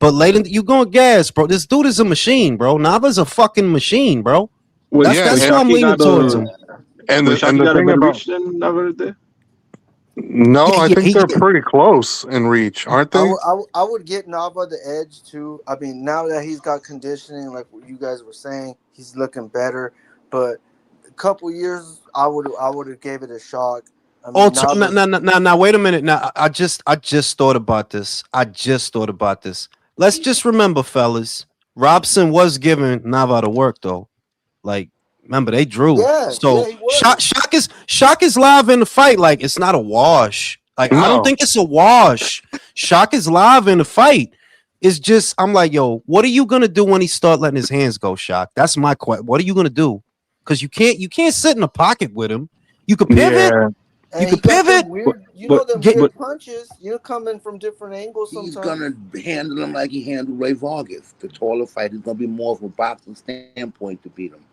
But later you going gas, bro. This dude is a machine, bro. Nava's a fucking machine, bro. That's why I'm leaning towards him. And the thing about no, Yeah, I think he- they're pretty close in reach, aren't they? I would get Nava the edge too. I mean, now that he's got conditioning, like what you guys were saying, he's looking better. But a couple years, I would have gave it a shot. I mean, Now, wait a minute. Now, I just thought about this. Let's just remember, fellas, Robson was giving Nava to work though. Like, remember they drew. So he was. Shock is live in the fight. Like, it's not a wash. Like, I don't think it's a wash. Shock is live in the fight. It's just I'm like, yo, what are you gonna do when he start letting his hands go, Shock? That's my question. What are you gonna do? Because you can't sit in a pocket with him. You could pivot. Yeah. And You could pivot. Weird, weird punches, coming from different angles sometimes. He's gonna handle him like he handled Ray Vargas. The taller fight is gonna be more from a boxing standpoint to beat him.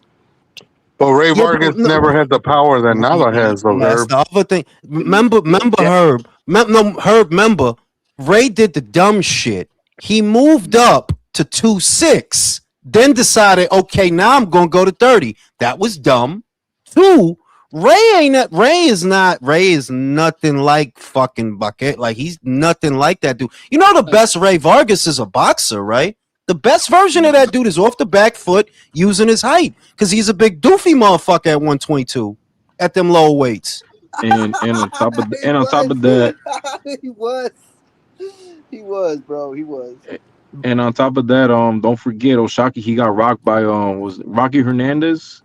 But Ray Vargas never had the power that Nava has, though. That's Herb. the other thing. Remember, Herb. Remember, Ray did the dumb shit. He moved up to 2-6, then decided, okay, now I'm gonna go to 30. That was dumb. 2. Ray is nothing like fucking Bucket. Like, he's nothing like that dude. You know, the best Ray Vargas is a boxer, right? The best version of that dude is off the back foot using his height because he's a big doofy motherfucker at 122 at them low weights. And on top of that, he was, bro. He was. And on top of that, don't forget Oshaki. He got rocked by was it Rocky Hernandez,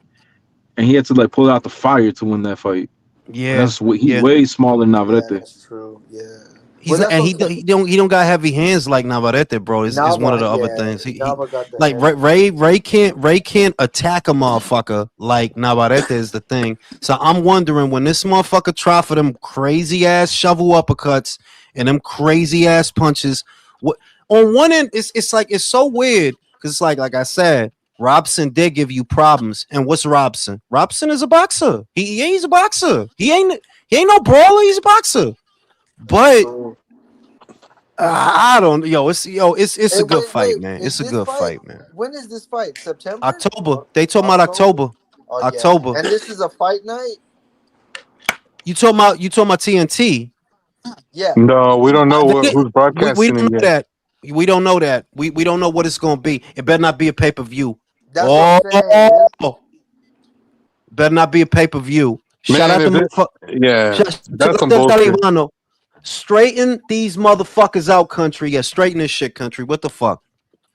and he had to like pull out the fire to win that fight. Yeah, He's way smaller than Navarrete. Yeah, that's true. Yeah. He's that's and okay. he don't got heavy hands like Navarrete, bro. Is one of Nava, the other yeah, things. Nava got the Like hand. Ray can't attack a motherfucker like Navarrete is the thing. So I'm wondering when this motherfucker try for them crazy ass shovel uppercuts and them crazy ass punches. What on one end it's like it's so weird because it's like I said, Robson did give you problems. And what's Robson? Robson is a boxer. He's a boxer. He ain't no brawler. He's a boxer. But So, I don't. It's hey, a good wait, fight, man. is It's a this good fight? fight, man. When is this fight? September October. or They talking about October? October. Oh yeah, October. and this is a fight night. You talking about TNT? Yeah, No, we don't know We who's we broadcasting don't it know yet. that. We don't know that. We don't know what it's gonna be. It better not be a pay per view. that's what I'm Oh, saying. better not be a pay per view. Shout Man, out to if it, yeah, that's some bullshit. Talibano. Straighten these motherfuckers out, country. Yeah, straighten this shit, country. What the fuck?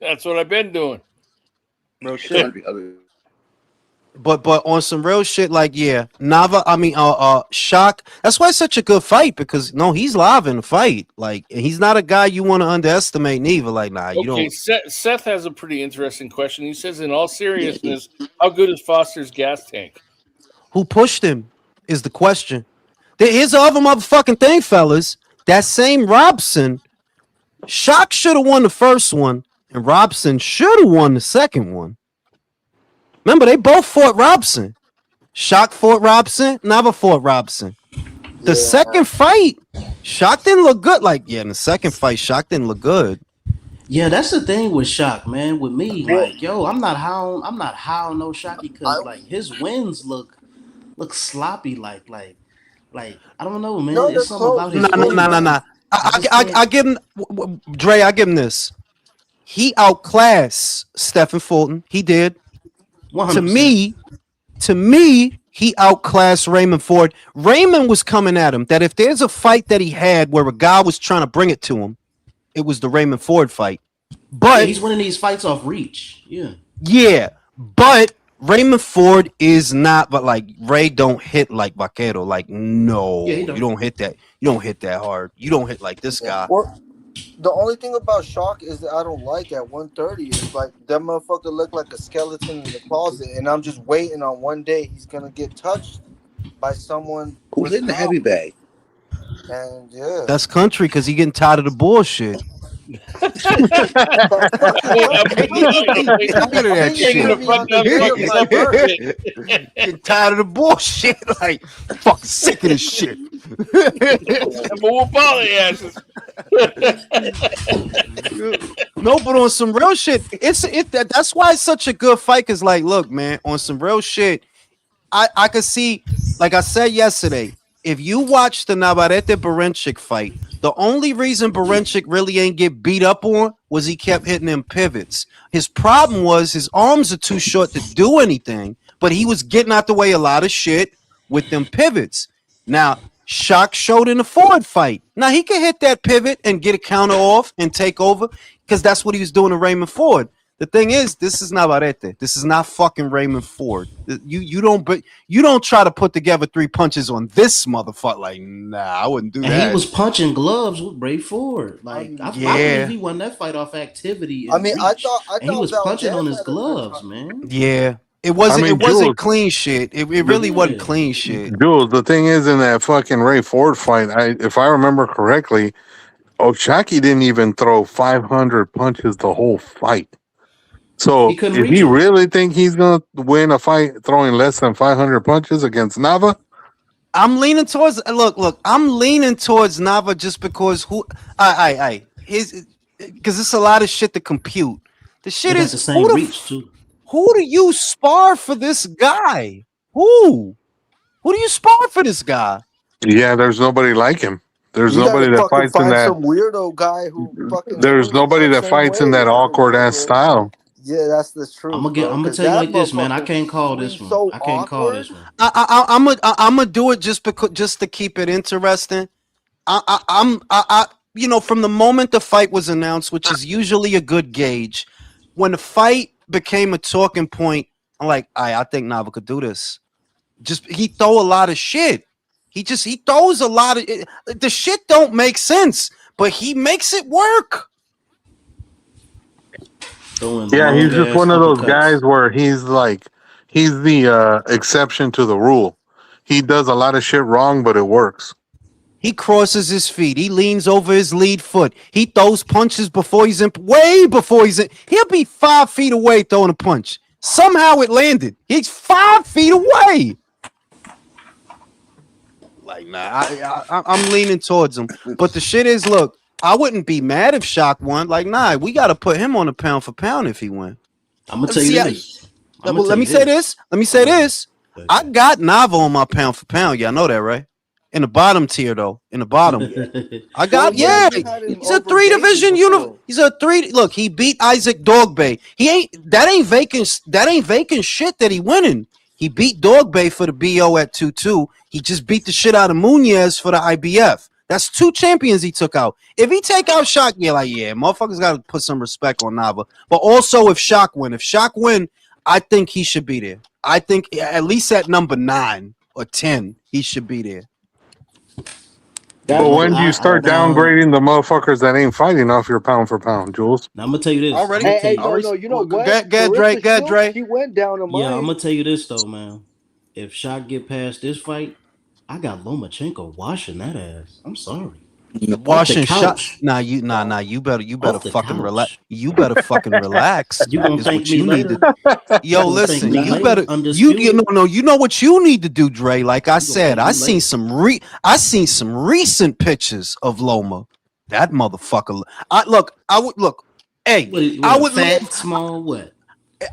That's what I've been doing. Real shit. But on some real shit, like Shock. That's why it's such a good fight because no, he's live in the fight. Like he's not a guy you want to underestimate neither. Like you Okay, don't. Seth has a pretty interesting question. He says, in all seriousness, how good is Foster's gas tank? Who pushed him is the question. Here's the other motherfucking thing, fellas. That same Robson, Shock should have won the first one, and Robson should have won the second one. Remember, they both fought Robson. Shock fought Robson, Nava fought Robson. The second fight, Shock didn't look good. In the second fight, Shock didn't look good. Yeah, that's the thing with Shock, man. With me, like, yo, I'm not high on no Shocky because like his wins look sloppy. Like I don't know, man. No, It's they're something close. about his wins. Nah. I give him, Dre. I give him this. He outclassed Stephen Fulton. He did. 100%. To me, he outclassed Raymond Ford. Raymond was coming at him. That if there's a fight that he had where a guy was trying to bring it to him, it was the Raymond Ford fight. But he's winning these fights off reach. Yeah, but Raymond Ford is not. But Ray don't hit like Vaquero. No, Yeah, you don't hit that. You don't hit that hard. You don't hit like this guy. Well, the only thing about Shock is that I don't like at 130 is like that motherfucker look like a skeleton in the closet, and I'm just waiting on one day he's gonna get touched by someone who's in the heavy bag. And yeah, That's country because he getting tired of the bullshit. Tired of that shit. Getting tired of the bullshit. Like fucking sick of this shit. No, but on some real shit, that's why it's such a good fight. Cause look, man, on some real shit, I could see, like I said yesterday, if you watch the Navarrete Berenchik fight, the only reason Berenchik really ain't get beat up on was he kept hitting them pivots. His problem was his arms are too short to do anything, but he was getting out the way a lot of shit with them pivots. Now, Shock showed in the Ford fight. Now, he can hit that pivot and get a counter off and take over because that's what he was doing to Raymond Ford. The thing is, this is Navarrete. This is not fucking Raymond Ford. You don't try to put together 3 punches on this motherfucker. Like, nah, I wouldn't do and that. He was punching gloves with Ray Ford. Like, I believe he won that fight off activity. And reach. I thought and he was punching on his gloves, man. Yeah, it wasn't. It wasn't clean shit. It really wasn't clean shit. Jules, the thing is, in that fucking Ray Ford fight, if I remember correctly, O'Shaquie didn't even throw 500 punches the whole fight. So, if he really think he's gonna win a fight throwing less than 500 punches against Nava? I'm leaning towards. Look. I'm leaning towards Nava just because because it's a lot of shit to compute. The shit is the same reach too. Who do you spar for this guy? Who do you spar for this guy? Yeah, there's nobody like him. There's nobody that fights in that. Some weirdo guy who fucking. There's nobody that fights in that awkward ass style. Yeah, that's the truth. I'm gonna tell you like this, man. I can't call this one. So I can't call this one. I'm gonna do it just to keep it interesting. From the moment the fight was announced, which is usually a good gauge, when the fight became a talking point, I'm like, I think Nava could do this. He throw a lot of shit. He throws a lot of the shit don't make sense, but he makes it work. Yeah, he's just one of those guys where he's the exception to the rule. He does a lot of shit wrong, but it works. He crosses his feet. He leans over his lead foot. He throws punches before he's in, way before he's in. He'll be 5 feet away throwing a punch. Somehow it landed. He's 5 feet away. Like, nah, I'm leaning towards him. But the shit is, look, I wouldn't be mad if Shock won. Like, nah, we got to put him on a pound for pound if he win. I'm going to tell you this. Let me say this. I got Nava on my pound for pound. Y'all know that, right? In the bottom tier, though. In the bottom. I got, he's a 3 division unit. He's a 3. Look, he beat Isaac Dogbay. That ain't vacant shit that he winning. He beat Dogbay for the BO at 2-2. He just beat the shit out of Munoz for the IBF. That's 2 champions he took out. If he take out Shock, motherfuckers got to put some respect on Nava. But also if Shock win, I think he should be there. I think at least at number 9 or 10, he should be there. But when do you start downgrading the motherfuckers that ain't fighting off your pound for pound, Jules? Now, I'm gonna tell you this. Already? No, you know what? Get Dre. He went down a mile. Yeah, I'm gonna tell you this though, man. If Shock get past this fight, I got Lomachenko washing that ass. I'm sorry. Washing Shock. You better fucking relax. You better fucking relax. You gonna thank me later? Yo, listen. You better. You know what you need to do, Dre. Like I said, I seen some recent pictures of Loma. That motherfucker. I would look. Hey, I would fat, small, what?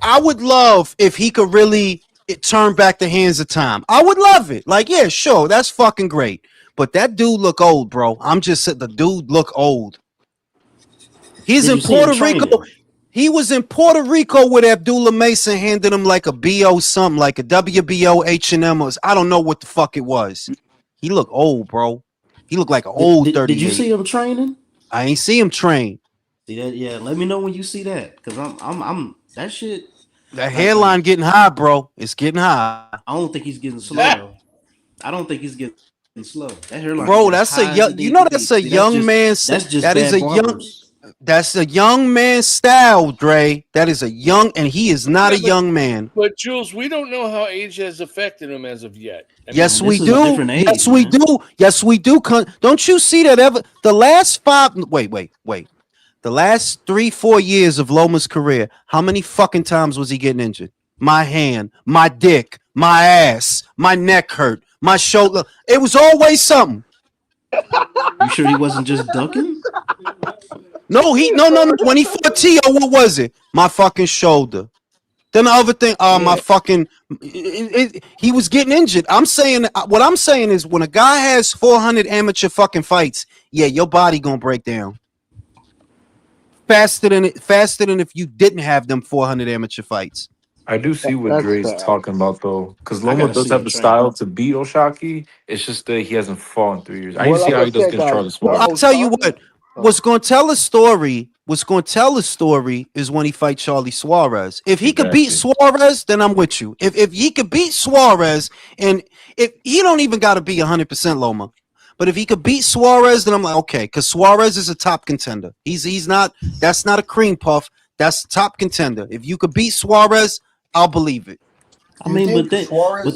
I would love if he could really turn back the hands of time. I would love it. Like, yeah, sure, that's fucking great. But that dude look old, bro. I'm just saying the dude look old. He's in Puerto Rico. He was in Puerto Rico with Abdullah Mason handed him like a BO something, like a WBO H&M. I don't know what the fuck it was. He look old, bro. He looked like an old 38. Did you see him training? I ain't see him train. See that? Yeah, let me know when you see that. Cause I'm that shit. That hairline getting high, bro. It's getting high. I don't think he's getting slow. I don't think he's getting slow. That hairline, bro. That's a young. You know, that's a young man. That's a young man style, Dre. That is a young, and he is not a young man. But Jules, we don't know how age has affected him as of yet. Yes, we do. Yes, we do. Yes, we do. Don't you see that ever? The last 5. Wait. The last 3-4 years of Loma's career, how many fucking times was he getting injured? My hand, my dick, my ass, my neck hurt, my shoulder. It was always something. You sure he wasn't just ducking? No. When he fought Tio, what was it? My fucking shoulder. Then the other thing, my fucking. He was getting injured. What I'm saying is, when a guy has 400 amateur fucking fights, yeah, your body gonna break down faster than if you didn't have them 400 amateur fights. I do see what Dre's talking about though, because Loma does have the style to beat Oshaki. It's just that he hasn't fought in 3 years. I need to see how he does against Charlie Suarez. I'll tell you what. What's going to tell a story is when he fights Charlie Suarez. If he could beat Suarez, then I'm with you. If he could beat Suarez, and if he don't even got to be 100% Loma, but if he could beat Suarez, then I'm like, okay, because Suarez is a top contender. He's not. That's not a cream puff. That's a top contender. If you could beat Suarez, I'll believe it. I mean, but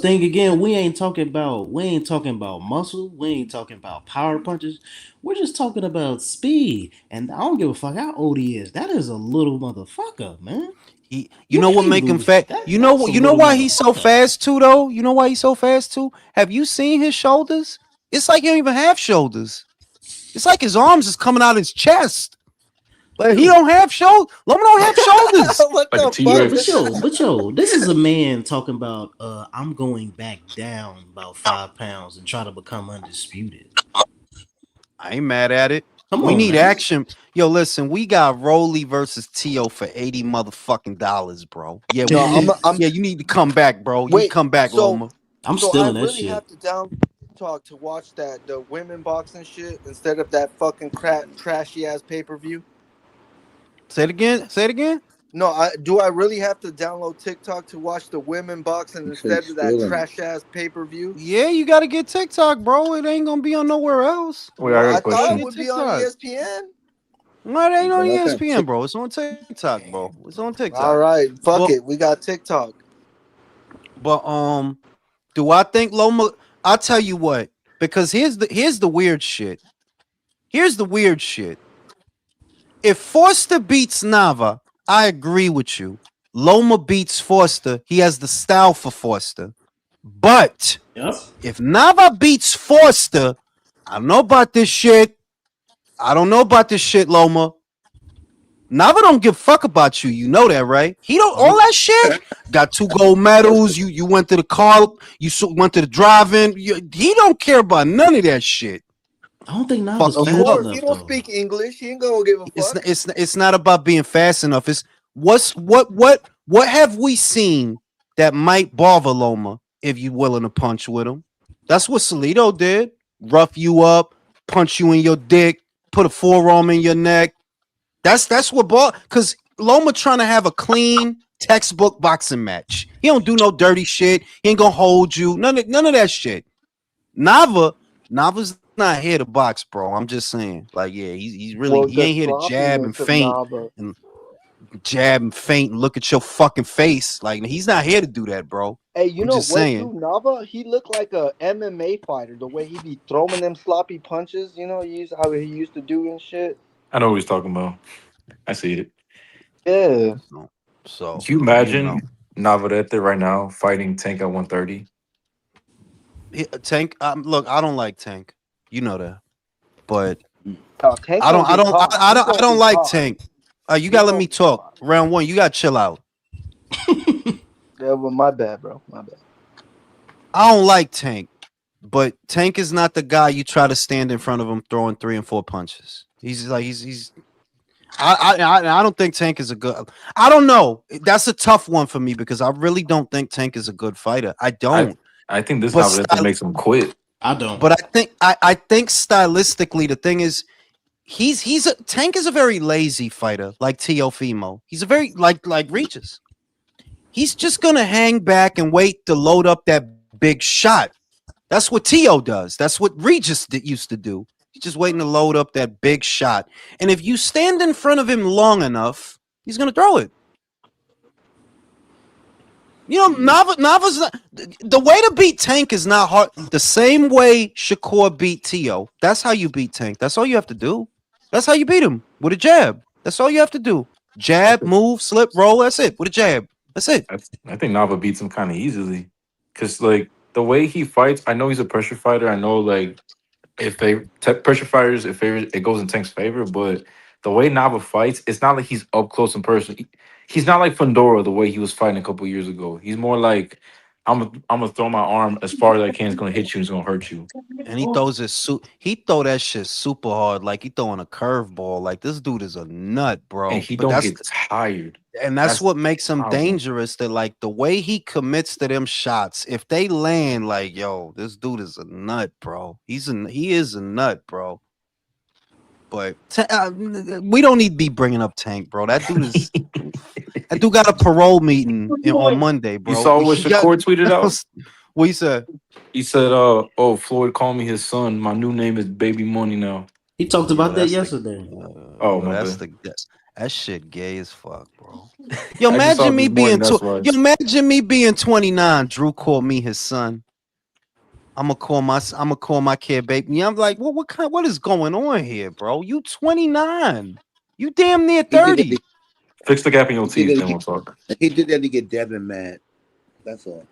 think again, we ain't talking about muscle, we ain't talking about power punches. We're just talking about speed. And I don't give a fuck how old he is. That is a little motherfucker, man. You know what make him fast? You know why he's so fast too, though? You know why he's so fast too? Have you seen his shoulders? It's like he don't even have shoulders. It's like his arms is coming out his chest. But he don't have shoulders. Loma don't have shoulders. What the fuck? But yo, this is a man talking about I'm going back down about 5 pounds and try to become undisputed. I ain't mad at it. We need action. Yo, listen, we got Rolly versus Tio for $80 motherfucking dollars, bro. Yeah, you need to come back, bro. You come back, Loma. I'm still in that shit. I really have to down talk to watch the women boxing shit instead of that fucking trashy ass pay-per-view. Say it again. No, do I really have to download TikTok to watch the women boxing instead of that trash ass pay-per-view? Yeah, you got to get TikTok, bro. It ain't gonna be on nowhere else. Wait, I got I a thought it question. would be on ESPN. No, it ain't on ESPN, bro. It's on TikTok, bro. It's on TikTok. All right, fuck it. We got TikTok. But do I think Loma? I'll tell you what. Because here's the weird shit. Here's the weird shit. If Forster beats Nava, I agree with you. Loma beats Forster. He has the style for Forster. But if Nava beats Forster, I don't know about this shit. Loma. Nava don't give a fuck about you. You know that, right? He don't all that shit. Got 2 gold medals. You went to the car. You went to the drive-in. He don't care about none of that shit. I don't think Nava's Of fast course, enough he don't though. speak English. He ain't gonna give a fuck. It's not about being fast enough. It's what have we seen that might bother Loma if you willing to punch with him? That's what Salido did. Rough you up, punch you in your dick, put a forearm in your neck. That's what because Loma trying to have a clean textbook boxing match. He don't do no dirty shit. He ain't gonna hold you. None of that shit. Nava's not here to box, bro. I'm just saying. Like, yeah, he's really Well, he the ain't here to jab and sloppiness of feint Nava. and look at your fucking face. Like, he's not here to do that, bro. Hey, you I'm know just what, saying. too? Nava, he looked like a MMA fighter. The way he be throwing them sloppy punches, you know, how he used to do and shit. I know what he's talking about. I see it. Yeah. So Can you imagine Navarrete right now fighting Tank at 130? Tank, look, I don't like Tank. You know that. But Tank I gonna get caught. He don't gonna get like caught. Tank. You gotta let me talk. Round 1, you gotta chill out. Yeah, well, my bad, bro. My bad. I don't like Tank, but Tank is not the guy you try to stand in front of him throwing 3 and 4 punches. He's like he's. I don't think Tank is a good. I don't know. That's a tough one for me because I really don't think Tank is a good fighter. I don't. I think this But Navarrete makes him quit. I don't. But I think stylistically the thing is Tank is a very lazy fighter like Teofimo. He's a very like Regis. He's just gonna hang back and wait to load up that big shot. That's what Tio does. That's what Regis used to do. He's just waiting to load up that big shot. And if you stand in front of him long enough, he's gonna throw it. You know, Nava's not, the way to beat Tank is not hard. The same way Shakur beat Tio. That's how you beat Tank. That's all you have to do. That's how you beat him with a jab. That's all you have to do. Jab, move, slip, roll. That's it. With a jab. That's it. I think Nava beats him kind of easily. Because, like, the way he fights, I know he's a pressure fighter. I know, like, if pressure fighters, it goes in Tank's favor. But the way Nava fights, it's not like he's up close in person. He's not like Fundora the way he was fighting a couple years ago. He's more like, I'm gonna throw my arm as far as I can. It's gonna hit you. It's gonna hurt you. And he throws he throw that shit super hard, like he throwing a curveball. Like this dude is a nut, bro. And he But don't get tired. And that's what makes him powerful. dangerous. That like the way he commits to them shots, if they land, like yo, this dude is a nut, bro. He is a nut, bro. But we don't need to be bringing up Tank, bro. That dude is that dude got a parole meeting on Monday, bro. You saw what Shakur tweeted out? What he said? He said, "Oh, Floyd called me his son. My new name is Baby Money now." He talked about that yesterday. That shit gay as fuck, bro. Yo, imagine me being imagine me being 29. Drew called me his son. I'm gonna call my kid baby. I'm like, what is going on here, bro? You 29. You damn near 30. Fix the gap in your teeth, then we'll talk. He did that to get Devin mad. That's all.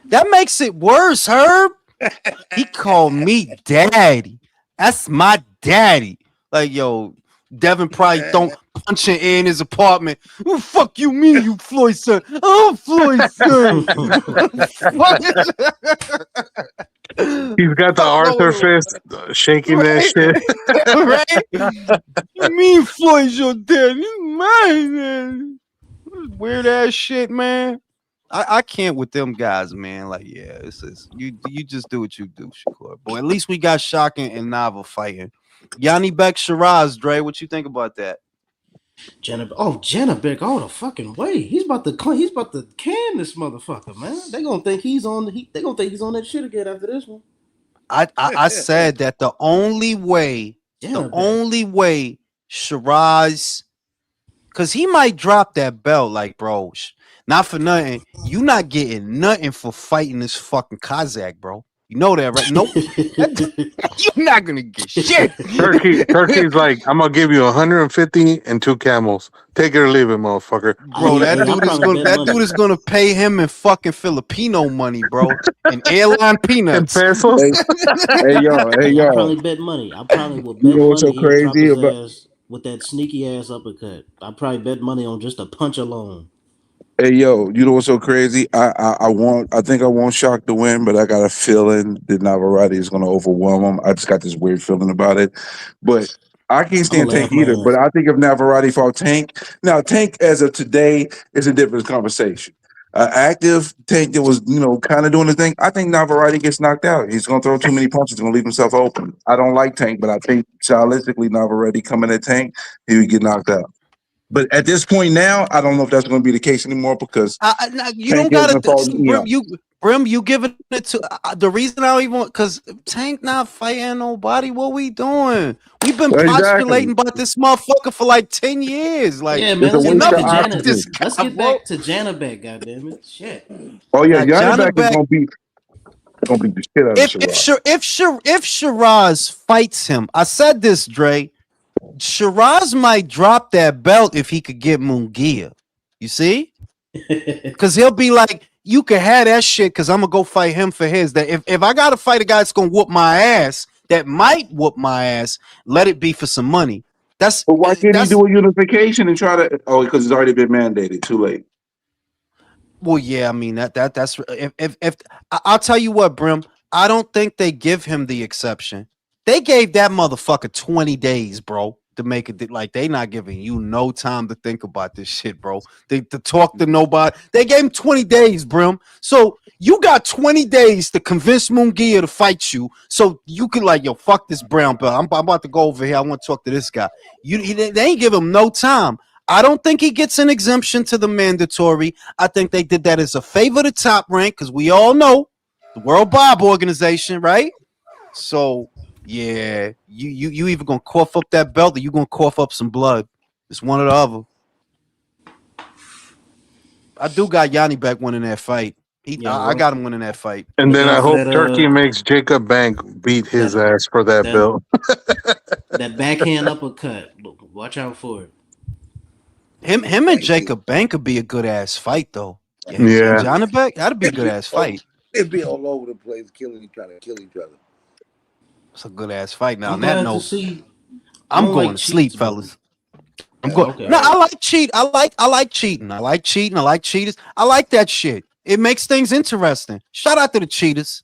That makes it worse, Herb. He called me daddy. That's my daddy. Like, yo, Devin probably don't punching in his apartment. Who fuck you mean, you Floyd son? Oh, Floyd son. He's got the Arthur fist shaking that shit. Right? You mean Floyd's your dad? You man. Weird ass shit, man. I can't with them guys, man. Like, yeah, it's you just do what you do, Shakur. Boy, at least we got Shocking and Nava fighting. Yanni Beck Shiraz, Dre, what you think about that? Janabek all the fucking way. He's about to can this motherfucker, man. They gonna think he's on that shit again after this one. I said that the only way Shiraz, because he might drop that belt, like, bro, not for nothing. You not getting nothing for fighting this fucking Kazakh, bro. You know that, right? Nope. You're not gonna get shit. Turkey's like, I'm gonna give you 150 and 2 camels. Take it or leave it, motherfucker. Bro, that dude is gonna pay him in fucking Filipino money, bro, and airline peanuts. And pesos. Hey yo, I probably bet money. I probably will bet You know what's so money he'll drop crazy his about? ass with that sneaky ass uppercut. I probably bet money on just a punch alone. Hey yo, you know what's so crazy? I think I want Shock to win, but I got a feeling that Navarrete is going to overwhelm him. I just got this weird feeling about it. But I can't stand Tank either. But I think if Navarrete fought Tank, now Tank as of today is a different conversation. Active Tank that was kind of doing the thing. I think Navarrete gets knocked out. He's going to throw too many punches. He's going to leave himself open. I don't like Tank, but I think stylistically Navarrete coming at Tank, he would get knocked out. But at this point now, I don't know if that's going to be the case anymore because you don't got to. Brim, you giving it to the reason I don't even want, because Tank not fighting nobody. What we doing? We've been postulating about this motherfucker for like 10 years. Like, yeah, man, let's get back to Janabek, goddammit. Shit. Oh yeah, Janabek is gonna beat the shit out of Shiraz. If Shiraz fights him, I said this, Dre. Shiraz might drop that belt if he could get Munguia. You see? Because he'll be like, you can have that shit because I'm going to go fight him for his. That if I got to fight a guy that's going to whoop my ass, that might whoop my ass, let it be for some money. But why can't he do a unification and try to? Oh, because it's already been mandated. Too late. Well, yeah, I mean that's if I'll tell you what, Brim, I don't think they give him the exception. They gave that motherfucker 20 days, bro, to make it. Like, they not giving you no time to think about this shit, bro. To talk to nobody. They gave him 20 days, Brim. So you got 20 days to convince Munguia to fight you. So you can like, yo, fuck this brown belt. I'm about to go over here. I want to talk to this guy. They ain't give him no time. I don't think he gets an exemption to the mandatory. I think they did that as a favor to Top Rank, because we all know the World Bob Organization, right? So yeah, you either gonna cough up that belt or you gonna cough up some blood. It's one or the other. I do got Yanni back winning that fight. I got him winning that fight. And then I hope Turkey makes Jacob Bank beat his ass for that belt. That backhand uppercut. Watch out for it. Him and Jacob Bank could be a good ass fight though. Yeah. Johnny Beck, that'd be a good ass fight. They'd be all over the place, trying to kill each other. It's a good ass fight. Now, I'm on that glad note, to see. I'm going like to sleep, cheats, fellas. I'm Yeah, going. okay. No, I like cheat. I like cheating. I like cheating. I like cheaters. I like that shit. It makes things interesting. Shout out to the cheaters.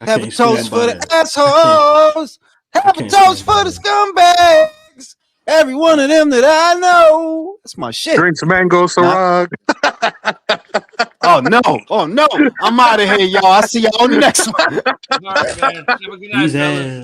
Have a toast for the assholes. Have a toast for the scumbags. Every one of them that I know. That's my shit. Drinks mango Ciroc. Oh no. I'm out of here, y'all. I'll see y'all on the next one. All right, man. Have a good night, fellas.